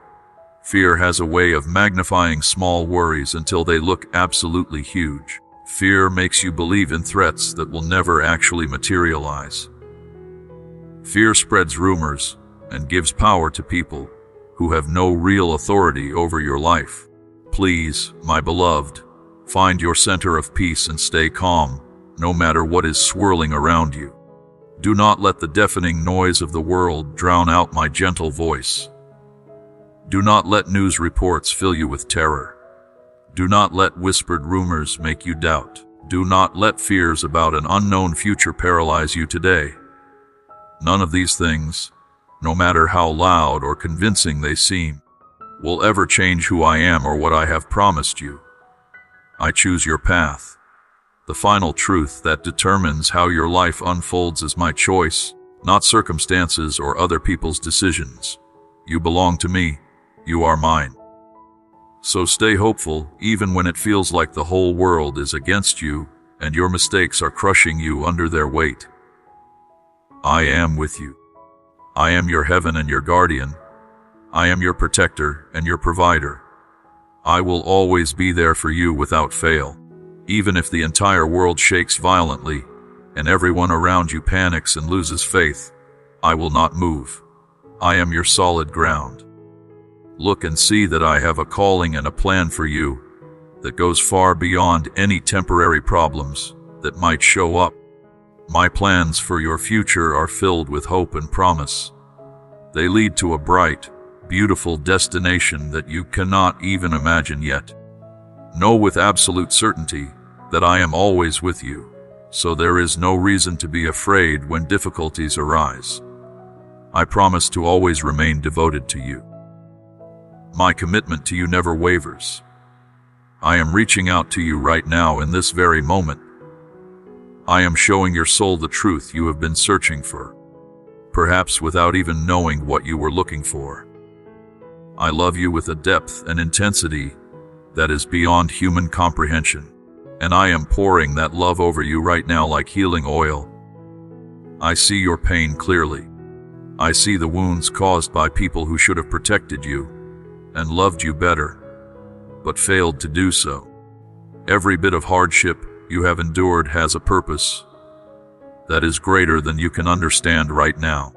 Fear has a way of magnifying small worries until they look absolutely huge. Fear makes you believe in threats that will never actually materialize. Fear spreads rumors and gives power to people who have no real authority over your life. Please, my beloved, find your center of peace and stay calm, no matter what is swirling around you. Do not let the deafening noise of the world drown out my gentle voice. Do not let news reports fill you with terror. Do not let whispered rumors make you doubt. Do not let fears about an unknown future paralyze you today. None of these things, no matter how loud or convincing they seem, will ever change who I am or what I have promised you. I choose your path. The final truth that determines how your life unfolds is my choice, not circumstances or other people's decisions. You belong to me. You are mine. So stay hopeful, even when it feels like the whole world is against you and your mistakes are crushing you under their weight. I am with you. I am your heaven and your guardian. I am your protector and your provider. I will always be there for you without fail. Even if the entire world shakes violently and everyone around you panics and loses faith, I will not move. I am your solid ground. Look and see that I have a calling and a plan for you that goes far beyond any temporary problems that might show up. My plans for your future are filled with hope and promise. They lead to a bright, beautiful destination that you cannot even imagine yet. Know with absolute certainty that I am always with you, so there is no reason to be afraid when difficulties arise. I promise to always remain devoted to you. My commitment to you never wavers. I am reaching out to you right now in this very moment. I am showing your soul the truth you have been searching for, perhaps without even knowing what you were looking for. I love you with a depth and intensity that is beyond human comprehension, and I am pouring that love over you right now like healing oil. I see your pain clearly. I see the wounds caused by people who should have protected you and loved you better, but failed to do so. Every bit of hardship you have endured has a purpose that is greater than you can understand right now.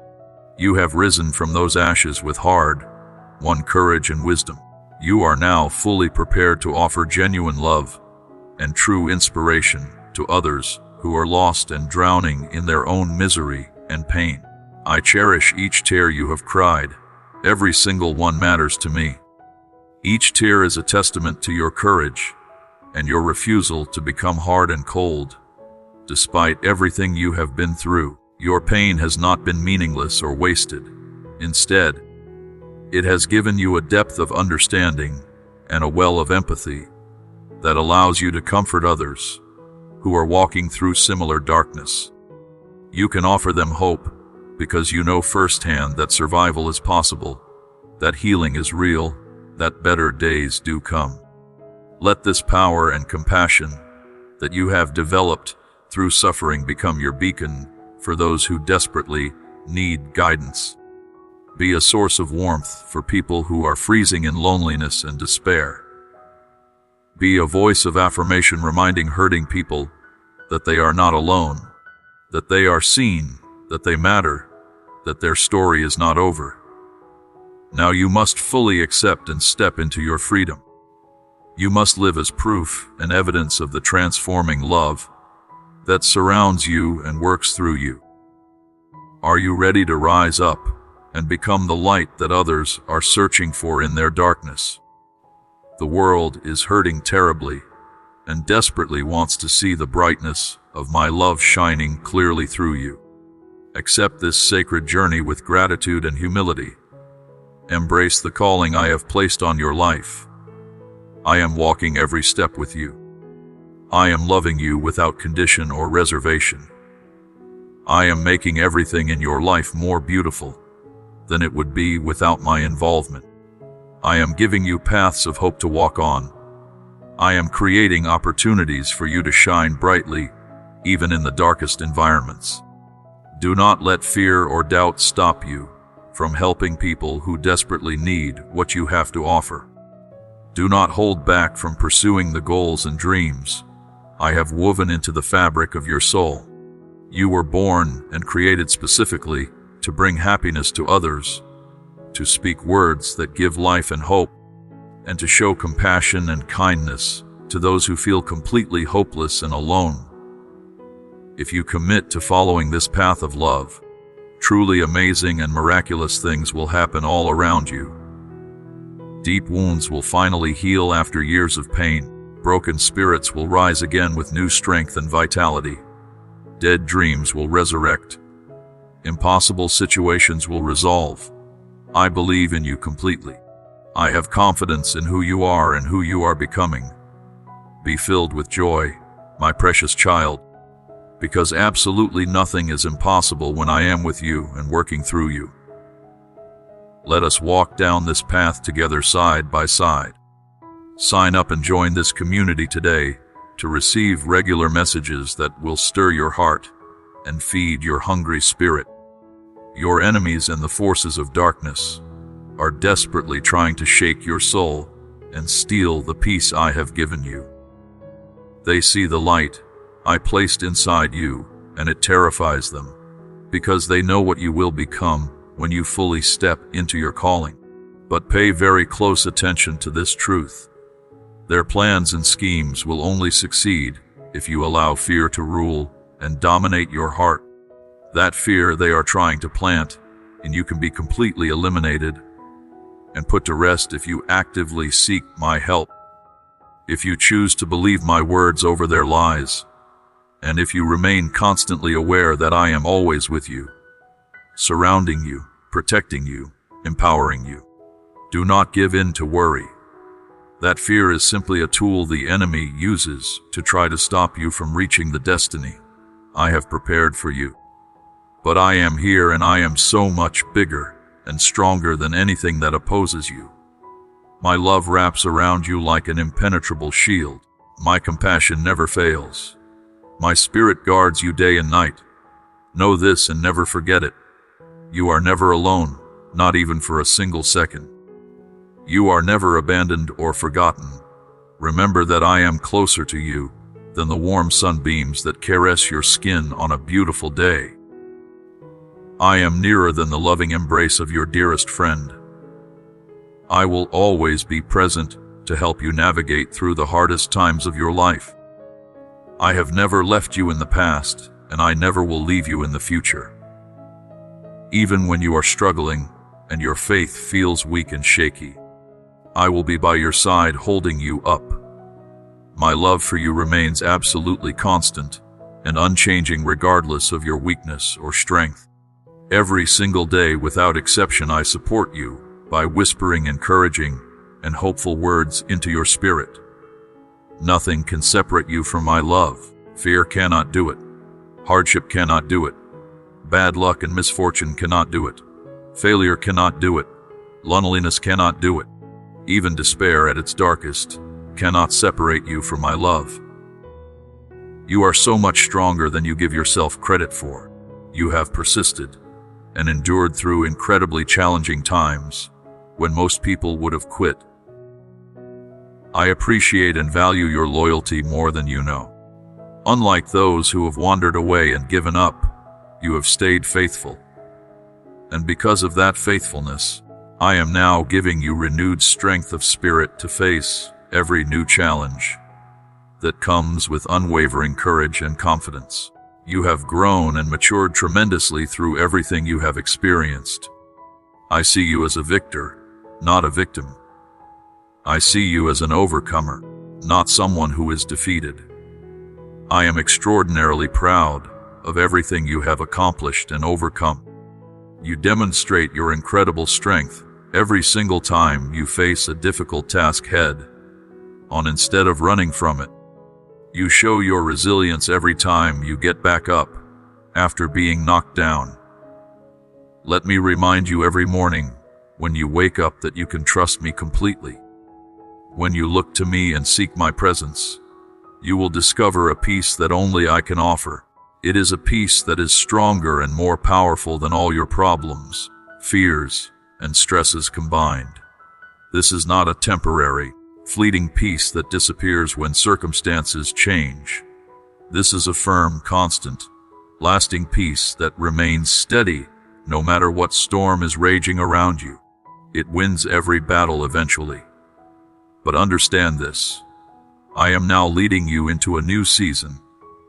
You have risen from those ashes with hard-won courage and wisdom. You are now fully prepared to offer genuine love and true inspiration to others who are lost and drowning in their own misery and pain. I cherish each tear you have cried. Every single one matters to me. Each tear is a testament to your courage and your refusal to become hard and cold. Despite everything you have been through, your pain has not been meaningless or wasted. Instead, it has given you a depth of understanding and a well of empathy that allows you to comfort others who are walking through similar darkness. You can offer them hope because you know firsthand that survival is possible, that healing is real, that better days do come. Let this power and compassion that you have developed through suffering become your beacon for those who desperately need guidance. Be a source of warmth for people who are freezing in loneliness and despair. Be a voice of affirmation reminding hurting people that they are not alone, that they are seen, that they matter, that their story is not over. Now you must fully accept and step into your freedom. You must live as proof and evidence of the transforming love that surrounds you and works through you. Are you ready to rise up and become the light that others are searching for in their darkness? The world is hurting terribly and desperately wants to see the brightness of my love shining clearly through you. Accept this sacred journey with gratitude and humility. Embrace the calling I have placed on your life. I am walking every step with you. I am loving you without condition or reservation. I am making everything in your life more beautiful than it would be without my involvement. I am giving you paths of hope to walk on. I am creating opportunities for you to shine brightly, even in the darkest environments. Do not let fear or doubt stop you from helping people who desperately need what you have to offer. Do not hold back from pursuing the goals and dreams I have woven into the fabric of your soul. You were born and created specifically to bring happiness to others, to speak words that give life and hope, and to show compassion and kindness to those who feel completely hopeless and alone. If you commit to following this path of love, truly amazing and miraculous things will happen all around you. Deep wounds will finally heal after years of pain. Broken spirits will rise again with new strength and vitality. Dead dreams will resurrect. Impossible situations will resolve. I believe in you completely. I have confidence in who you are and who you are becoming. Be filled with joy, my precious child, because absolutely nothing is impossible when I am with you and working through you. Let us walk down this path together side by side. Sign up and join this community today to receive regular messages that will stir your heart and feed your hungry spirit. Your enemies and the forces of darkness are desperately trying to shake your soul and steal the peace I have given you. They see the light I placed inside you, and it terrifies them, because they know what you will become when you fully step into your calling. But pay very close attention to this truth. Their plans and schemes will only succeed if you allow fear to rule and dominate your heart. That fear they are trying to plant in you can be completely eliminated and put to rest if you actively seek my help. If you choose to believe my words over their lies, and if you remain constantly aware that I am always with you, surrounding you, protecting you, empowering you. Do not give in to worry. That fear is simply a tool the enemy uses to try to stop you from reaching the destiny I have prepared for you. But I am here, and I am so much bigger and stronger than anything that opposes you. My love wraps around you like an impenetrable shield. My compassion never fails. My spirit guards you day and night. Know this and never forget it. You are never alone, not even for a single second. You are never abandoned or forgotten. Remember that I am closer to you than the warm sunbeams that caress your skin on a beautiful day. I am nearer than the loving embrace of your dearest friend. I will always be present to help you navigate through the hardest times of your life. I have never left you in the past, and I never will leave you in the future. Even when you are struggling and your faith feels weak and shaky, I will be by your side holding you up. My love for you remains absolutely constant and unchanging regardless of your weakness or strength. Every single day without exception I support you by whispering encouraging and hopeful words into your spirit. Nothing can separate you from my love. Fear cannot do it. Hardship cannot do it. Bad luck and misfortune cannot do it. Failure cannot do it. Loneliness cannot do it. Even despair at its darkest cannot separate you from my love. You are so much stronger than you give yourself credit for. You have persisted and endured through incredibly challenging times when most people would have quit. I appreciate and value your loyalty more than you know. Unlike those who have wandered away and given up, you have stayed faithful. And because of that faithfulness, I am now giving you renewed strength of spirit to face every new challenge that comes with unwavering courage and confidence. You have grown and matured tremendously through everything you have experienced. I see you as a victor, not a victim. I see you as an overcomer, not someone who is defeated. I am extraordinarily proud of everything you have accomplished and overcome. You demonstrate your incredible strength every single time you face a difficult task head-on instead of running from it. You show your resilience every time you get back up after being knocked down. Let me remind you every morning when you wake up that you can trust me completely. When you look to me and seek my presence, you will discover a peace that only I can offer. It is a peace that is stronger and more powerful than all your problems, fears, and stresses combined. This is not a temporary, fleeting peace that disappears when circumstances change. This is a firm, constant, lasting peace that remains steady no matter what storm is raging around you. It wins every battle eventually. But understand this: I am now leading you into a new season,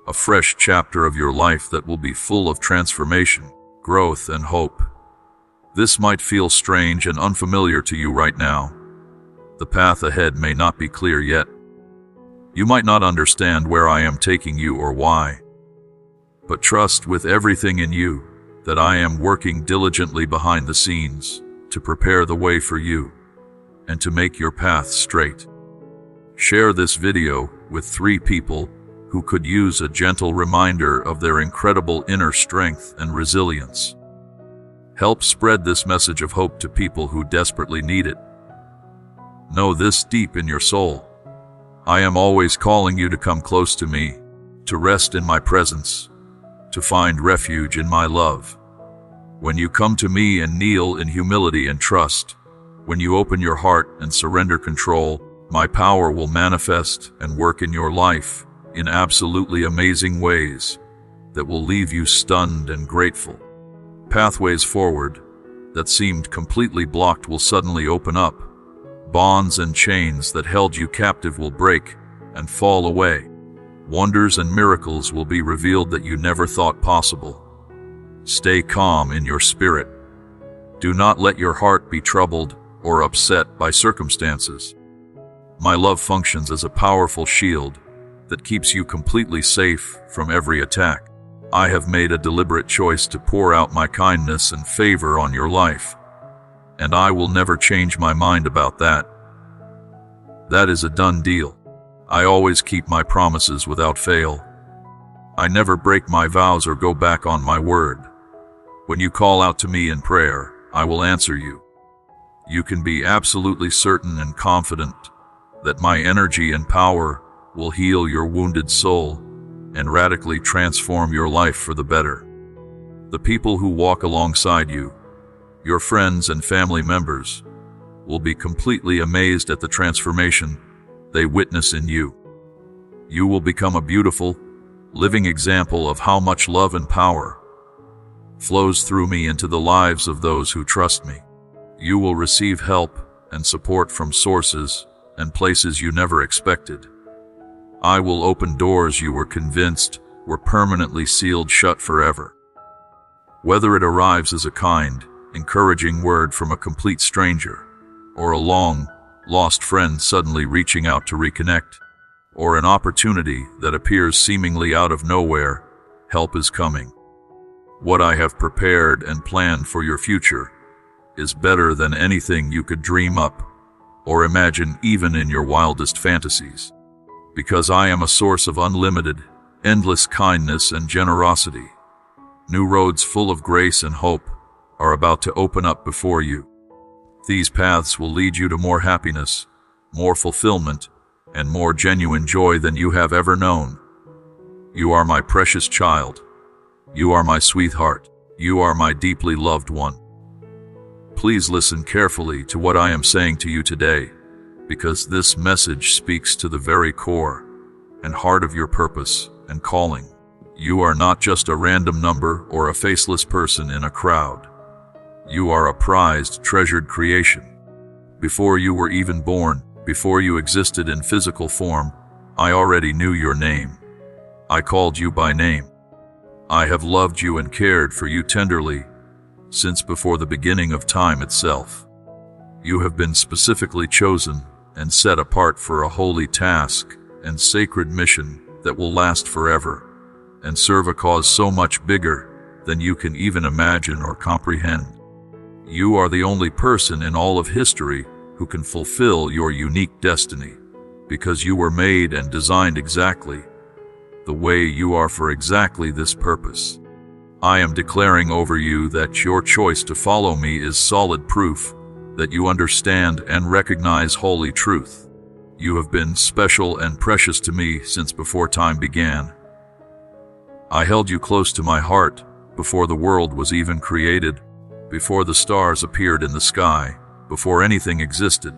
a fresh chapter of your life that will be full of transformation, growth, and hope. This might feel strange and unfamiliar to you right now. The path ahead may not be clear yet. You might not understand where I am taking you or why. But trust with everything in you that I am working diligently behind the scenes to prepare the way for you and to make your path straight. Share this video with 3 people who could use a gentle reminder of their incredible inner strength and resilience. Help spread this message of hope to people who desperately need it. Know this deep in your soul: I am always calling you to come close to me, to rest in my presence, to find refuge in my love. When you come to me and kneel in humility and trust, when you open your heart and surrender control, my power will manifest and work in your life in absolutely amazing ways that will leave you stunned and grateful. Pathways forward that seemed completely blocked will suddenly open up. Bonds and chains that held you captive will break and fall away. Wonders and miracles will be revealed that you never thought possible. Stay calm in your spirit. Do not let your heart be troubled or upset by circumstances. My love functions as a powerful shield that keeps you completely safe from every attack. I have made a deliberate choice to pour out my kindness and favor on your life, and I will never change my mind about that. That is a done deal. I always keep my promises without fail. I never break my vows or go back on my word. When you call out to me in prayer, I will answer you. You can be absolutely certain and confident that my energy and power will heal your wounded soul and radically transform your life for the better. The people who walk alongside you, your friends and family members, will be completely amazed at the transformation they witness in you. You will become a beautiful, living example of how much love and power flows through me into the lives of those who trust me. You will receive help and support from sources and places you never expected. I will open doors you were convinced were permanently sealed shut forever. Whether it arrives as a kind, encouraging word from a complete stranger, or a long, lost friend suddenly reaching out to reconnect, or an opportunity that appears seemingly out of nowhere, help is coming. What I have prepared and planned for your future is better than anything you could dream up or imagine even in your wildest fantasies. Because I am a source of unlimited, endless kindness and generosity. New roads full of grace and hope are about to open up before you. These paths will lead you to more happiness, more fulfillment, and more genuine joy than you have ever known. You are my precious child. You are my sweetheart. You are my deeply loved one. Please listen carefully to what I am saying to you today, because this message speaks to the very core and heart of your purpose and calling. You are not just a random number or a faceless person in a crowd. You are a prized, treasured creation. Before you were even born, before you existed in physical form, I already knew your name. I called you by name. I have loved you and cared for you tenderly since before the beginning of time itself. You have been specifically chosen and set apart for a holy task and sacred mission that will last forever and serve a cause so much bigger than you can even imagine or comprehend. You are the only person in all of history who can fulfill your unique destiny, because you were made and designed exactly the way you are for exactly this purpose. I am declaring over you that your choice to follow me is solid proof that you understand and recognize holy truth. You have been special and precious to me since before time began. I held you close to my heart before the world was even created, before the stars appeared in the sky, before anything existed.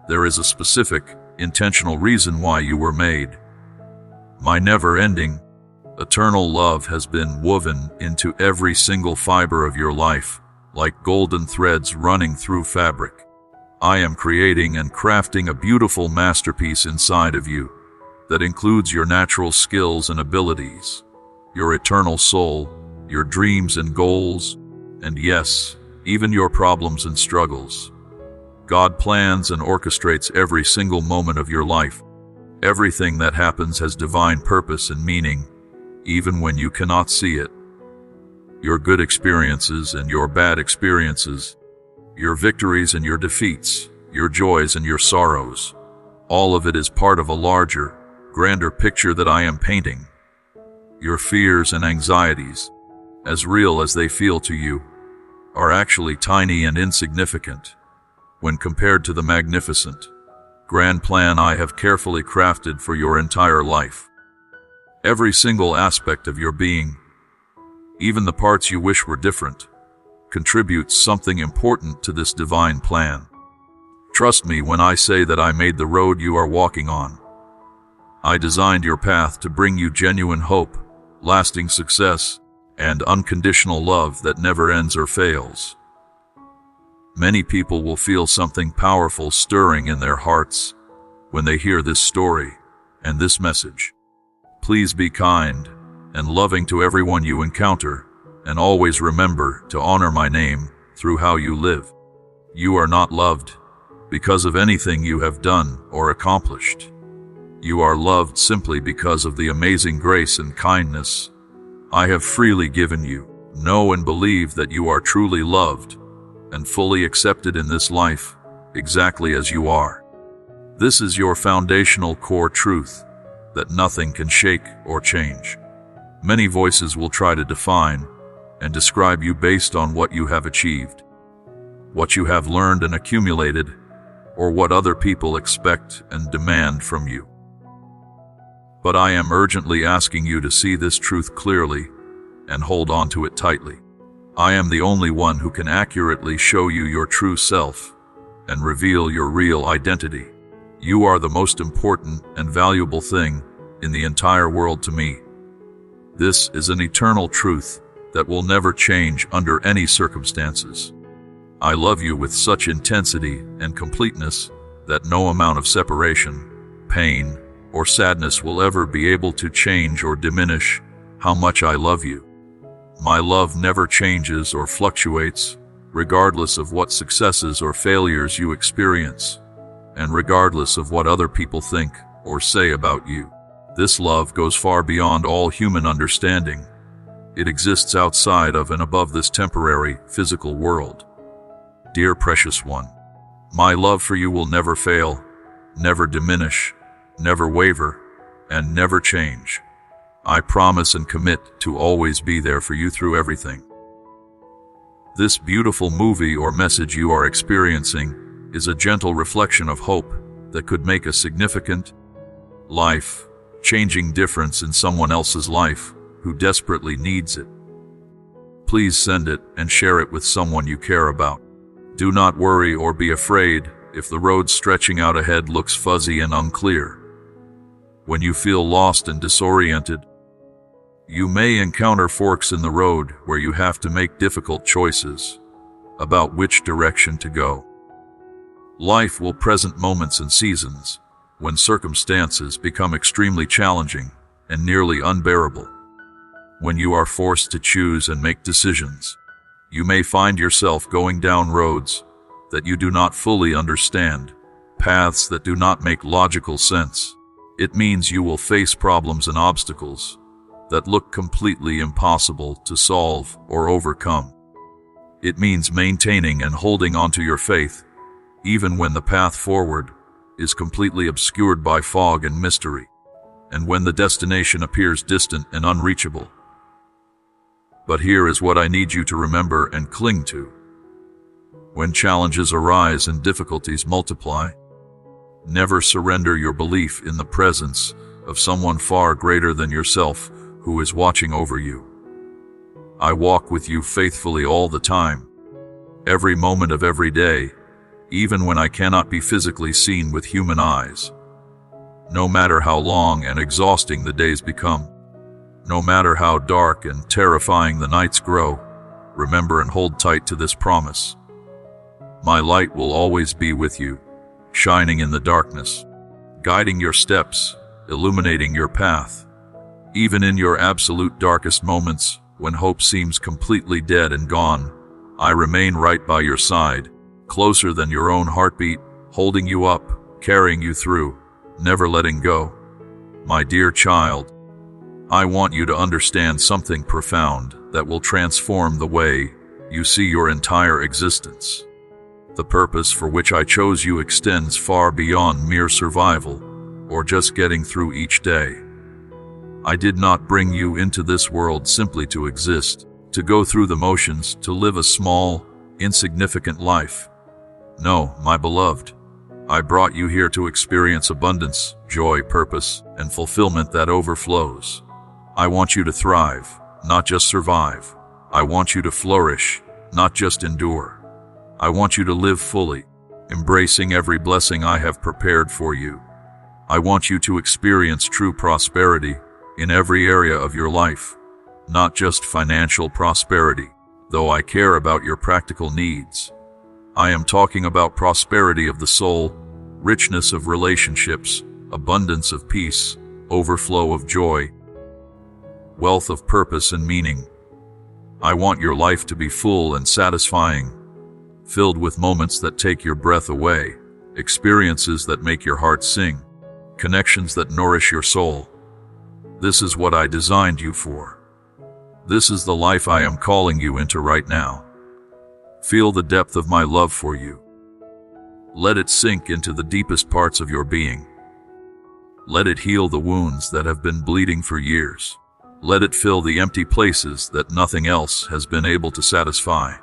There is a specific, intentional reason why you were made. My never-ending, eternal love has been woven into every single fiber of your life, like golden threads running through fabric. I am creating and crafting a beautiful masterpiece inside of you that includes your natural skills and abilities, your eternal soul, your dreams and goals, and yes, even your problems and struggles. God plans and orchestrates every single moment of your life. Everything that happens has divine purpose and meaning, even when you cannot see it. Your good experiences and your bad experiences, your victories and your defeats, your joys and your sorrows, all of it is part of a larger, grander picture that I am painting. Your fears and anxieties, as real as they feel to you, are actually tiny and insignificant when compared to the magnificent, grand plan I have carefully crafted for your entire life. Every single aspect of your being, even the parts you wish were different, contributes something important to this divine plan. Trust me when I say that I made the road you are walking on. I designed your path to bring you genuine hope, lasting success, and unconditional love that never ends or fails. Many people will feel something powerful stirring in their hearts when they hear this story and this message. Please be kind and loving to everyone you encounter, and always remember to honor my name through how you live. You are not loved because of anything you have done or accomplished. You are loved simply because of the amazing grace and kindness I have freely given you. Know and believe that you are truly loved and fully accepted in this life, exactly as you are. This is your foundational core truth that nothing can shake or change. Many voices will try to define and describe you based on what you have achieved, what you have learned and accumulated, or what other people expect and demand from you. But I am urgently asking you to see this truth clearly and hold on to it tightly. I am the only one who can accurately show you your true self and reveal your real identity. You are the most important and valuable thing in the entire world to me. This is an eternal truth that will never change under any circumstances. I love you with such intensity and completeness that no amount of separation, pain, or sadness will ever be able to change or diminish how much I love you. My love never changes or fluctuates, regardless of what successes or failures you experience, and regardless of what other people think or say about you. This love goes far beyond all human understanding. It exists outside of and above this temporary, physical world. Dear precious one, my love for you will never fail, never diminish, never waver, and never change. I promise and commit to always be there for you through everything. This beautiful movie or message you are experiencing is a gentle reflection of hope that could make a significant, life-changing difference in someone else's life who desperately needs it. Please send it and share it with someone you care about. Do not worry or be afraid if the road stretching out ahead looks fuzzy and unclear. When you feel lost and disoriented, you may encounter forks in the road where you have to make difficult choices about which direction to go. Life will present moments and seasons when circumstances become extremely challenging and nearly unbearable. When you are forced to choose and make decisions, you may find yourself going down roads that you do not fully understand, paths that do not make logical sense. It means you will face problems and obstacles that look completely impossible to solve or overcome. It means maintaining and holding onto your faith, even when the path forward is completely obscured by fog and mystery, and when the destination appears distant and unreachable. But here is what I need you to remember and cling to. When challenges arise and difficulties multiply, never surrender your belief in the presence of someone far greater than yourself who is watching over you. I walk with you faithfully all the time, every moment of every day, even when I cannot be physically seen with human eyes. No matter how long and exhausting the days become, no matter how dark and terrifying the nights grow, remember and hold tight to this promise. My light will always be with you, shining in the darkness, guiding your steps, illuminating your path. Even in your absolute darkest moments, when hope seems completely dead and gone, I remain right by your side, closer than your own heartbeat, holding you up, carrying you through, never letting go. My dear child, I want you to understand something profound that will transform the way you see your entire existence. The purpose for which I chose you extends far beyond mere survival or just getting through each day. I did not bring you into this world simply to exist, to go through the motions, to live a small, insignificant life. No, my beloved, I brought you here to experience abundance, joy, purpose, and fulfillment that overflows. I want you to thrive, not just survive. I want you to flourish, not just endure. I want you to live fully, embracing every blessing I have prepared for you. I want you to experience true prosperity in every area of your life, not just financial prosperity, though I care about your practical needs. I am talking about prosperity of the soul, richness of relationships, abundance of peace, overflow of joy, wealth of purpose and meaning. I want your life to be full and satisfying, filled with moments that take your breath away, experiences that make your heart sing, connections that nourish your soul. This is what I designed you for. This is the life I am calling you into right now. Feel the depth of my love for you. Let it sink into the deepest parts of your being. Let it heal the wounds that have been bleeding for years. Let it fill the empty places that nothing else has been able to satisfy.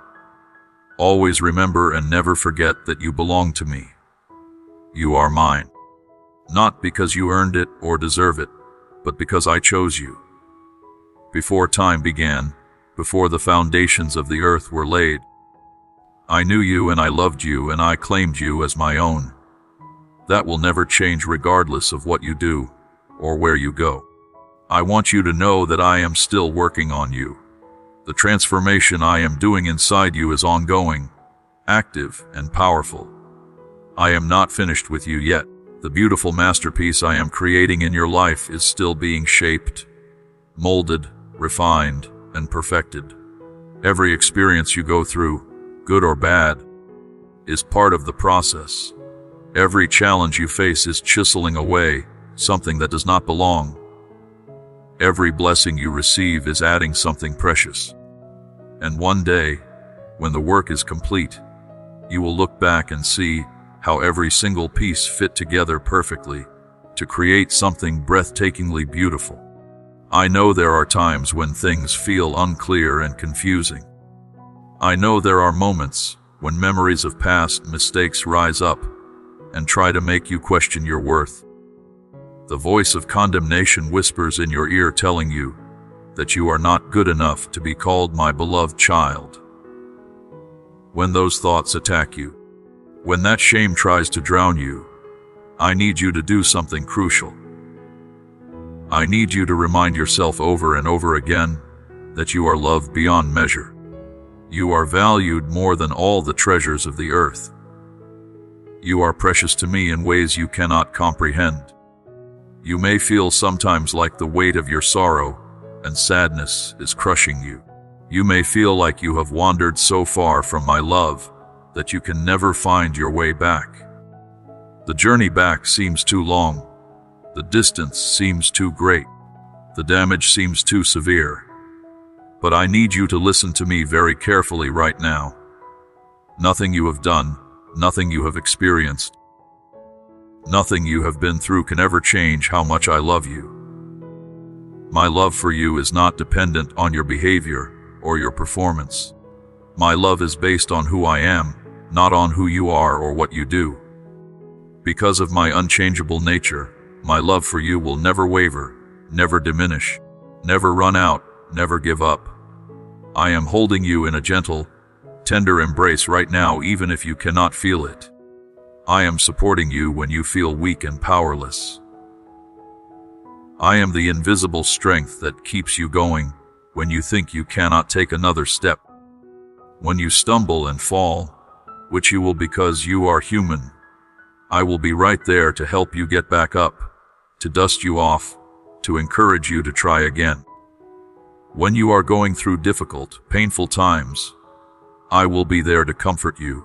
Always remember and never forget that you belong to me. You are mine. Not because you earned it or deserve it, but because I chose you. Before time began, before the foundations of the earth were laid, I knew you and I loved you and I claimed you as my own. That will never change regardless of what you do or where you go. I want you to know that I am still working on you, The transformation I am doing inside you is ongoing, active, and powerful. I am not finished with you yet. The beautiful masterpiece I am creating in your life is still being shaped, molded, refined, and perfected. Every experience you go through, good or bad, is part of the process. Every challenge you face is chiseling away something that does not belong. Every blessing you receive is adding something precious. And one day, when the work is complete, you will look back and see how every single piece fit together perfectly to create something breathtakingly beautiful. I know there are times when things feel unclear and confusing. I know there are moments when memories of past mistakes rise up and try to make you question your worth. The voice of condemnation whispers in your ear telling you that you are not good enough to be called my beloved child. When those thoughts attack you, when that shame tries to drown you, I need you to do something crucial. I need you to remind yourself over and over again that you are loved beyond measure. You are valued more than all the treasures of the earth. You are precious to me in ways you cannot comprehend. You may feel sometimes like the weight of your sorrow and sadness is crushing you. You may feel like you have wandered so far from my love that you can never find your way back. The journey back seems too long. The distance seems too great. The damage seems too severe. But I need you to listen to me very carefully right now. Nothing you have done, nothing you have experienced, nothing you have been through can ever change how much I love you. My love for you is not dependent on your behavior or your performance. My love is based on who I am, not on who you are or what you do. Because of my unchangeable nature, my love for you will never waver, never diminish, never run out, never give up. I am holding you in a gentle, tender embrace right now, even if you cannot feel it. I am supporting you when you feel weak and powerless. I am the invisible strength that keeps you going when you think you cannot take another step. When you stumble and fall, which you will because you are human, I will be right there to help you get back up, to dust you off, to encourage you to try again. When you are going through difficult, painful times, I will be there to comfort you,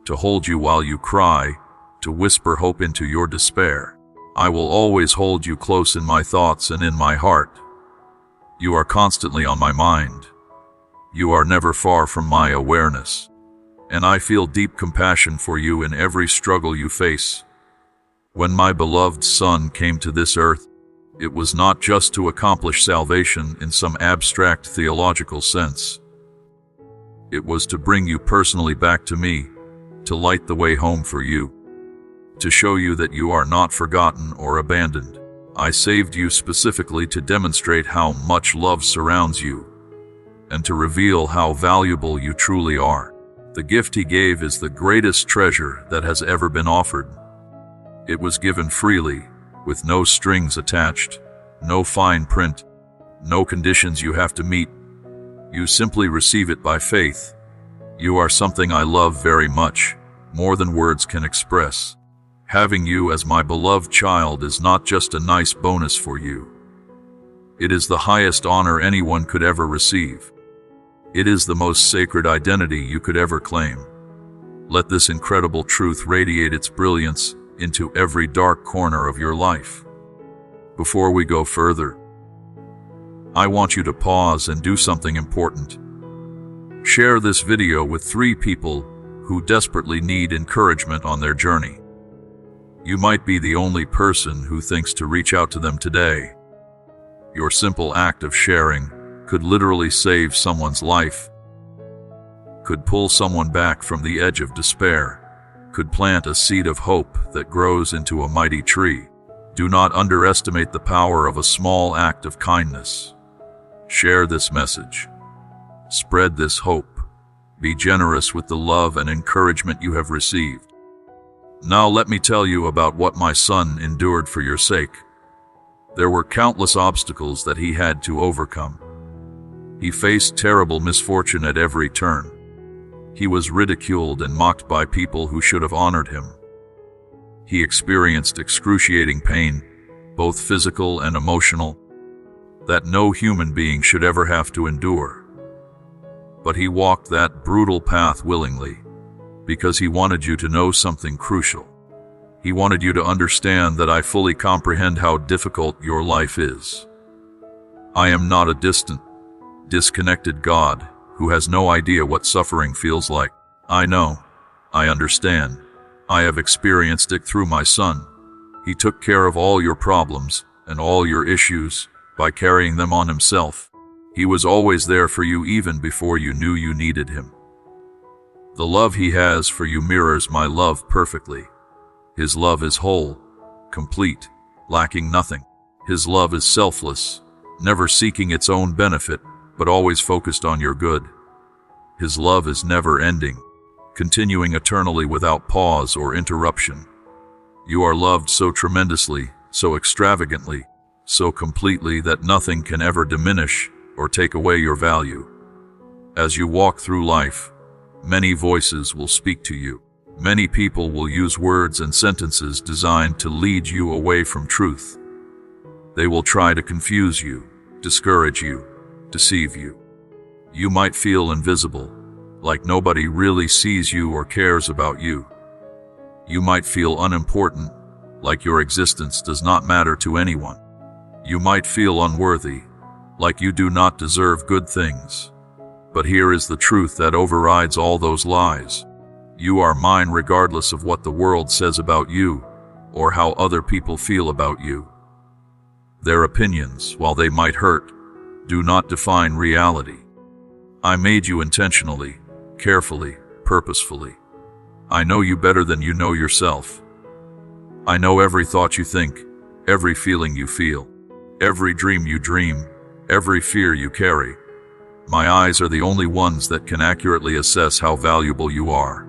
to hold you while you cry, to whisper hope into your despair. I will always hold you close in my thoughts and in my heart. You are constantly on my mind. You are never far from my awareness. And I feel deep compassion for you in every struggle you face. When my beloved Son came to this earth, it was not just to accomplish salvation in some abstract theological sense. It was to bring you personally back to me, to light the way home for you, to show you that you are not forgotten or abandoned. I saved you specifically to demonstrate how much love surrounds you, and to reveal how valuable you truly are. The gift he gave is the greatest treasure that has ever been offered. It was given freely, with no strings attached, no fine print, no conditions you have to meet. You simply receive it by faith. You are something I love very much, more than words can express. Having you as my beloved child is not just a nice bonus for you. It is the highest honor anyone could ever receive. It is the most sacred identity you could ever claim. Let this incredible truth radiate its brilliance into every dark corner of your life. Before we go further, I want you to pause and do something important. Share this video with 3 people who desperately need encouragement on their journey. You might be the only person who thinks to reach out to them today. Your simple act of sharing could literally save someone's life, could pull someone back from the edge of despair, could plant a seed of hope that grows into a mighty tree. Do not underestimate the power of a small act of kindness. Share this message. Spread this hope. Be generous with the love and encouragement you have received. Now let me tell you about what my son endured for your sake. There were countless obstacles that he had to overcome. He faced terrible misfortune at every turn. He was ridiculed and mocked by people who should have honored him. He experienced excruciating pain, both physical and emotional, that no human being should ever have to endure. But he walked that brutal path willingly, because he wanted you to know something crucial. He wanted you to understand that I fully comprehend how difficult your life is. I am not a distant, disconnected God who has no idea what suffering feels like. I know. I understand. I have experienced it through my son. He took care of all your problems and all your issues by carrying them on himself. He was always there for you even before you knew you needed him. The love he has for you mirrors my love perfectly. His love is whole, complete, lacking nothing. His love is selfless, never seeking its own benefit, but always focused on your good. His love is never ending, continuing eternally without pause or interruption. You are loved so tremendously, so extravagantly, so completely that nothing can ever diminish or take away your value. As you walk through life, many voices will speak to you. Many people will use words and sentences designed to lead you away from truth. They will try to confuse you, discourage you, deceive you. You might feel invisible, like nobody really sees you or cares about you. You might feel unimportant, like your existence does not matter to anyone. You might feel unworthy, like you do not deserve good things. But here is the truth that overrides all those lies. You are mine regardless of what the world says about you, or how other people feel about you. Their opinions, while they might hurt, do not define reality. I made you intentionally, carefully, purposefully. I know you better than you know yourself. I know every thought you think, every feeling you feel, every dream you dream, every fear you carry. My eyes are the only ones that can accurately assess how valuable you are.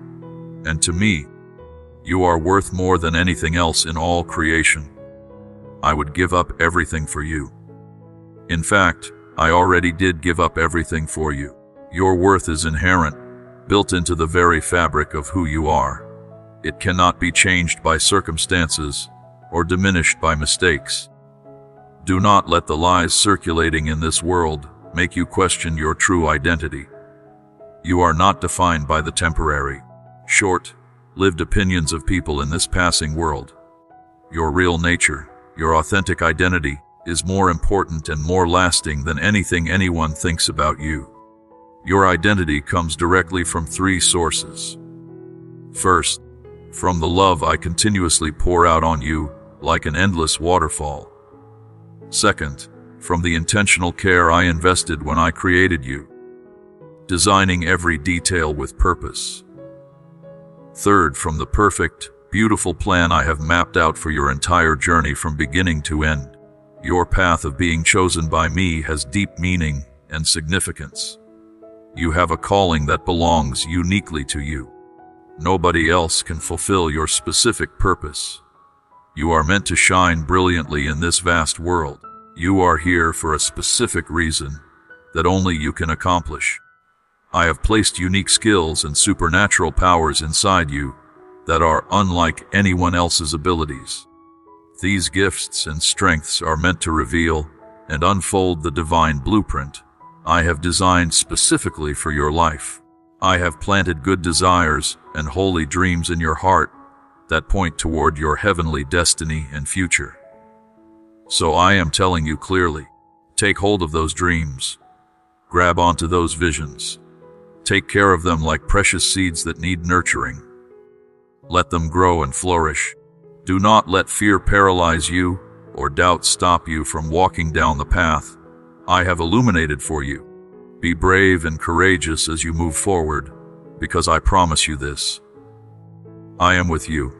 And to me, you are worth more than anything else in all creation. I would give up everything for you. In fact, I already did give up everything for you. Your worth is inherent, built into the very fabric of who you are. It cannot be changed by circumstances or diminished by mistakes. Do not let the lies circulating in this world make you question your true identity. You are not defined by the temporary, short-lived opinions of people in this passing world. Your real nature, your authentic identity, is more important and more lasting than anything anyone thinks about you. Your identity comes directly from three sources. First, from the love I continuously pour out on you like an endless waterfall. Second, from the intentional care I invested when I created you, designing every detail with purpose. Third, from the perfect, beautiful plan I have mapped out for your entire journey from beginning to end. Your path of being chosen by me has deep meaning and significance. You have a calling that belongs uniquely to you. Nobody else can fulfill your specific purpose. You are meant to shine brilliantly in this vast world. You are here for a specific reason that only you can accomplish. I have placed unique skills and supernatural powers inside you that are unlike anyone else's abilities. These gifts and strengths are meant to reveal and unfold the divine blueprint I have designed specifically for your life. I have planted good desires and holy dreams in your heart that point toward your heavenly destiny and future. So I am telling you clearly, take hold of those dreams. Grab onto those visions. Take care of them like precious seeds that need nurturing. Let them grow and flourish. Do not let fear paralyze you or doubt stop you from walking down the path I have illuminated for you. Be brave and courageous as you move forward, because I promise you this. I am with you,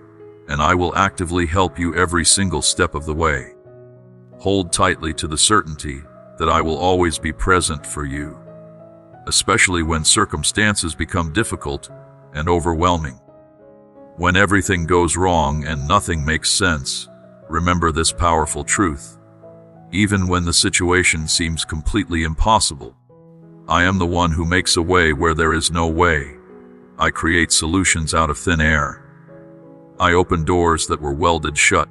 and I will actively help you every single step of the way. Hold tightly to the certainty that I will always be present for you, especially when circumstances become difficult and overwhelming. When everything goes wrong and nothing makes sense, remember this powerful truth. Even when the situation seems completely impossible, I am the one who makes a way where there is no way. I create solutions out of thin air. I open doors that were welded shut.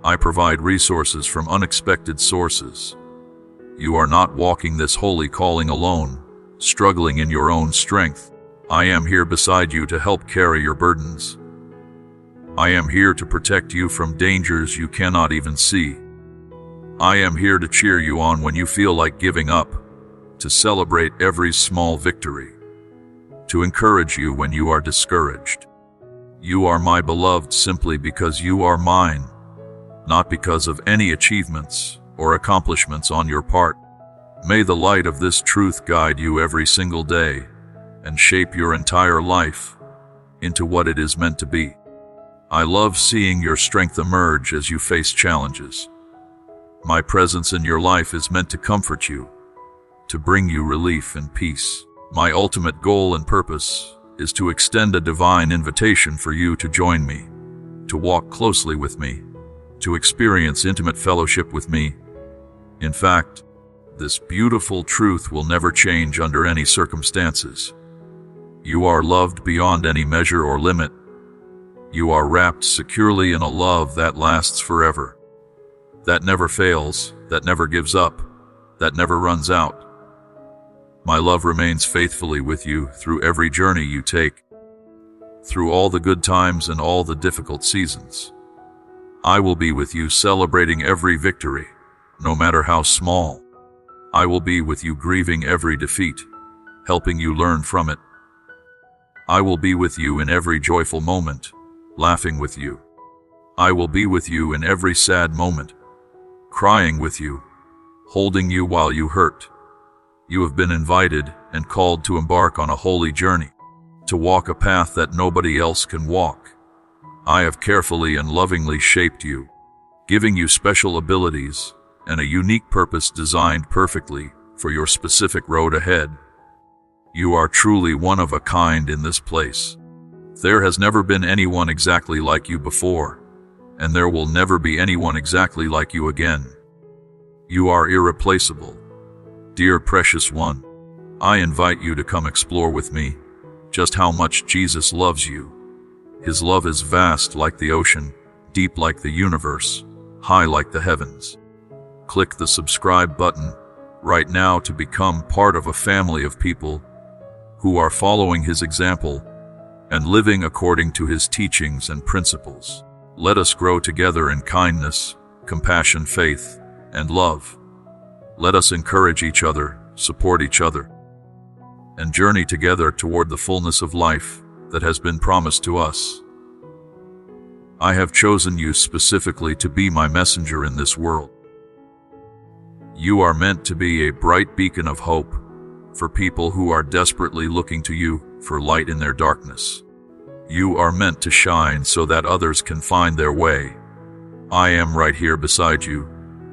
I provide resources from unexpected sources. You are not walking this holy calling alone, struggling in your own strength. I am here beside you to help carry your burdens. I am here to protect you from dangers you cannot even see. I am here to cheer you on when you feel like giving up, to celebrate every small victory, to encourage you when you are discouraged. You are my beloved simply because you are mine, not because of any achievements or accomplishments on your part. May the light of this truth guide you every single day and shape your entire life into what it is meant to be. I love seeing your strength emerge as you face challenges. My presence in your life is meant to comfort you, to bring you relief and peace. My ultimate goal and purpose is to extend a divine invitation for you to join me, to walk closely with me, to experience intimate fellowship with me. In fact, this beautiful truth will never change under any circumstances. You are loved beyond any measure or limit. You are wrapped securely in a love that lasts forever, that never fails, that never gives up, that never runs out. My love remains faithfully with you through every journey you take, through all the good times and all the difficult seasons. I will be with you celebrating every victory, no matter how small. I will be with you grieving every defeat, helping you learn from it. I will be with you in every joyful moment, laughing with you. I will be with you in every sad moment, crying with you, holding you while you hurt. You have been invited and called to embark on a holy journey, to walk a path that nobody else can walk. I have carefully and lovingly shaped you, giving you special abilities and a unique purpose designed perfectly for your specific road ahead. You are truly one of a kind in this place. There has never been anyone exactly like you before, and there will never be anyone exactly like you again. You are irreplaceable. Dear precious one, I invite you to come explore with me just how much Jesus loves you. His love is vast like the ocean, deep like the universe, high like the heavens. Click the subscribe button right now to become part of a family of people who are following his example and living according to his teachings and principles. Let us grow together in kindness, compassion, faith, and love. Let us encourage each other, support each other, and journey together toward the fullness of life that has been promised to us. I have chosen you specifically to be my messenger in this world. You are meant to be a bright beacon of hope for people who are desperately looking to you for light in their darkness. You are meant to shine so that others can find their way. I am right here beside you,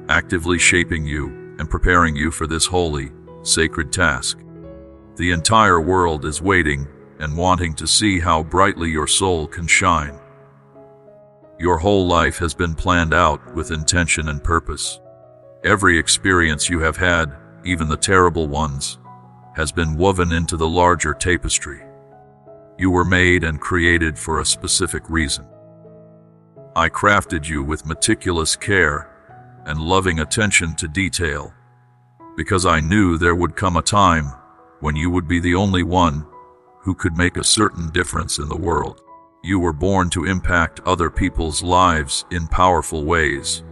actively shaping you and preparing you for this holy, sacred task. The entire world is waiting and wanting to see how brightly your soul can shine. Your whole life has been planned out with intention and purpose. Every experience you have had, even the terrible ones, has been woven into the larger tapestry. You were made and created for a specific reason. I crafted you with meticulous care and loving attention to detail, because I knew there would come a time when you would be the only one who could make a certain difference in the world. You were born to impact other people's lives in powerful ways,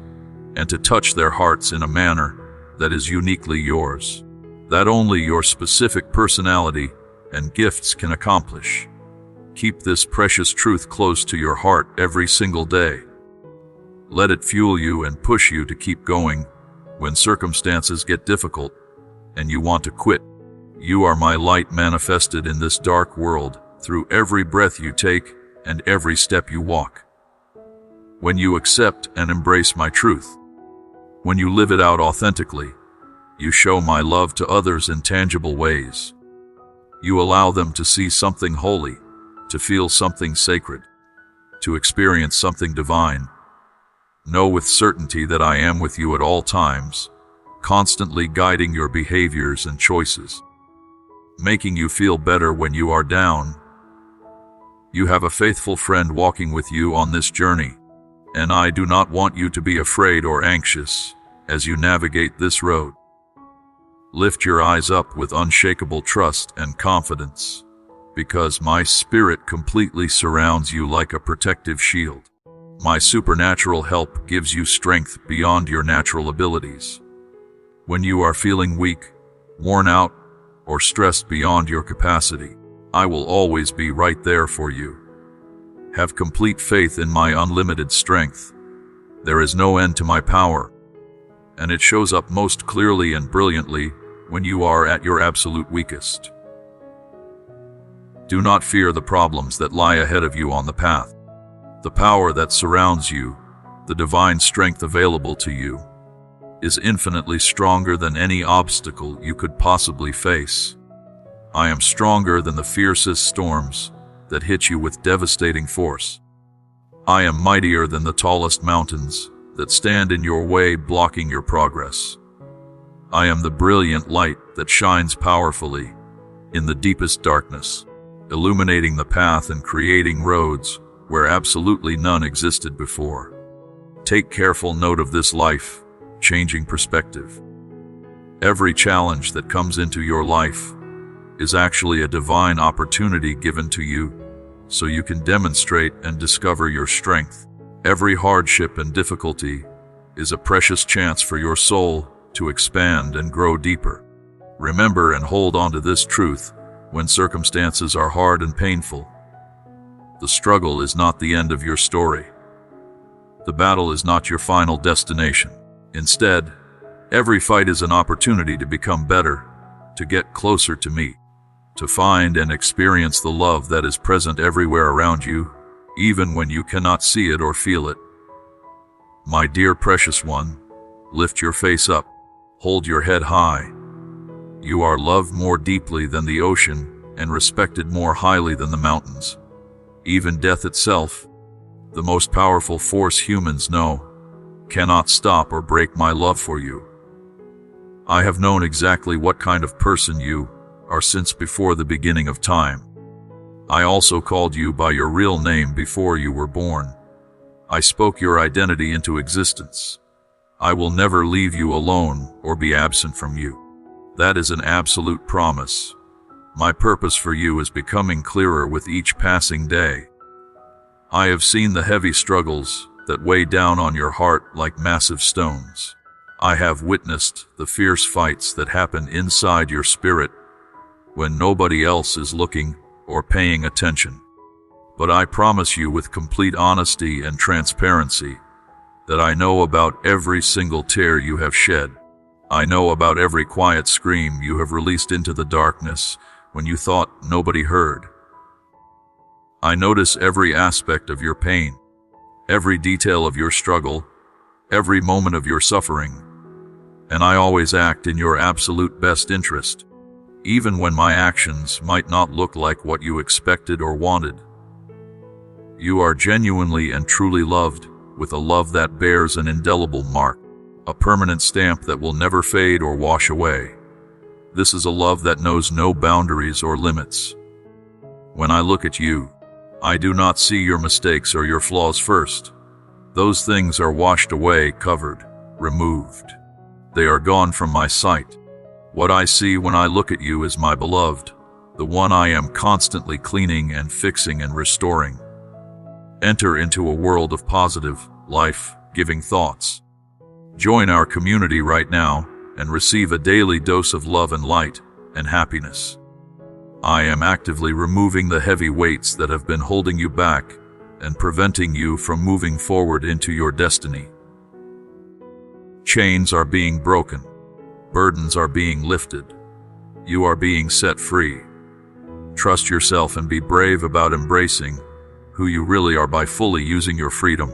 and to touch their hearts in a manner that is uniquely yours, that only your specific personality and gifts can accomplish. Keep this precious truth close to your heart every single day. Let it fuel you and push you to keep going when circumstances get difficult and you want to quit. You are my light manifested in this dark world through every breath you take and every step you walk. When you accept and embrace my truth, when you live it out authentically, you show my love to others in tangible ways. You allow them to see something holy, to feel something sacred, to experience something divine. Know with certainty that I am with you at all times, constantly guiding your behaviors and choices. making you feel better when you are down. You have a faithful friend walking with you on this journey, and I do not want you to be afraid or anxious as you navigate this road. Lift your eyes up with unshakable trust and confidence, because my spirit completely surrounds you like a protective shield. My supernatural help gives you strength beyond your natural abilities. When you are feeling weak, worn out, or stressed beyond your capacity, I will always be right there for you. Have complete faith in my unlimited strength. There is no end to my power, and it shows up most clearly and brilliantly when you are at your absolute weakest. Do not fear the problems that lie ahead of you on the path. The power that surrounds you, the divine strength available to you, is infinitely stronger than any obstacle you could possibly face. I am stronger than the fiercest storms that hit you with devastating force. I am mightier than the tallest mountains that stand in your way, blocking your progress. I am the brilliant light that shines powerfully in the deepest darkness, illuminating the path and creating roads where absolutely none existed before. Take careful note of this life-changing perspective. Every challenge that comes into your life is actually a divine opportunity given to you so you can demonstrate and discover your strength. Every hardship and difficulty is a precious chance for your soul to expand and grow deeper. Remember and hold on to this truth when circumstances are hard and painful. The struggle is not the end of your story. The battle is not your final destination. Instead, every fight is an opportunity to become better, to get closer to me, to find and experience the love that is present everywhere around you, even when you cannot see it or feel it. My dear precious one, lift your face up, hold your head high. You are loved more deeply than the ocean and respected more highly than the mountains. Even death itself, the most powerful force humans know, cannot stop or break my love for you. I have known exactly what kind of person you are since before the beginning of time. I also called you by your real name before you were born. I spoke your identity into existence. I will never leave you alone or be absent from you. That is an absolute promise. My purpose for you is becoming clearer with each passing day. I have seen the heavy struggles that weigh down on your heart like massive stones. I have witnessed the fierce fights that happen inside your spirit when nobody else is looking or paying attention. But I promise you with complete honesty and transparency that I know about every single tear you have shed. I know about every quiet scream you have released into the darkness when you thought nobody heard. I notice every aspect of your pain, every detail of your struggle, every moment of your suffering, and I always act in your absolute best interest, even when my actions might not look like what you expected or wanted. You are genuinely and truly loved, with a love that bears an indelible mark, a permanent stamp that will never fade or wash away. This is a love that knows no boundaries or limits. When I look at you, I do not see your mistakes or your flaws first. Those things are washed away, covered, removed. They are gone from my sight. What I see when I look at you is my beloved, the one I am constantly cleaning and fixing and restoring. Enter into a world of positive, life-giving thoughts. Join our community right now and receive a daily dose of love and light and happiness. I am actively removing the heavy weights that have been holding you back and preventing you from moving forward into your destiny. Chains are being broken. Burdens are being lifted. You are being set free. Trust yourself and be brave about embracing who you really are by fully using your freedom.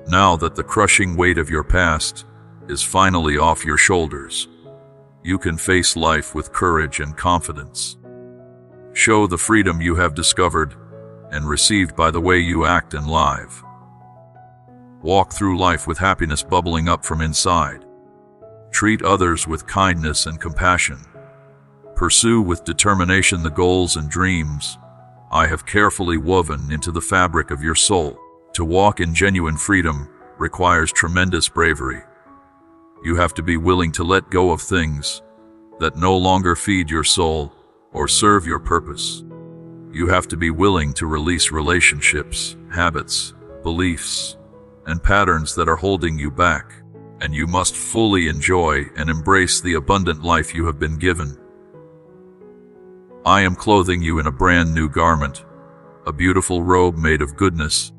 Now that the crushing weight of your past is finally off your shoulders, you can face life with courage and confidence. Show the freedom you have discovered and received by the way you act and live. Walk through life with happiness bubbling up from inside. Treat others with kindness and compassion. Pursue with determination the goals and dreams I have carefully woven into the fabric of your soul. To walk in genuine freedom requires tremendous bravery. You have to be willing to let go of things that no longer feed your soul or serve your purpose. You have to be willing to release relationships, habits, beliefs, and patterns that are holding you back, and you must fully enjoy and embrace the abundant life you have been given. I am clothing you in a brand new garment, a beautiful robe made of goodness,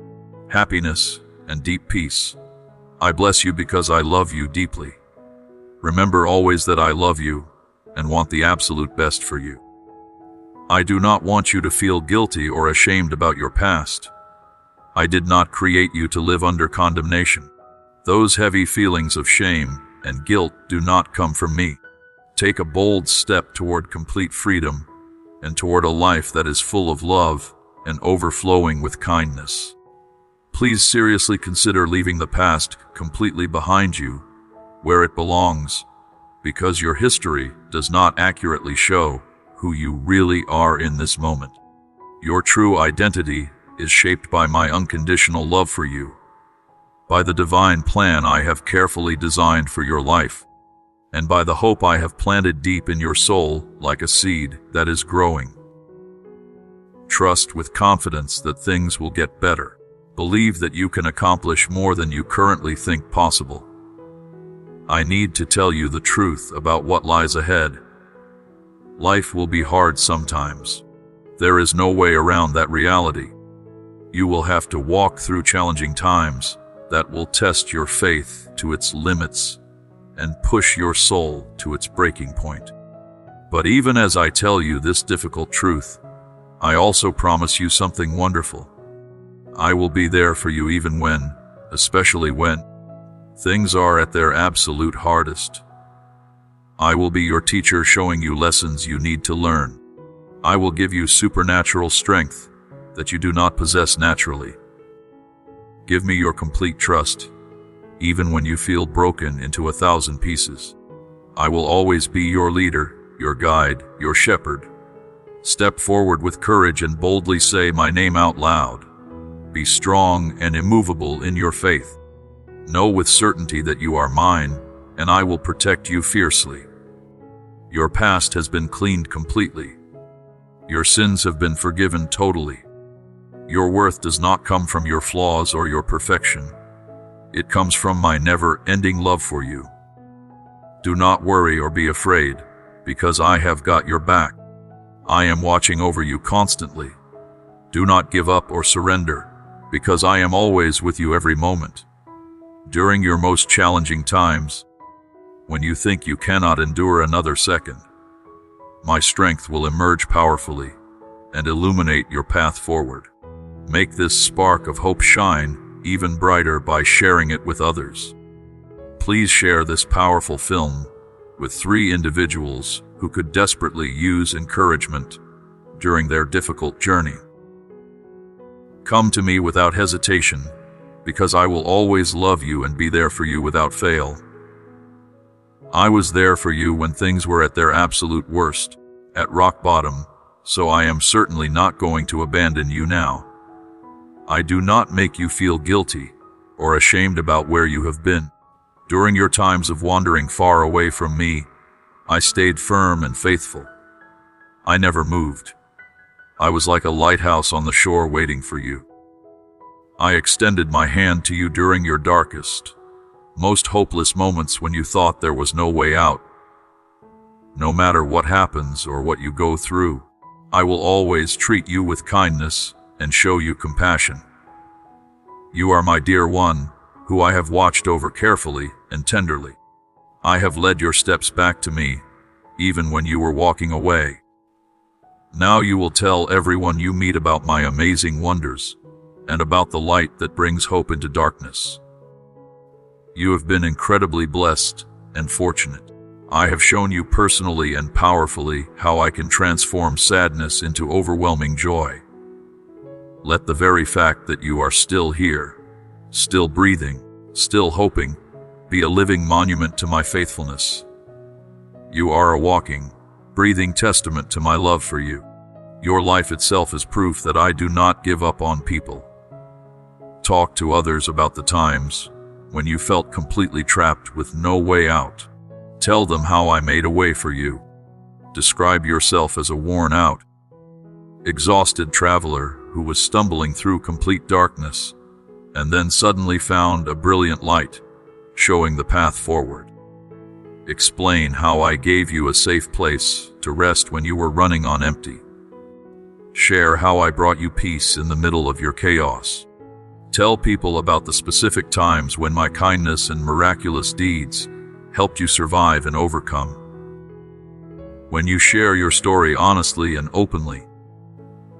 happiness, and deep peace. I bless you because I love you deeply. Remember always that I love you and want the absolute best for you. I do not want you to feel guilty or ashamed about your past. I did not create you to live under condemnation. Those heavy feelings of shame and guilt do not come from me. Take a bold step toward complete freedom and toward a life that is full of love and overflowing with kindness. Please seriously consider leaving the past completely behind you, where it belongs, because your history does not accurately show who you really are in this moment. Your true identity is shaped by my unconditional love for you, by the divine plan I have carefully designed for your life, and by the hope I have planted deep in your soul like a seed that is growing. Trust with confidence that things will get better. Believe that you can accomplish more than you currently think possible. I need to tell you the truth about what lies ahead. Life will be hard sometimes. There is no way around that reality. You will have to walk through challenging times that will test your faith to its limits and push your soul to its breaking point. But even as I tell you this difficult truth, I also promise you something wonderful. I will be there for you even when, especially when, things are at their absolute hardest. I will be your teacher, showing you lessons you need to learn. I will give you supernatural strength that you do not possess naturally. Give me your complete trust, even when you feel broken into 1,000 pieces. I will always be your leader, your guide, your shepherd. Step forward with courage and boldly say my name out loud. Be strong and immovable in your faith. Know with certainty that you are mine, and I will protect you fiercely. Your past has been cleaned completely. Your sins have been forgiven totally. Your worth does not come from your flaws or your perfection. It comes from my never-ending love for you. Do not worry or be afraid, because I have got your back. I am watching over you constantly. Do not give up or surrender, because I am always with you every moment. During your most challenging times, when you think you cannot endure another second, my strength will emerge powerfully and illuminate your path forward. Make this spark of hope shine even brighter by sharing it with others. Please share this powerful film with 3 individuals who could desperately use encouragement during their difficult journey. Come to me without hesitation, because I will always love you and be there for you without fail. I was there for you when things were at their absolute worst, at rock bottom, so I am certainly not going to abandon you now. I do not make you feel guilty or ashamed about where you have been. During your times of wandering far away from me, I stayed firm and faithful. I never moved. I was like a lighthouse on the shore waiting for you. I extended my hand to you during your darkest, most hopeless moments when you thought there was no way out. No matter what happens or what you go through, I will always treat you with kindness and show you compassion. You are my dear one, who I have watched over carefully and tenderly. I have led your steps back to me, even when you were walking away. Now you will tell everyone you meet about my amazing wonders, and about the light that brings hope into darkness. You have been incredibly blessed and fortunate. I have shown you personally and powerfully how I can transform sadness into overwhelming joy. Let the very fact that you are still here, still breathing, still hoping, be a living monument to my faithfulness. You are a walking, breathing testament to my love for you. Your life itself is proof that I do not give up on people. Talk to others about the times when you felt completely trapped with no way out. Tell them how I made a way for you. Describe yourself as a worn-out, exhausted traveler who was stumbling through complete darkness and then suddenly found a brilliant light, showing the path forward. Explain how I gave you a safe place to rest when you were running on empty. Share how I brought you peace in the middle of your chaos. Tell people about the specific times when my kindness and miraculous deeds helped you survive and overcome. When you share your story honestly and openly,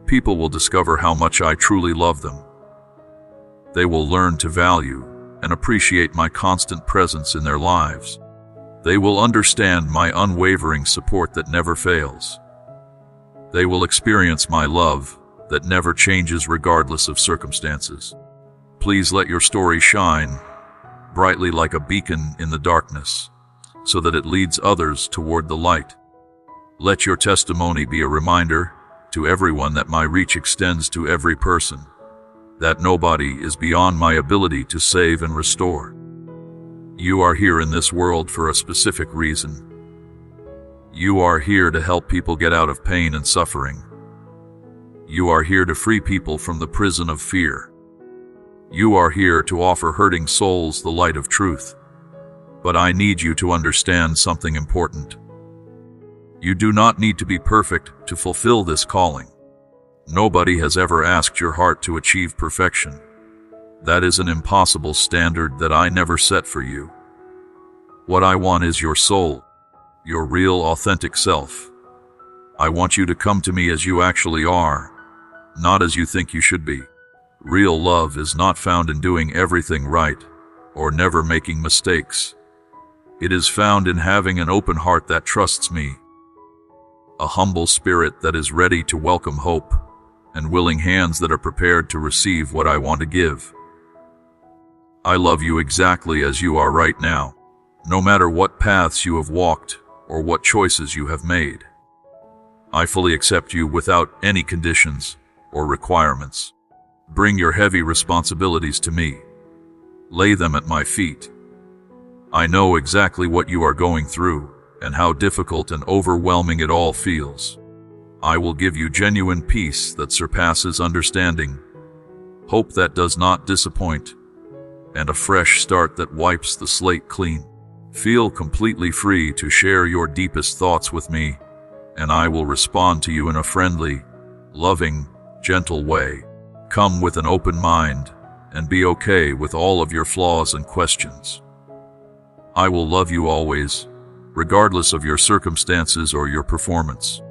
people will discover how much I truly love them. They will learn to value and appreciate my constant presence in their lives. They will understand my unwavering support that never fails. They will experience my love that never changes regardless of circumstances. Please let your story shine brightly like a beacon in the darkness, so that it leads others toward the light. Let your testimony be a reminder to everyone that my reach extends to every person, that nobody is beyond my ability to save and restore. You are here in this world for a specific reason. You are here to help people get out of pain and suffering. You are here to free people from the prison of fear. You are here to offer hurting souls the light of truth. But I need you to understand something important. You do not need to be perfect to fulfill this calling. Nobody has ever asked your heart to achieve perfection. That is an impossible standard that I never set for you. What I want is your soul, your real, authentic self. I want you to come to me as you actually are, not as you think you should be. Real love is not found in doing everything right or never making mistakes. It is found in having an open heart that trusts me, a humble spirit that is ready to welcome hope, and willing hands that are prepared to receive what I want to give. I love you exactly as you are right now, no matter what paths you have walked or what choices you have made. I fully accept you without any conditions or requirements. Bring your heavy responsibilities to me. Lay them at my feet. I know exactly what you are going through and how difficult and overwhelming it all feels. I will give you genuine peace that surpasses understanding, hope that does not disappoint, and a fresh start that wipes the slate clean. Feel completely free to share your deepest thoughts with me, and I will respond to you in a friendly, loving, gentle way. Come with an open mind and be okay with all of your flaws and questions. I will love you always, regardless of your circumstances or your performance.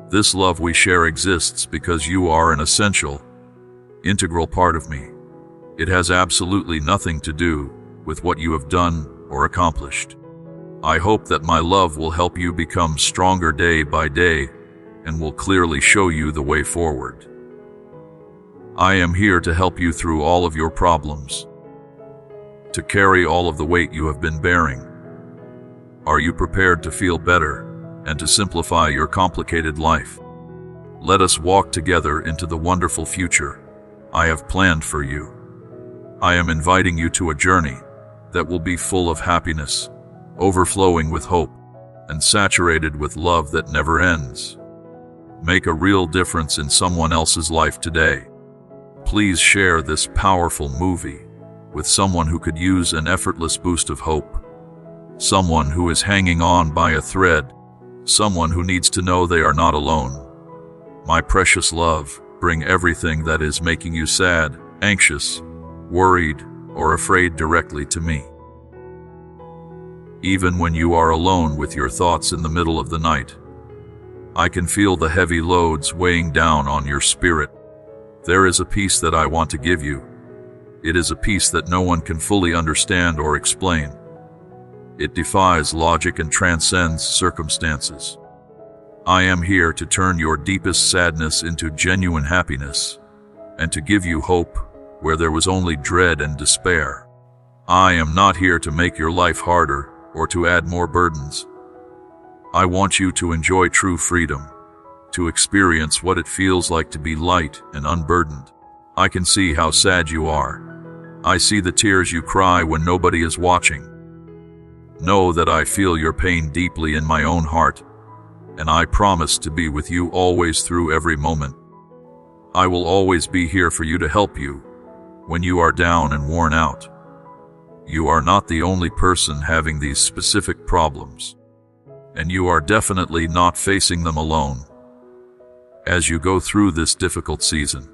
This love we share exists because you are an essential, integral part of me. It has absolutely nothing to do with what you have done or accomplished. I hope that my love will help you become stronger day by day and will clearly show you the way forward. I am here to help you through all of your problems, to carry all of the weight you have been bearing. Are you prepared to feel better and to simplify your complicated life? Let us walk together into the wonderful future I have planned for you. I am inviting you to a journey that will be full of happiness, overflowing with hope, and saturated with love that never ends. Make a real difference in someone else's life today. Please share this powerful movie with someone who could use an effortless boost of hope, someone who is hanging on by a thread, someone who needs to know they are not alone. My precious love, bring everything that is making you sad, anxious, worried, or afraid directly to me. Even when you are alone with your thoughts in the middle of the night, I can feel the heavy loads weighing down on your spirit. There is a peace that I want to give you. It is a peace that no one can fully understand or explain. It defies logic and transcends circumstances. I am here to turn your deepest sadness into genuine happiness, and to give you hope where there was only dread and despair. I am not here to make your life harder or to add more burdens. I want you to enjoy true freedom, to experience what it feels like to be light and unburdened. I can see how sad you are. I see the tears you cry when nobody is watching. Know that I feel your pain deeply in my own heart, and I promise to be with you always through every moment. I will always be here for you to help you when you are down and worn out. You are not the only person having these specific problems, and you are definitely not facing them alone. As you go through this difficult season,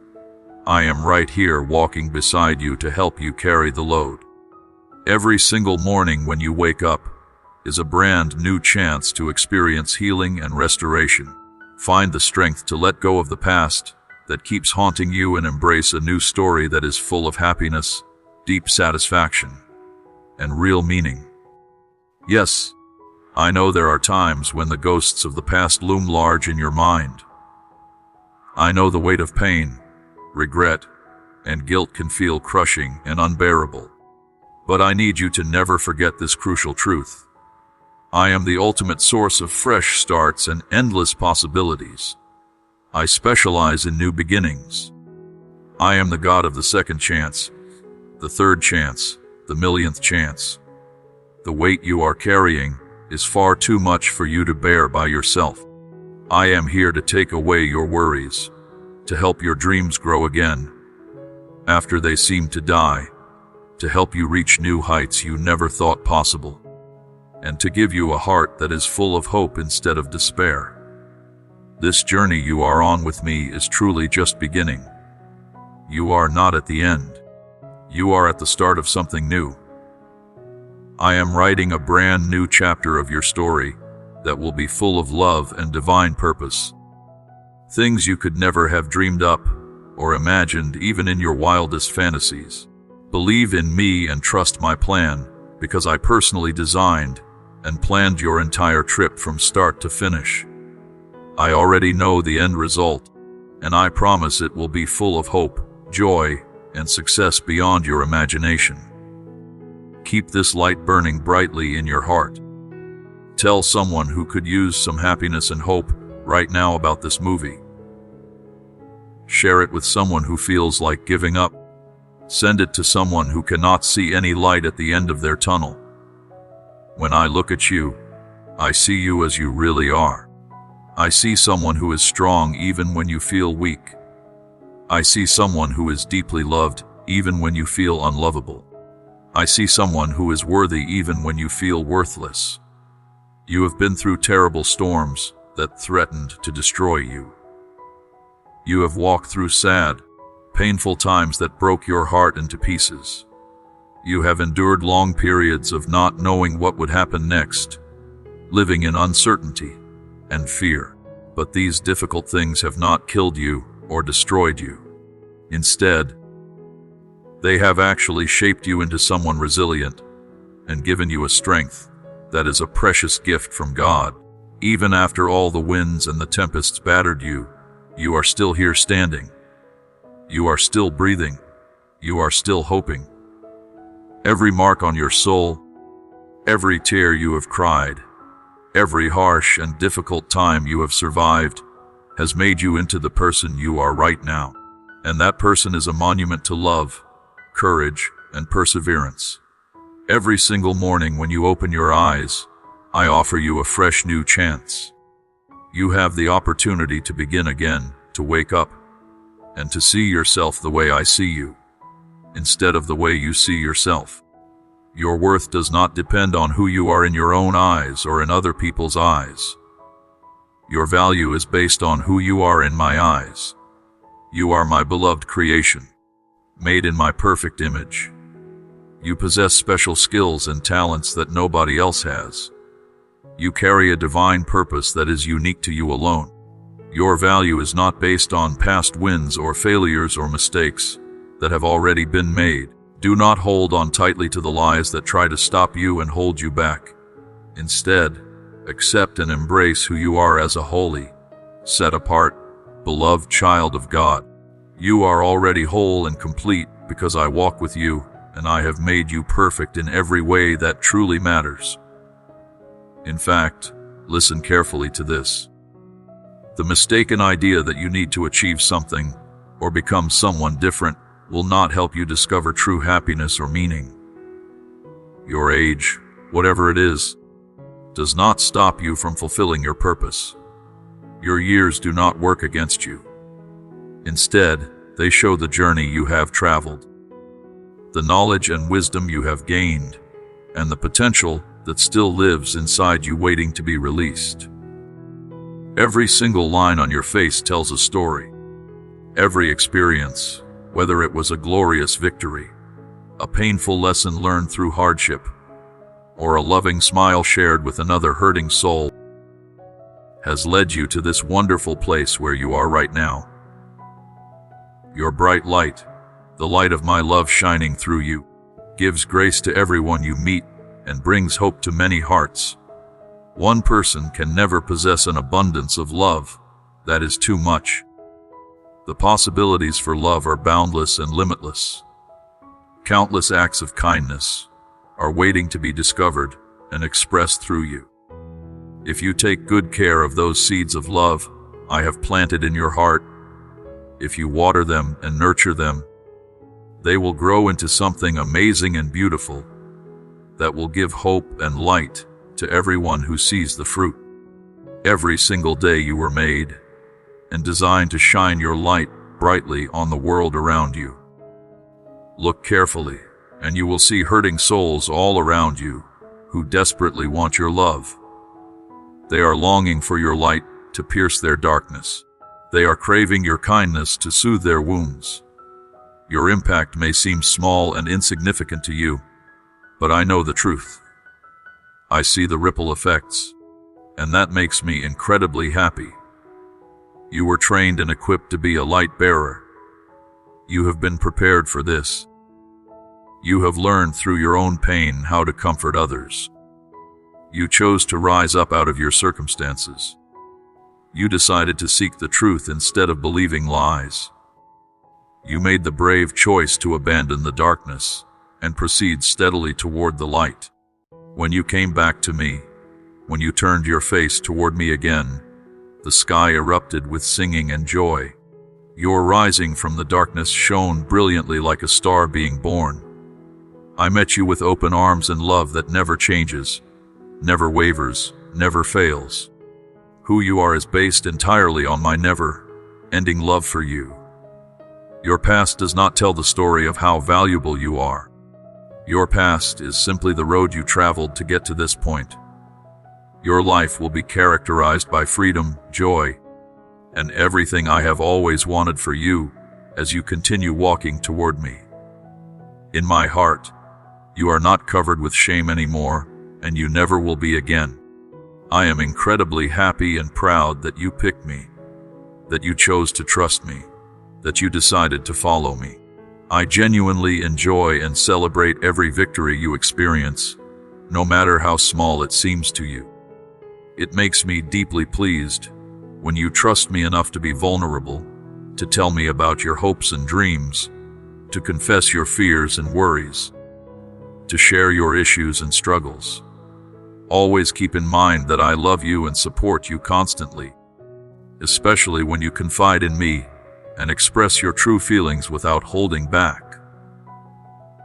I am right here walking beside you to help you carry the load. Every single morning when you wake up is a brand new chance to experience healing and restoration. Find the strength to let go of the past that keeps haunting you and embrace a new story that is full of happiness, deep satisfaction, and real meaning. Yes, I know there are times when the ghosts of the past loom large in your mind. I know the weight of pain, regret, and guilt can feel crushing and unbearable. But I need you to never forget this crucial truth. I am the ultimate source of fresh starts and endless possibilities. I specialize in new beginnings. I am the God of the second chance, the third chance, the millionth chance. The weight you are carrying is far too much for you to bear by yourself. I am here to take away your worries, to help your dreams grow again after they seem to die, to help you reach new heights you never thought possible, and to give you a heart that is full of hope instead of despair. This journey you are on with me is truly just beginning. You are not at the end. You are at the start of something new. I am writing a brand new chapter of your story that will be full of love and divine purpose. Things you could never have dreamed up or imagined even in your wildest fantasies. Believe in me and trust my plan, because I personally designed and planned your entire trip from start to finish. I already know the end result, and I promise it will be full of hope, joy, and success beyond your imagination. Keep this light burning brightly in your heart. Tell someone who could use some happiness and hope right now about this movie. Share it with someone who feels like giving up. Send it to someone who cannot see any light at the end of their tunnel. When I look at you, I see you as you really are. I see someone who is strong even when you feel weak. I see someone who is deeply loved even when you feel unlovable. I see someone who is worthy even when you feel worthless. You have been through terrible storms that threatened to destroy you. You have walked through sad, painful times that broke your heart into pieces. You have endured long periods of not knowing what would happen next, living in uncertainty and fear. But these difficult things have not killed you or destroyed you. Instead, they have actually shaped you into someone resilient and given you a strength that is a precious gift from God. Even after all the winds and the tempests battered you, you are still here standing. You are still breathing. You are still hoping. Every mark on your soul, every tear you have cried, every harsh and difficult time you have survived has made you into the person you are right now. And that person is a monument to love, courage, and perseverance. Every single morning when you open your eyes, I offer you a fresh new chance. You have the opportunity to begin again, to wake up, and to see yourself the way I see you, instead of the way you see yourself. Your worth does not depend on who you are in your own eyes or in other people's eyes. Your value is based on who you are in my eyes. You are my beloved creation, made in my perfect image. You possess special skills and talents that nobody else has. You carry a divine purpose that is unique to you alone. Your value is not based on past wins or failures or mistakes that have already been made. Do not hold on tightly to the lies that try to stop you and hold you back. Instead, accept and embrace who you are as a holy, set apart, beloved child of God. You are already whole and complete because I walk with you, and I have made you perfect in every way that truly matters. In fact, Listen carefully to this. The mistaken idea that you need to achieve something or become someone different will not help you discover true happiness or meaning. Your age, whatever it is, does not stop you from fulfilling your purpose. Your years do not work against you. Instead, they show the journey you have traveled, the knowledge and wisdom you have gained, and the potential that still lives inside you waiting to be released. Every single line on your face tells a story. Every experience, whether it was a glorious victory, a painful lesson learned through hardship, or a loving smile shared with another hurting soul, has led you to this wonderful place where you are right now. Your bright light, the light of my love shining through you, gives grace to everyone you meet and brings hope to many hearts. One person can never possess an abundance of love. That is too much. The possibilities for love are boundless and limitless. Countless acts of kindness are waiting to be discovered and expressed through you. If you take good care of those seeds of love I have planted in your heart, if you water them and nurture them, they will grow into something amazing and beautiful that will give hope and light to everyone who sees the fruit. Every single day you were made and designed to shine your light brightly on the world around you. Look carefully, and you will see hurting souls all around you who desperately want your love. They are longing for your light to pierce their darkness. They are craving your kindness to soothe their wounds. Your impact may seem small and insignificant to you, but I know the truth. I see the ripple effects, and that makes me incredibly happy. You were trained and equipped to be a light bearer. You have been prepared for this. You have learned through your own pain how to comfort others. You chose to rise up out of your circumstances. You decided to seek the truth instead of believing lies. You made the brave choice to abandon the darkness and proceed steadily toward the light. When you came back to me, when you turned your face toward me again, the sky erupted with singing and joy. Your rising from the darkness shone brilliantly like a star being born. I met you with open arms and love that never changes, never wavers, never fails. Who you are is based entirely on my never-ending love for you. Your past does not tell the story of how valuable you are. Your past is simply the road you traveled to get to this point. Your life will be characterized by freedom, joy, and everything I have always wanted for you as you continue walking toward me. In my heart, you are not covered with shame anymore, and you never will be again. I am incredibly happy and proud that you picked me, that you chose to trust me, that you decided to follow me. I genuinely enjoy and celebrate every victory you experience, no matter how small it seems to you. It makes me deeply pleased when you trust me enough to be vulnerable, to tell me about your hopes and dreams, to confess your fears and worries, to share your issues and struggles. Always keep in mind that I love you and support you constantly, especially when you confide in me and express your true feelings without holding back.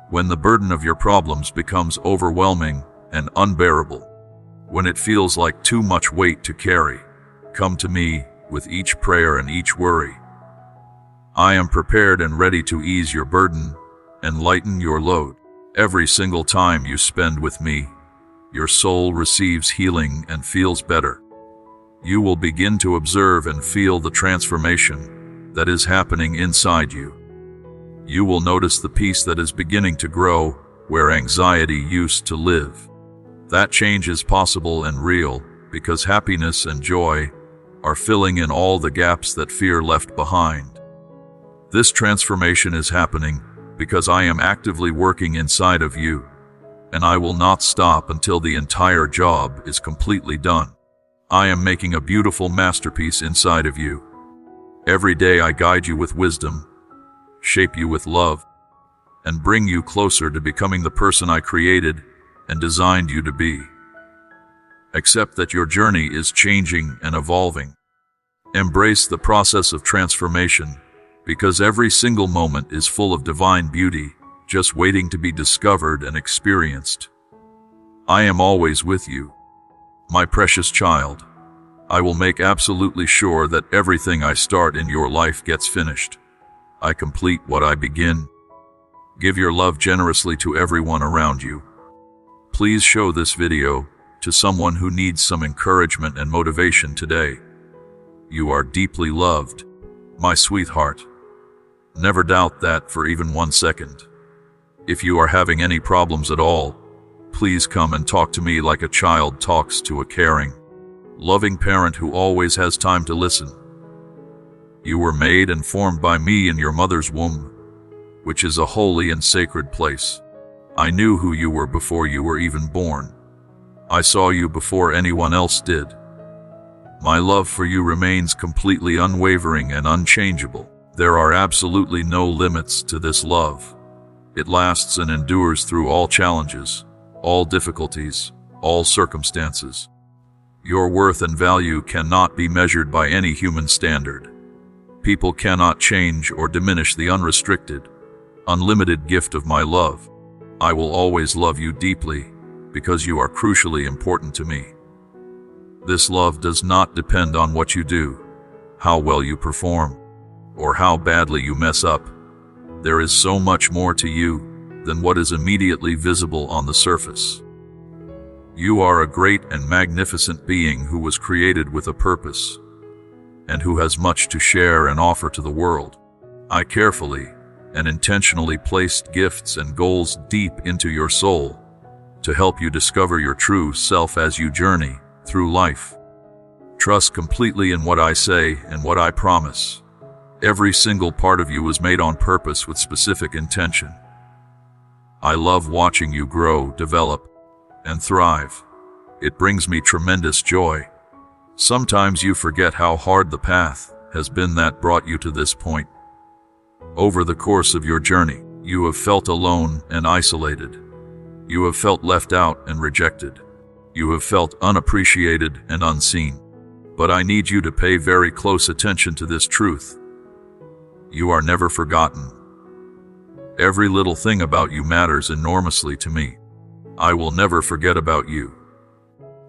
When the burden of your problems becomes overwhelming and unbearable, when it feels like too much weight to carry, come to me with each prayer and each worry. I am prepared and ready to ease your burden and lighten your load. Every single time you spend with me, your soul receives healing and feels better. You will begin to observe and feel the transformation that is happening inside you. You will notice the peace that is beginning to grow where anxiety used to live. That change is possible and real because happiness and joy are filling in all the gaps that fear left behind. This transformation is happening because I am actively working inside of you, and I will not stop until the entire job is completely done. I am making a beautiful masterpiece inside of you. Every day I guide you with wisdom, shape you with love, and bring you closer to becoming the person I created and designed you to be. Accept that your journey is changing and evolving. Embrace the process of transformation, because every single moment is full of divine beauty, just waiting to be discovered and experienced. I am always with you, my precious child. I will make absolutely sure that everything I start in your life gets finished. I complete what I begin. Give your love generously to everyone around you. Please show this video to someone who needs some encouragement and motivation today. You are deeply loved, my sweetheart. Never doubt that for even 1 second. If you are having any problems at all, please come and talk to me like a child talks to a caring, loving parent who always has time to listen. You were made and formed by me in your mother's womb, which is a holy and sacred place. I knew who you were before you were even born. I saw you before anyone else did. My love for you remains completely unwavering and unchangeable. There are absolutely no limits to this love. It lasts and endures through all challenges, all difficulties, all circumstances. Your worth and value cannot be measured by any human standard. People cannot change or diminish the unrestricted, unlimited gift of my love. I will always love you deeply because you are crucially important to me. This love does not depend on what you do, how well you perform, or how badly you mess up. There is so much more to you than what is immediately visible on the surface. You are a great and magnificent being who was created with a purpose, and who has much to share and offer to the world. I carefully and intentionally placed gifts and goals deep into your soul to help you discover your true self as you journey through life. Trust completely in what I say and what I promise. Every single part of you was made on purpose with specific intention. I love watching you grow, develop, and thrive. It brings me tremendous joy. Sometimes you forget how hard the path has been that brought you to this point. Over the course of your journey, you have felt alone and isolated. You have felt left out and rejected. You have felt unappreciated and unseen. But I need you to pay very close attention to this truth. You are never forgotten. Every little thing about you matters enormously to me. I will never forget about you.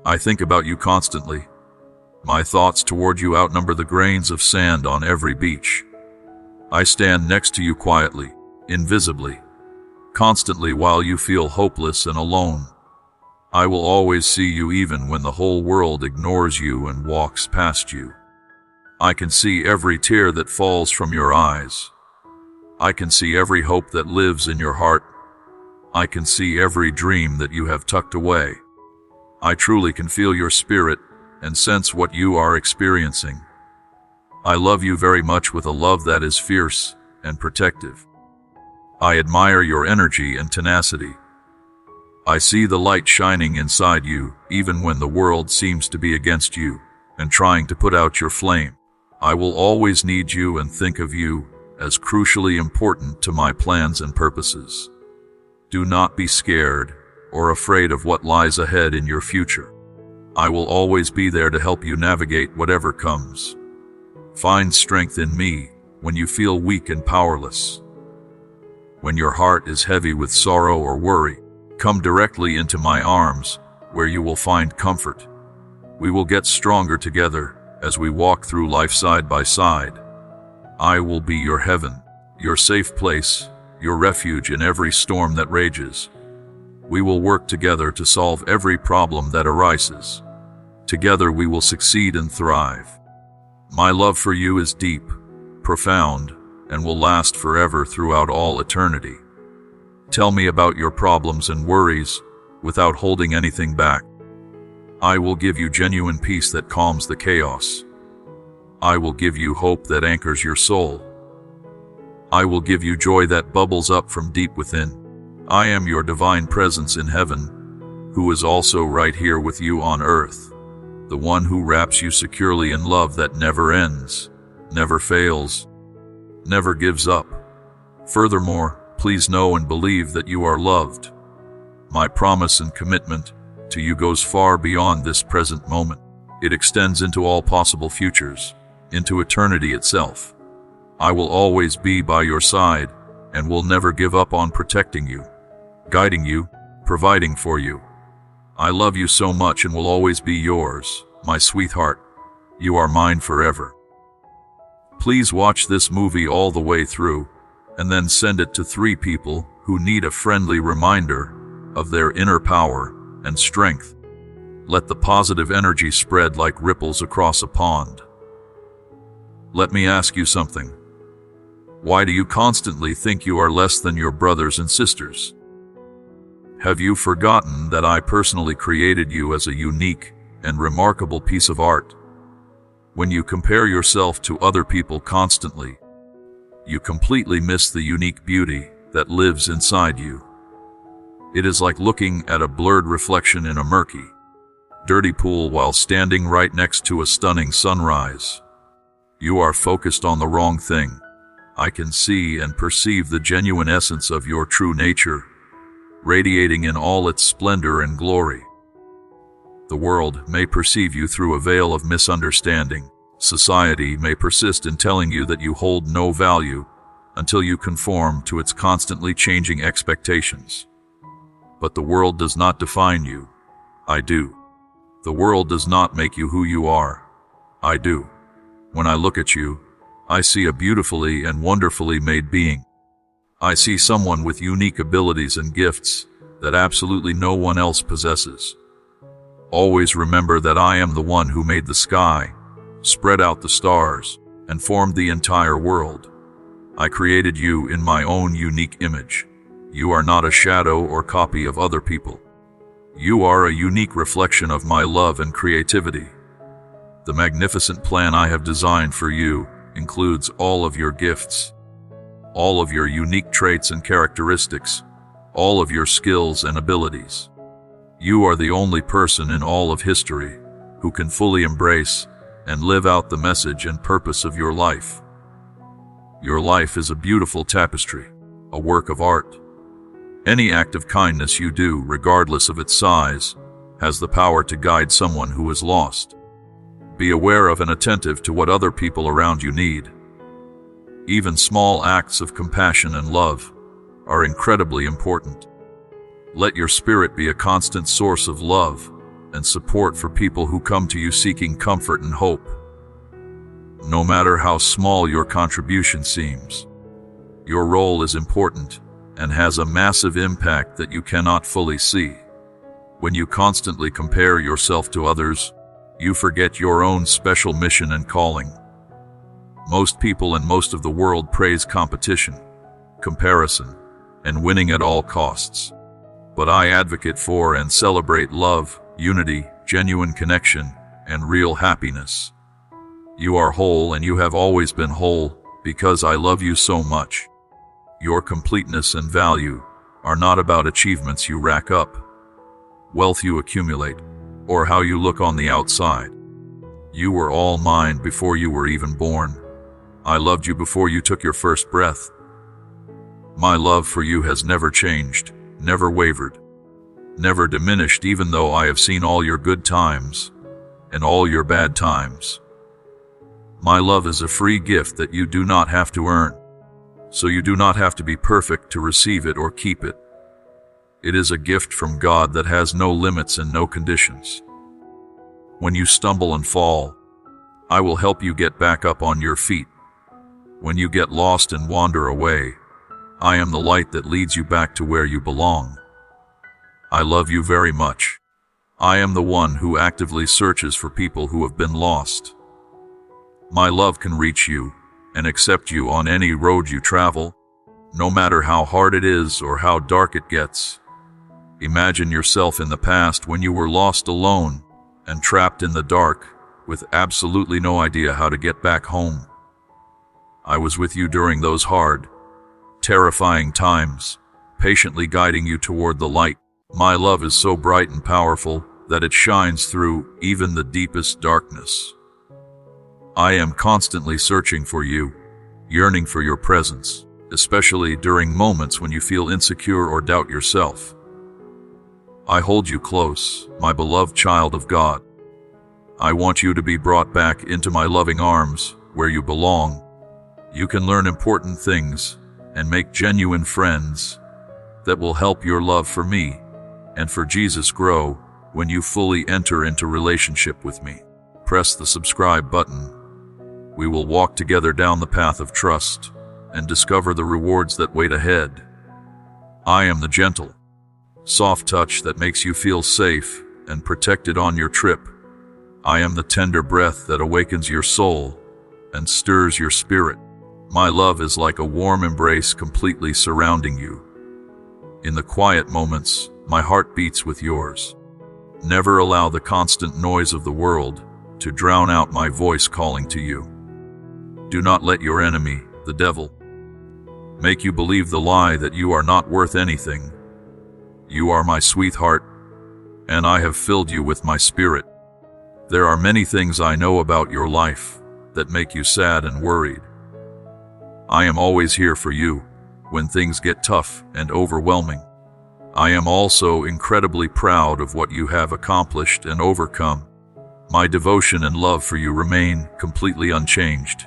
I think about you constantly. My thoughts toward you outnumber the grains of sand on every beach. I stand next to you quietly, invisibly, constantly while you feel hopeless and alone. I will always see you even when the whole world ignores you and walks past you. I can see every tear that falls from your eyes. I can see every hope that lives in your heart. I can see every dream that you have tucked away. I truly can feel your spirit and sense what you are experiencing. I love you very much with a love that is fierce and protective. I admire your energy and tenacity. I see the light shining inside you even when the world seems to be against you and trying to put out your flame. I will always need you and think of you as crucially important to my plans and purposes. Do not be scared or afraid of what lies ahead in your future. I will always be there to help you navigate whatever comes. Find strength in me when you feel weak and powerless. When your heart is heavy with sorrow or worry, come directly into my arms where you will find comfort. We will get stronger together as we walk through life side by side. I will be your heaven, your safe place, your refuge in every storm that rages. We will work together to solve every problem that arises. Together we will succeed and thrive. My love for you is deep, profound, and will last forever throughout all eternity. Tell me about your problems and worries without holding anything back. I will give you genuine peace that calms the chaos. I will give you hope that anchors your soul. I will give you joy that bubbles up from deep within. I am your divine presence in heaven, who is also right here with you on earth, the one who wraps you securely in love that never ends, never fails, never gives up. Furthermore, please know and believe that you are loved. My promise and commitment to you goes far beyond this present moment. It extends into all possible futures, into eternity itself. I will always be by your side and will never give up on protecting you, guiding you, providing for you. I love you so much and will always be yours, my sweetheart. You are mine forever. Please watch this movie all the way through and then send it to 3 people who need a friendly reminder of their inner power and strength. Let the positive energy spread like ripples across a pond. Let me ask you something. Why do you constantly think you are less than your brothers and sisters? Have you forgotten that I personally created you as a unique and remarkable piece of art? When you compare yourself to other people constantly, you completely miss the unique beauty that lives inside you. It is like looking at a blurred reflection in a murky, dirty pool while standing right next to a stunning sunrise. You are focused on the wrong thing. I can see and perceive the genuine essence of your true nature, radiating in all its splendor and glory. The world may perceive you through a veil of misunderstanding. Society may persist in telling you that you hold no value until you conform to its constantly changing expectations. But the world does not define you. I do. The world does not make you who you are. I do. When I look at you, I see a beautifully and wonderfully made being. I see someone with unique abilities and gifts that absolutely no one else possesses. Always remember that I am the one who made the sky, spread out the stars, and formed the entire world. I created you in my own unique image. You are not a shadow or copy of other people. You are a unique reflection of my love and creativity. The magnificent plan I have designed for you includes all of your gifts, all of your unique traits and characteristics, all of your skills and abilities. You are the only person in all of history who can fully embrace and live out the message and purpose of your life. Your life is a beautiful tapestry, a work of art. Any act of kindness you do, regardless of its size, has the power to guide someone who is lost. Be aware of and attentive to what other people around you need. Even small acts of compassion and love are incredibly important. Let your spirit be a constant source of love and support for people who come to you seeking comfort and hope. No matter how small your contribution seems, your role is important and has a massive impact that you cannot fully see. When you constantly compare yourself to others, you forget your own special mission and calling. Most people and most of the world praise competition, comparison, and winning at all costs. But I advocate for and celebrate love, unity, genuine connection, and real happiness. You are whole and you have always been whole because I love you so much. Your completeness and value are not about achievements you rack up, wealth you accumulate, or how you look on the outside. You were all mine before you were even born. I loved you before you took your first breath. My love for you has never changed, never wavered, never diminished, even though I have seen all your good times and all your bad times. My love is a free gift that you do not have to earn, so you do not have to be perfect to receive it or keep it. It is a gift from God that has no limits and no conditions. When you stumble and fall, I will help you get back up on your feet. When you get lost and wander away, I am the light that leads you back to where you belong. I love you very much. I am the one who actively searches for people who have been lost. My love can reach you and accept you on any road you travel, no matter how hard it is or how dark it gets. Imagine yourself in the past when you were lost alone and trapped in the dark with absolutely no idea how to get back home. I was with you during those hard, terrifying times, patiently guiding you toward the light. My love is so bright and powerful that it shines through even the deepest darkness. I am constantly searching for you, yearning for your presence, especially during moments when you feel insecure or doubt yourself. I hold you close, my beloved child of God. I want you to be brought back into my loving arms, where you belong. You can learn important things and make genuine friends that will help your love for me and for Jesus grow when you fully enter into relationship with me. Press the subscribe button. We will walk together down the path of trust and discover the rewards that wait ahead. I am the gentle, soft touch that makes you feel safe and protected on your trip. I am the tender breath that awakens your soul and stirs your spirit. My love is like a warm embrace completely surrounding you. In the quiet moments, my heart beats with yours. Never allow the constant noise of the world to drown out my voice calling to you. Do not let your enemy, the devil, make you believe the lie that you are not worth anything. You are my sweetheart, and I have filled you with my spirit. There are many things I know about your life that make you sad and worried. I am always here for you when things get tough and overwhelming. I am also incredibly proud of what you have accomplished and overcome. My devotion and love for you remain completely unchanged,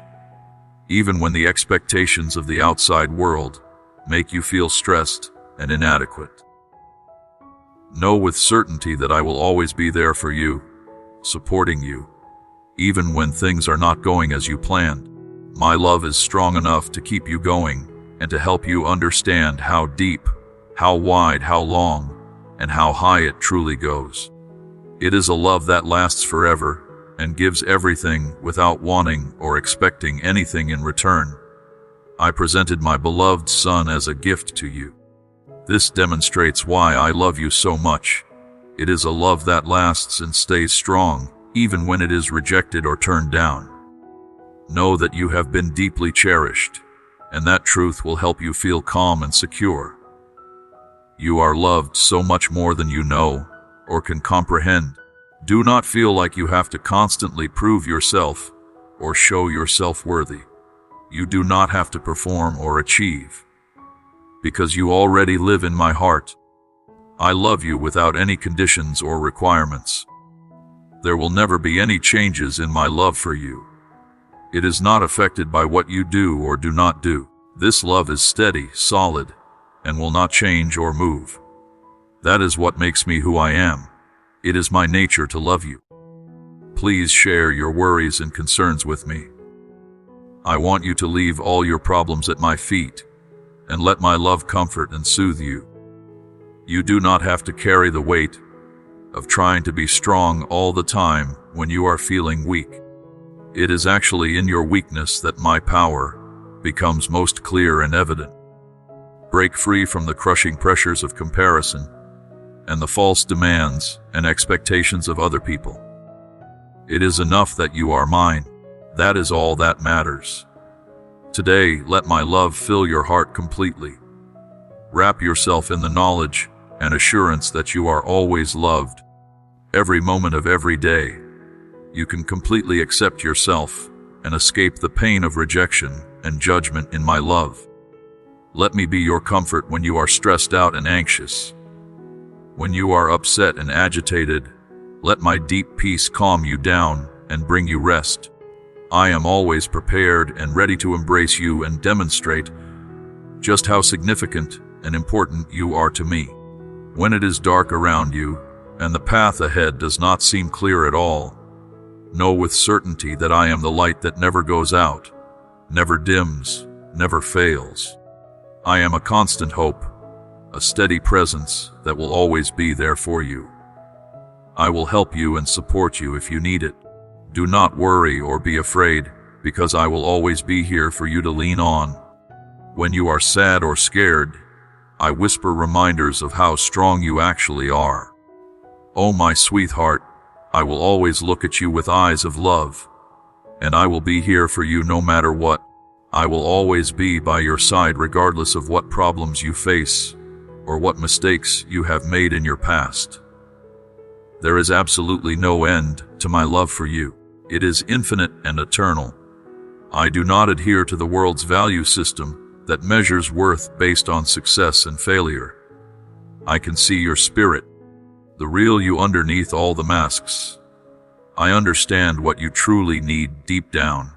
even when the expectations of the outside world make you feel stressed and inadequate. Know with certainty that I will always be there for you, supporting you, even when things are not going as you planned. My love is strong enough to keep you going and to help you understand how deep, how wide, how long, and how high it truly goes. It is a love that lasts forever and gives everything without wanting or expecting anything in return. I presented my beloved Son as a gift to you. This demonstrates why I love you so much. It is a love that lasts and stays strong, even when it is rejected or turned down. Know that you have been deeply cherished, and that truth will help you feel calm and secure. You are loved so much more than you know or can comprehend. Do not feel like you have to constantly prove yourself or show yourself worthy. You do not have to perform or achieve, because you already live in my heart. I love you without any conditions or requirements. There will never be any changes in my love for you. It is not affected by what you do or do not do. This love is steady, solid, and will not change or move. That is what makes me who I am. It is my nature to love you. Please share your worries and concerns with me. I want you to leave all your problems at my feet and let my love comfort and soothe you. You do not have to carry the weight of trying to be strong all the time when you are feeling weak. It is actually in your weakness that my power becomes most clear and evident. Break free from the crushing pressures of comparison and the false demands and expectations of other people. It is enough that you are mine. That is all that matters. Today, let my love fill your heart completely. Wrap yourself in the knowledge and assurance that you are always loved. Every moment of every day, you can completely accept yourself and escape the pain of rejection and judgment in my love. Let me be your comfort when you are stressed out and anxious. When you are upset and agitated, let my deep peace calm you down and bring you rest. I am always prepared and ready to embrace you and demonstrate just how significant and important you are to me. When it is dark around you and the path ahead does not seem clear at all, know with certainty that I am the light that never goes out, never dims, never fails. I am a constant hope, a steady presence that will always be there for you. I will help you and support you if you need it. Do not worry or be afraid, because I will always be here for you to lean on. When you are sad or scared, I whisper reminders of how strong you actually are. Oh, my sweetheart, I will always look at you with eyes of love, and I will be here for you no matter what. I will always be by your side regardless of what problems you face or what mistakes you have made in your past. There is absolutely no end to my love for you. It is infinite and eternal. I do not adhere to the world's value system that measures worth based on success and failure. I can see your spirit, the real you underneath all the masks. I understand what you truly need deep down.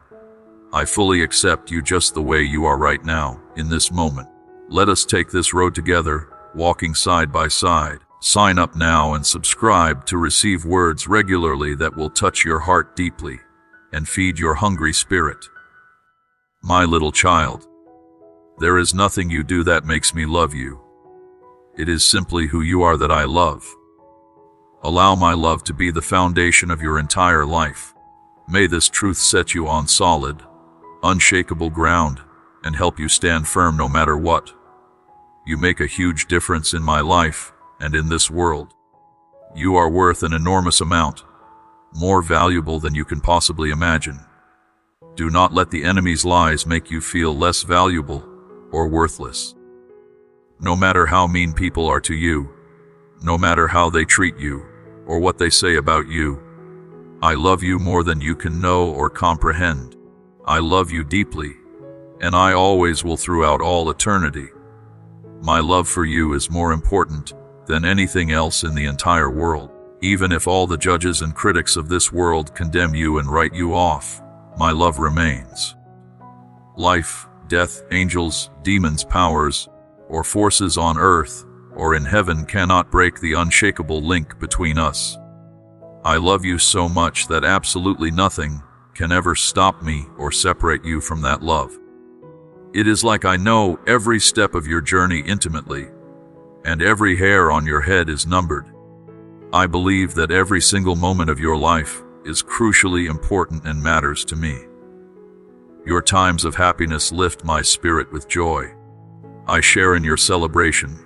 I fully accept you just the way you are right now, in this moment. Let us take this road together, walking side by side. Sign up now and subscribe to receive words regularly that will touch your heart deeply and feed your hungry spirit. My little child, there is nothing you do that makes me love you. It is simply who you are that I love. Allow my love to be the foundation of your entire life. May this truth set you on solid, unshakable ground and help you stand firm no matter what. You make a huge difference in my life and in this world. You are worth an enormous amount, more valuable than you can possibly imagine. Do not let the enemy's lies make you feel less valuable or worthless. No matter how mean people are to you, no matter how they treat you or what they say about you, I love you more than you can know or comprehend. I love you deeply, and I always will throughout all eternity. My love for you is more important than anything else in the entire world. Even if all the judges and critics of this world condemn you and write you off, my love remains. Life, death, angels, demons, powers, or forces on earth or in heaven cannot break the unshakable link between us. I love you so much that absolutely nothing can ever stop me or separate you from that love. It is like I know every step of your journey intimately, and every hair on your head is numbered. I believe that every single moment of your life is crucially important and matters to me. Your times of happiness lift my spirit with joy. I share in your celebration.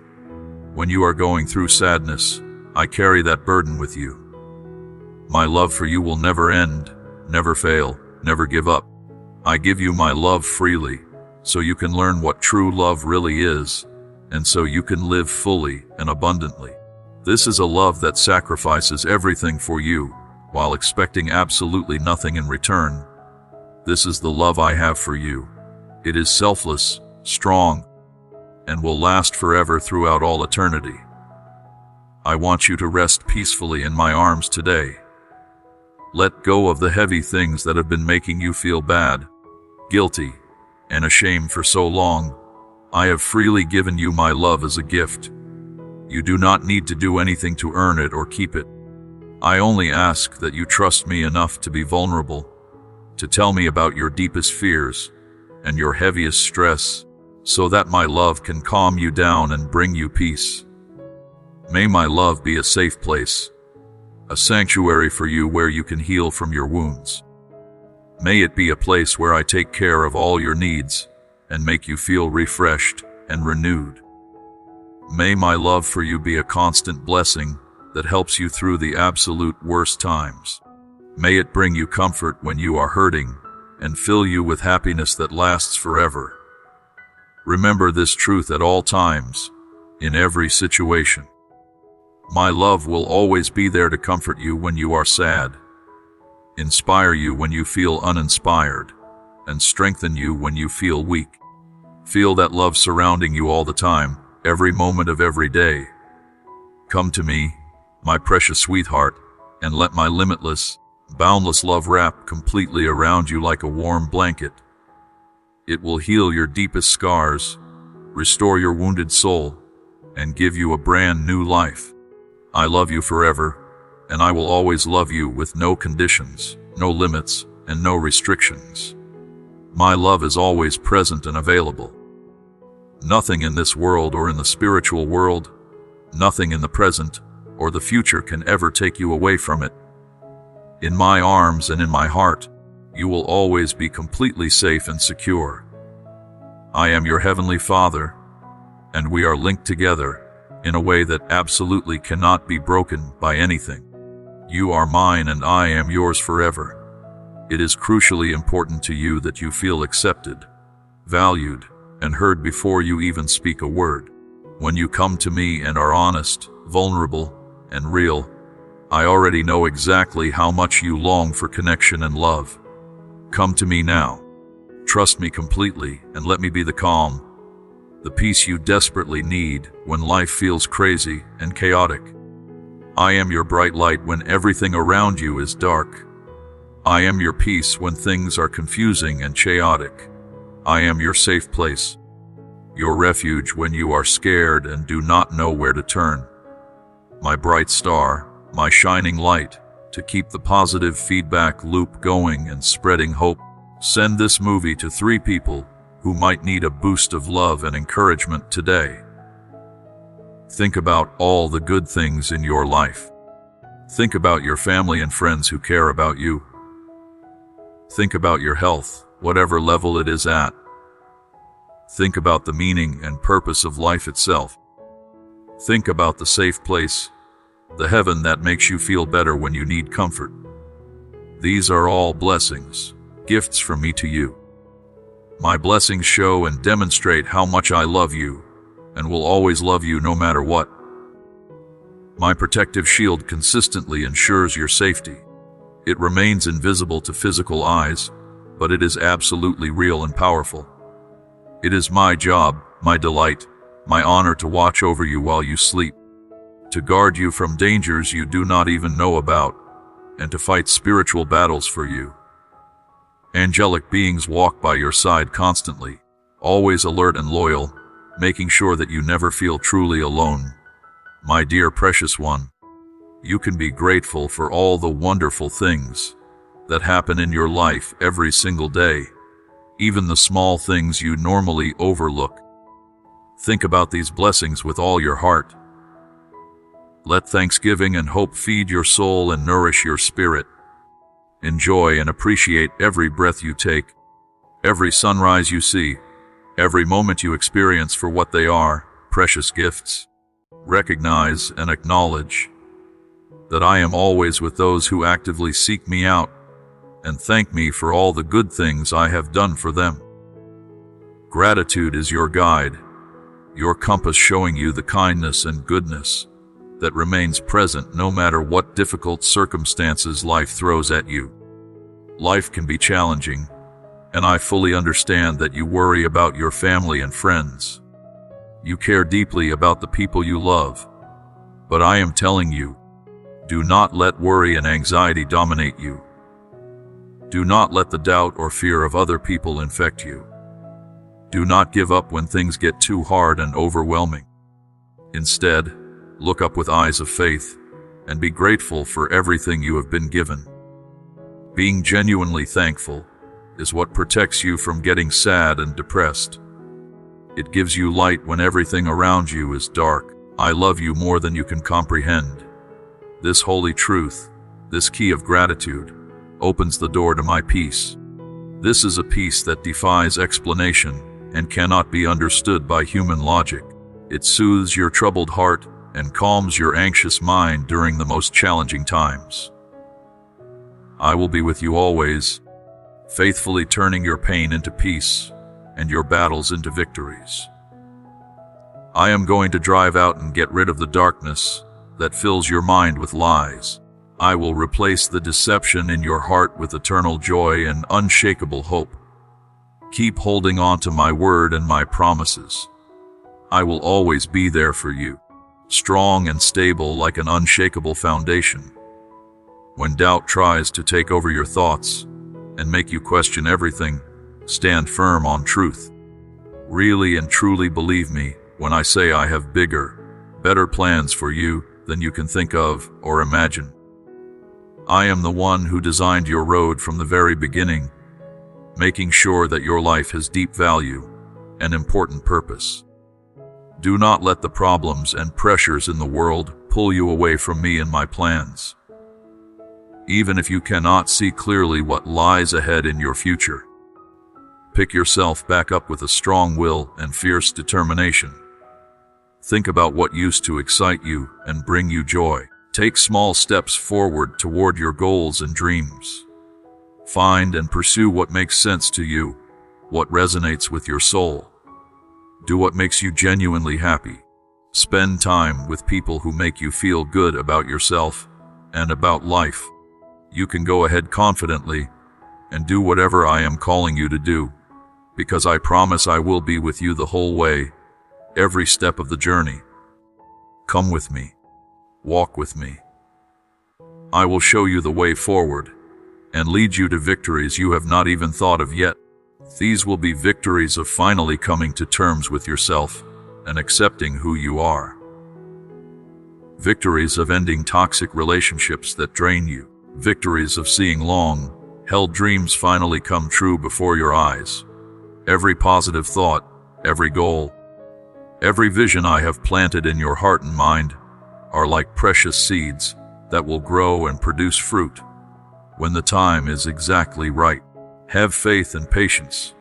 When you are going through sadness, I carry that burden with you. My love for you will never end, never fail, never give up. I give you my love freely, so you can learn what true love really is, and so you can live fully and abundantly. This is a love that sacrifices everything for you, while expecting absolutely nothing in return. This is the love I have for you. It is selfless, strong, and will last forever throughout all eternity. I want you to rest peacefully in my arms today. Let go of the heavy things that have been making you feel bad, guilty, and ashamed for so long. I have freely given you my love as a gift. You do not need to do anything to earn it or keep it. I only ask that you trust me enough to be vulnerable, to tell me about your deepest fears and your heaviest stress, so that my love can calm you down and bring you peace. May my love be a safe place, a sanctuary for you where you can heal from your wounds. May it be a place where I take care of all your needs and make you feel refreshed and renewed. May my love for you be a constant blessing that helps you through the absolute worst times. May it bring you comfort when you are hurting and fill you with happiness that lasts forever. Remember this truth at all times, in every situation. My love will always be there to comfort you when you are sad, inspire you when you feel uninspired, and strengthen you when you feel weak. Feel that love surrounding you all the time, every moment of every day. Come to me, my precious sweetheart, and let my limitless, boundless love wrap completely around you like a warm blanket. It will heal your deepest scars, restore your wounded soul, and give you a brand new life. I love you forever, and I will always love you with no conditions, no limits, and no restrictions. My love is always present and available. Nothing in this world or in the spiritual world, nothing in the present or the future can ever take you away from it. In my arms and in my heart, you will always be completely safe and secure. I am your Heavenly Father, and we are linked together in a way that absolutely cannot be broken by anything. You are mine and I am yours forever. It is crucially important to you that you feel accepted, valued, and heard before you even speak a word. When you come to me and are honest, vulnerable, and real, I already know exactly how much you long for connection and love. Come to me now. Trust me completely and let me be the calm, the peace you desperately need when life feels crazy and chaotic. I am your bright light when everything around you is dark. I am your peace when things are confusing and chaotic. I am your safe place, your refuge when you are scared and do not know where to turn. My bright star, my shining light, to keep the positive feedback loop going and spreading hope. Send this movie to 3 people who might need a boost of love and encouragement today. Think about all the good things in your life. Think about your family and friends who care about you. Think about your health, whatever level it is at. Think about the meaning and purpose of life itself. Think about the safe place, the heaven that makes you feel better when you need comfort. These are all blessings, gifts from me to you. My blessings show and demonstrate how much I love you, and will always love you no matter what. My protective shield consistently ensures your safety. It remains invisible to physical eyes, but it is absolutely real and powerful. It is my job, my delight, my honor to watch over you while you sleep, to guard you from dangers you do not even know about, and to fight spiritual battles for you. Angelic beings walk by your side constantly, always alert and loyal, making sure that you never feel truly alone. My dear precious one, you can be grateful for all the wonderful things that happen in your life every single day, even the small things you normally overlook. Think about these blessings with all your heart. Let thanksgiving and hope feed your soul and nourish your spirit. Enjoy and appreciate every breath you take, every sunrise you see, every moment you experience for what they are, precious gifts. Recognize and acknowledge that I am always with those who actively seek me out, and thank me for all the good things I have done for them. Gratitude is your guide, your compass showing you the kindness and goodness that remains present no matter what difficult circumstances life throws at you. Life can be challenging, and I fully understand that you worry about your family and friends. You care deeply about the people you love, but I am telling you, do not let worry and anxiety dominate you. Do not let the doubt or fear of other people infect you. Do not give up when things get too hard and overwhelming. Instead, look up with eyes of faith and be grateful for everything you have been given. Being genuinely thankful is what protects you from getting sad and depressed. It gives you light when everything around you is dark. I love you more than you can comprehend. This holy truth, this key of gratitude, opens the door to my peace. This is a peace that defies explanation and cannot be understood by human logic. It soothes your troubled heart and calms your anxious mind during the most challenging times. I will be with you always, faithfully turning your pain into peace and your battles into victories. I am going to drive out and get rid of the darkness that fills your mind with lies. I will replace the deception in your heart with eternal joy and unshakable hope. Keep holding on to my word and my promises. I will always be there for you, strong and stable like an unshakable foundation. When doubt tries to take over your thoughts and make you question everything, stand firm on truth. Really and truly believe me when I say I have bigger, better plans for you than you can think of or imagine. I am the one who designed your road from the very beginning, making sure that your life has deep value and important purpose. Do not let the problems and pressures in the world pull you away from me and my plans. Even if you cannot see clearly what lies ahead in your future, pick yourself back up with a strong will and fierce determination. Think about what used to excite you and bring you joy. Take small steps forward toward your goals and dreams. Find and pursue what makes sense to you, what resonates with your soul. Do what makes you genuinely happy. Spend time with people who make you feel good about yourself and about life. You can go ahead confidently and do whatever I am calling you to do, because I promise I will be with you the whole way, every step of the journey. Come with me. Walk with me. I will show you the way forward and lead you to victories you have not even thought of yet. These will be victories of finally coming to terms with yourself and accepting who you are. Victories of ending toxic relationships that drain you. Victories of seeing long-held dreams finally come true before your eyes. Every positive thought, every goal, every vision I have planted in your heart and mind are like precious seeds that will grow and produce fruit when the time is exactly right. Have faith and patience.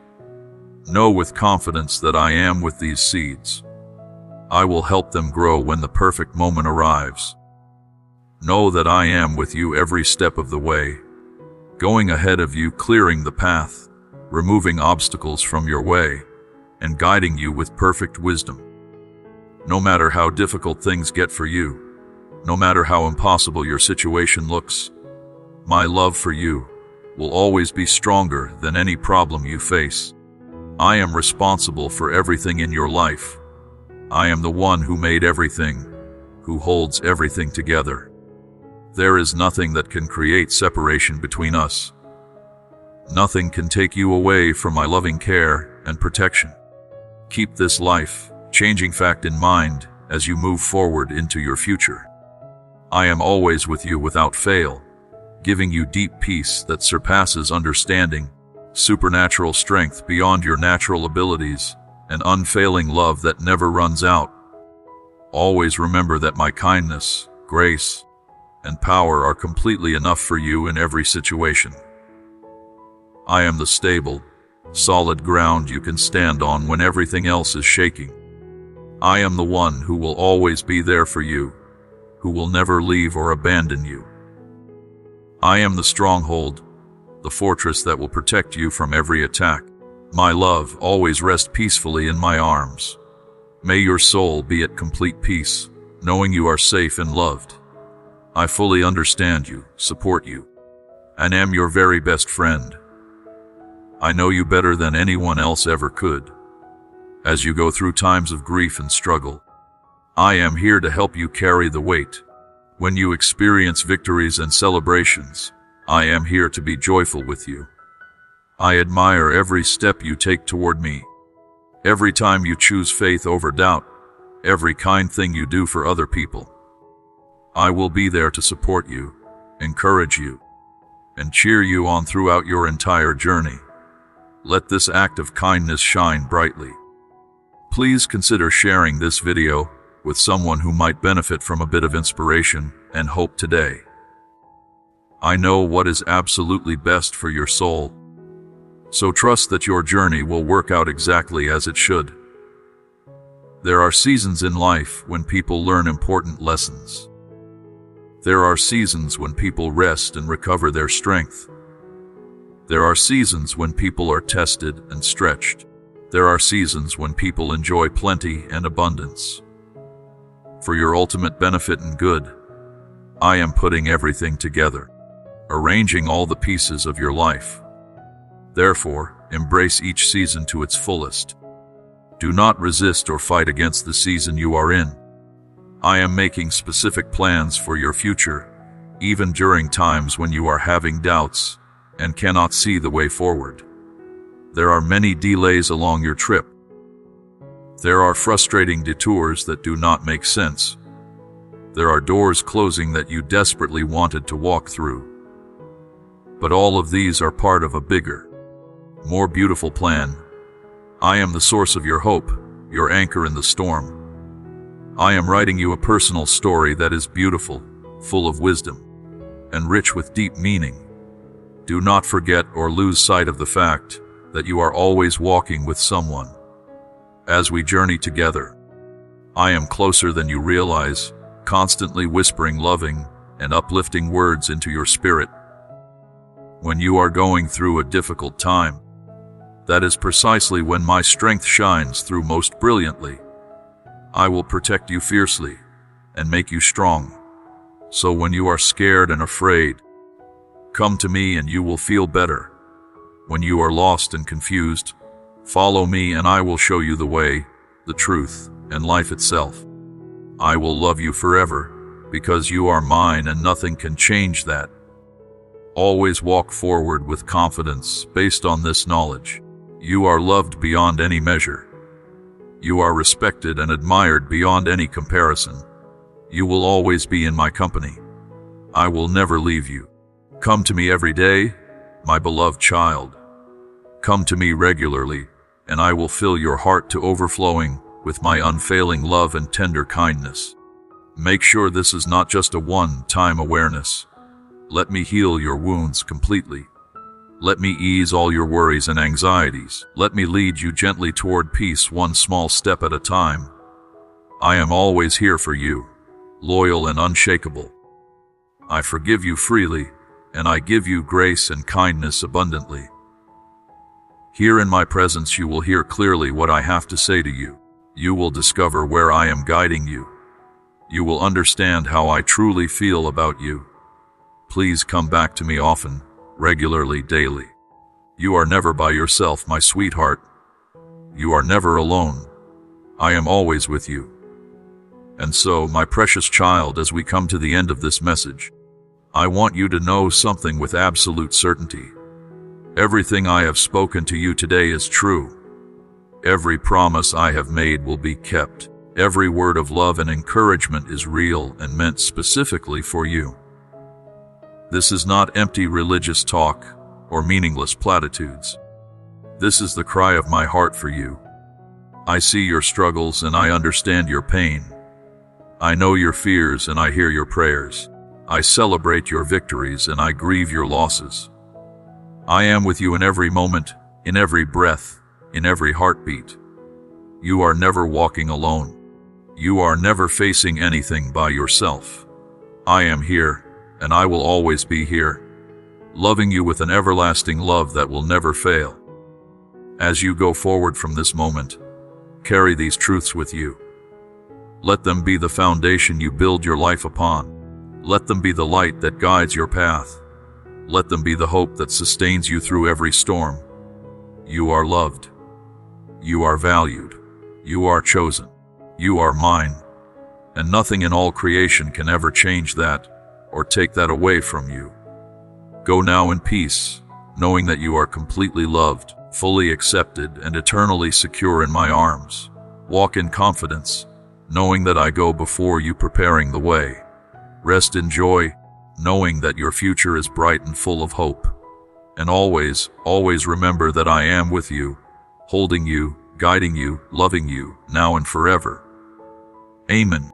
Know with confidence that I am with these seeds. I will help them grow when the perfect moment arrives. Know that I am with you every step of the way, going ahead of you, clearing the path, removing obstacles from your way, and guiding you with perfect wisdom. No matter how difficult things get for you, no matter how impossible your situation looks, my love for you will always be stronger than any problem you face. I am responsible for everything in your life. I am the one who made everything, who holds everything together. There is nothing that can create separation between us. Nothing can take you away from my loving care and protection. Keep this life-changing fact in mind as you move forward into your future. I am always with you without fail, giving you deep peace that surpasses understanding, supernatural strength beyond your natural abilities, and unfailing love that never runs out. Always remember that my kindness, grace, and power are completely enough for you in every situation. I am the stable, solid ground you can stand on when everything else is shaking. I am the one who will always be there for you, who will never leave or abandon you. I am the stronghold, the fortress that will protect you from every attack. My love, always rest peacefully in my arms. May your soul be at complete peace, knowing you are safe and loved. I fully understand you, support you, and am your very best friend. I know you better than anyone else ever could. As you go through times of grief and struggle, I am here to help you carry the weight. When you experience victories and celebrations, I am here to be joyful with you. I admire every step you take toward me, every time you choose faith over doubt, every kind thing you do for other people. I will be there to support you, encourage you, and cheer you on throughout your entire journey. Let this act of kindness shine brightly. Please consider sharing this video with someone who might benefit from a bit of inspiration and hope today. I know what is absolutely best for your soul, so trust that your journey will work out exactly as it should. There are seasons in life when people learn important lessons. There are seasons when people rest and recover their strength. There are seasons when people are tested and stretched. There are seasons when people enjoy plenty and abundance. For your ultimate benefit and good, I am putting everything together, arranging all the pieces of your life. Therefore, embrace each season to its fullest. Do not resist or fight against the season you are in. I am making specific plans for your future, even during times when you are having doubts and cannot see the way forward. There are many delays along your trip. There are frustrating detours that do not make sense. There are doors closing that you desperately wanted to walk through. But all of these are part of a bigger, more beautiful plan. I am the source of your hope, your anchor in the storm. I am writing you a personal story that is beautiful, full of wisdom, and rich with deep meaning. Do not forget or lose sight of the fact that you are always walking with someone. As we journey together, I am closer than you realize, constantly whispering loving and uplifting words into your spirit. When you are going through a difficult time, that is precisely when my strength shines through most brilliantly. I will protect you fiercely and make you strong. So when you are scared and afraid, come to me and you will feel better. When you are lost and confused, follow me and I will show you the way, the truth, and life itself. I will love you forever, because you are mine and nothing can change that. Always walk forward with confidence based on this knowledge. You are loved beyond any measure. You are respected and admired beyond any comparison. You will always be in my company. I will never leave you. Come to me every day, my beloved child. Come to me regularly, and I will fill your heart to overflowing with my unfailing love and tender kindness. Make sure this is not just a one-time awareness. Let me heal your wounds completely. Let me ease all your worries and anxieties. Let me lead you gently toward peace, one small step at a time. I am always here for you, loyal and unshakable. I forgive you freely, and I give you grace and kindness abundantly. Here in my presence you will hear clearly what I have to say to you. You will discover where I am guiding you. You will understand how I truly feel about you. Please come back to me often, regularly, daily. You are never by yourself, my sweetheart. You are never alone. I am always with you. And so, my precious child, as we come to the end of this message, I want you to know something with absolute certainty. Everything I have spoken to you today is true. Every promise I have made will be kept. Every word of love and encouragement is real and meant specifically for you. This is not empty religious talk or meaningless platitudes. This is the cry of my heart for you. I see your struggles and I understand your pain. I know your fears and I hear your prayers. I celebrate your victories and I grieve your losses. I am with you in every moment, in every breath, in every heartbeat. You are never walking alone. You are never facing anything by yourself. I am here, and I will always be here, loving you with an everlasting love that will never fail. As you go forward from this moment, carry these truths with you. Let them be the foundation you build your life upon. Let them be the light that guides your path. Let them be the hope that sustains you through every storm. You are loved. You are valued. You are chosen. You are mine. And nothing in all creation can ever change that or take that away from you. Go now in peace, knowing that you are completely loved, fully accepted, and eternally secure in my arms. Walk in confidence, knowing that I go before you, preparing the way. Rest in joy, knowing that your future is bright and full of hope. And always, always remember that I am with you, holding you, guiding you, loving you, now and forever. Amen.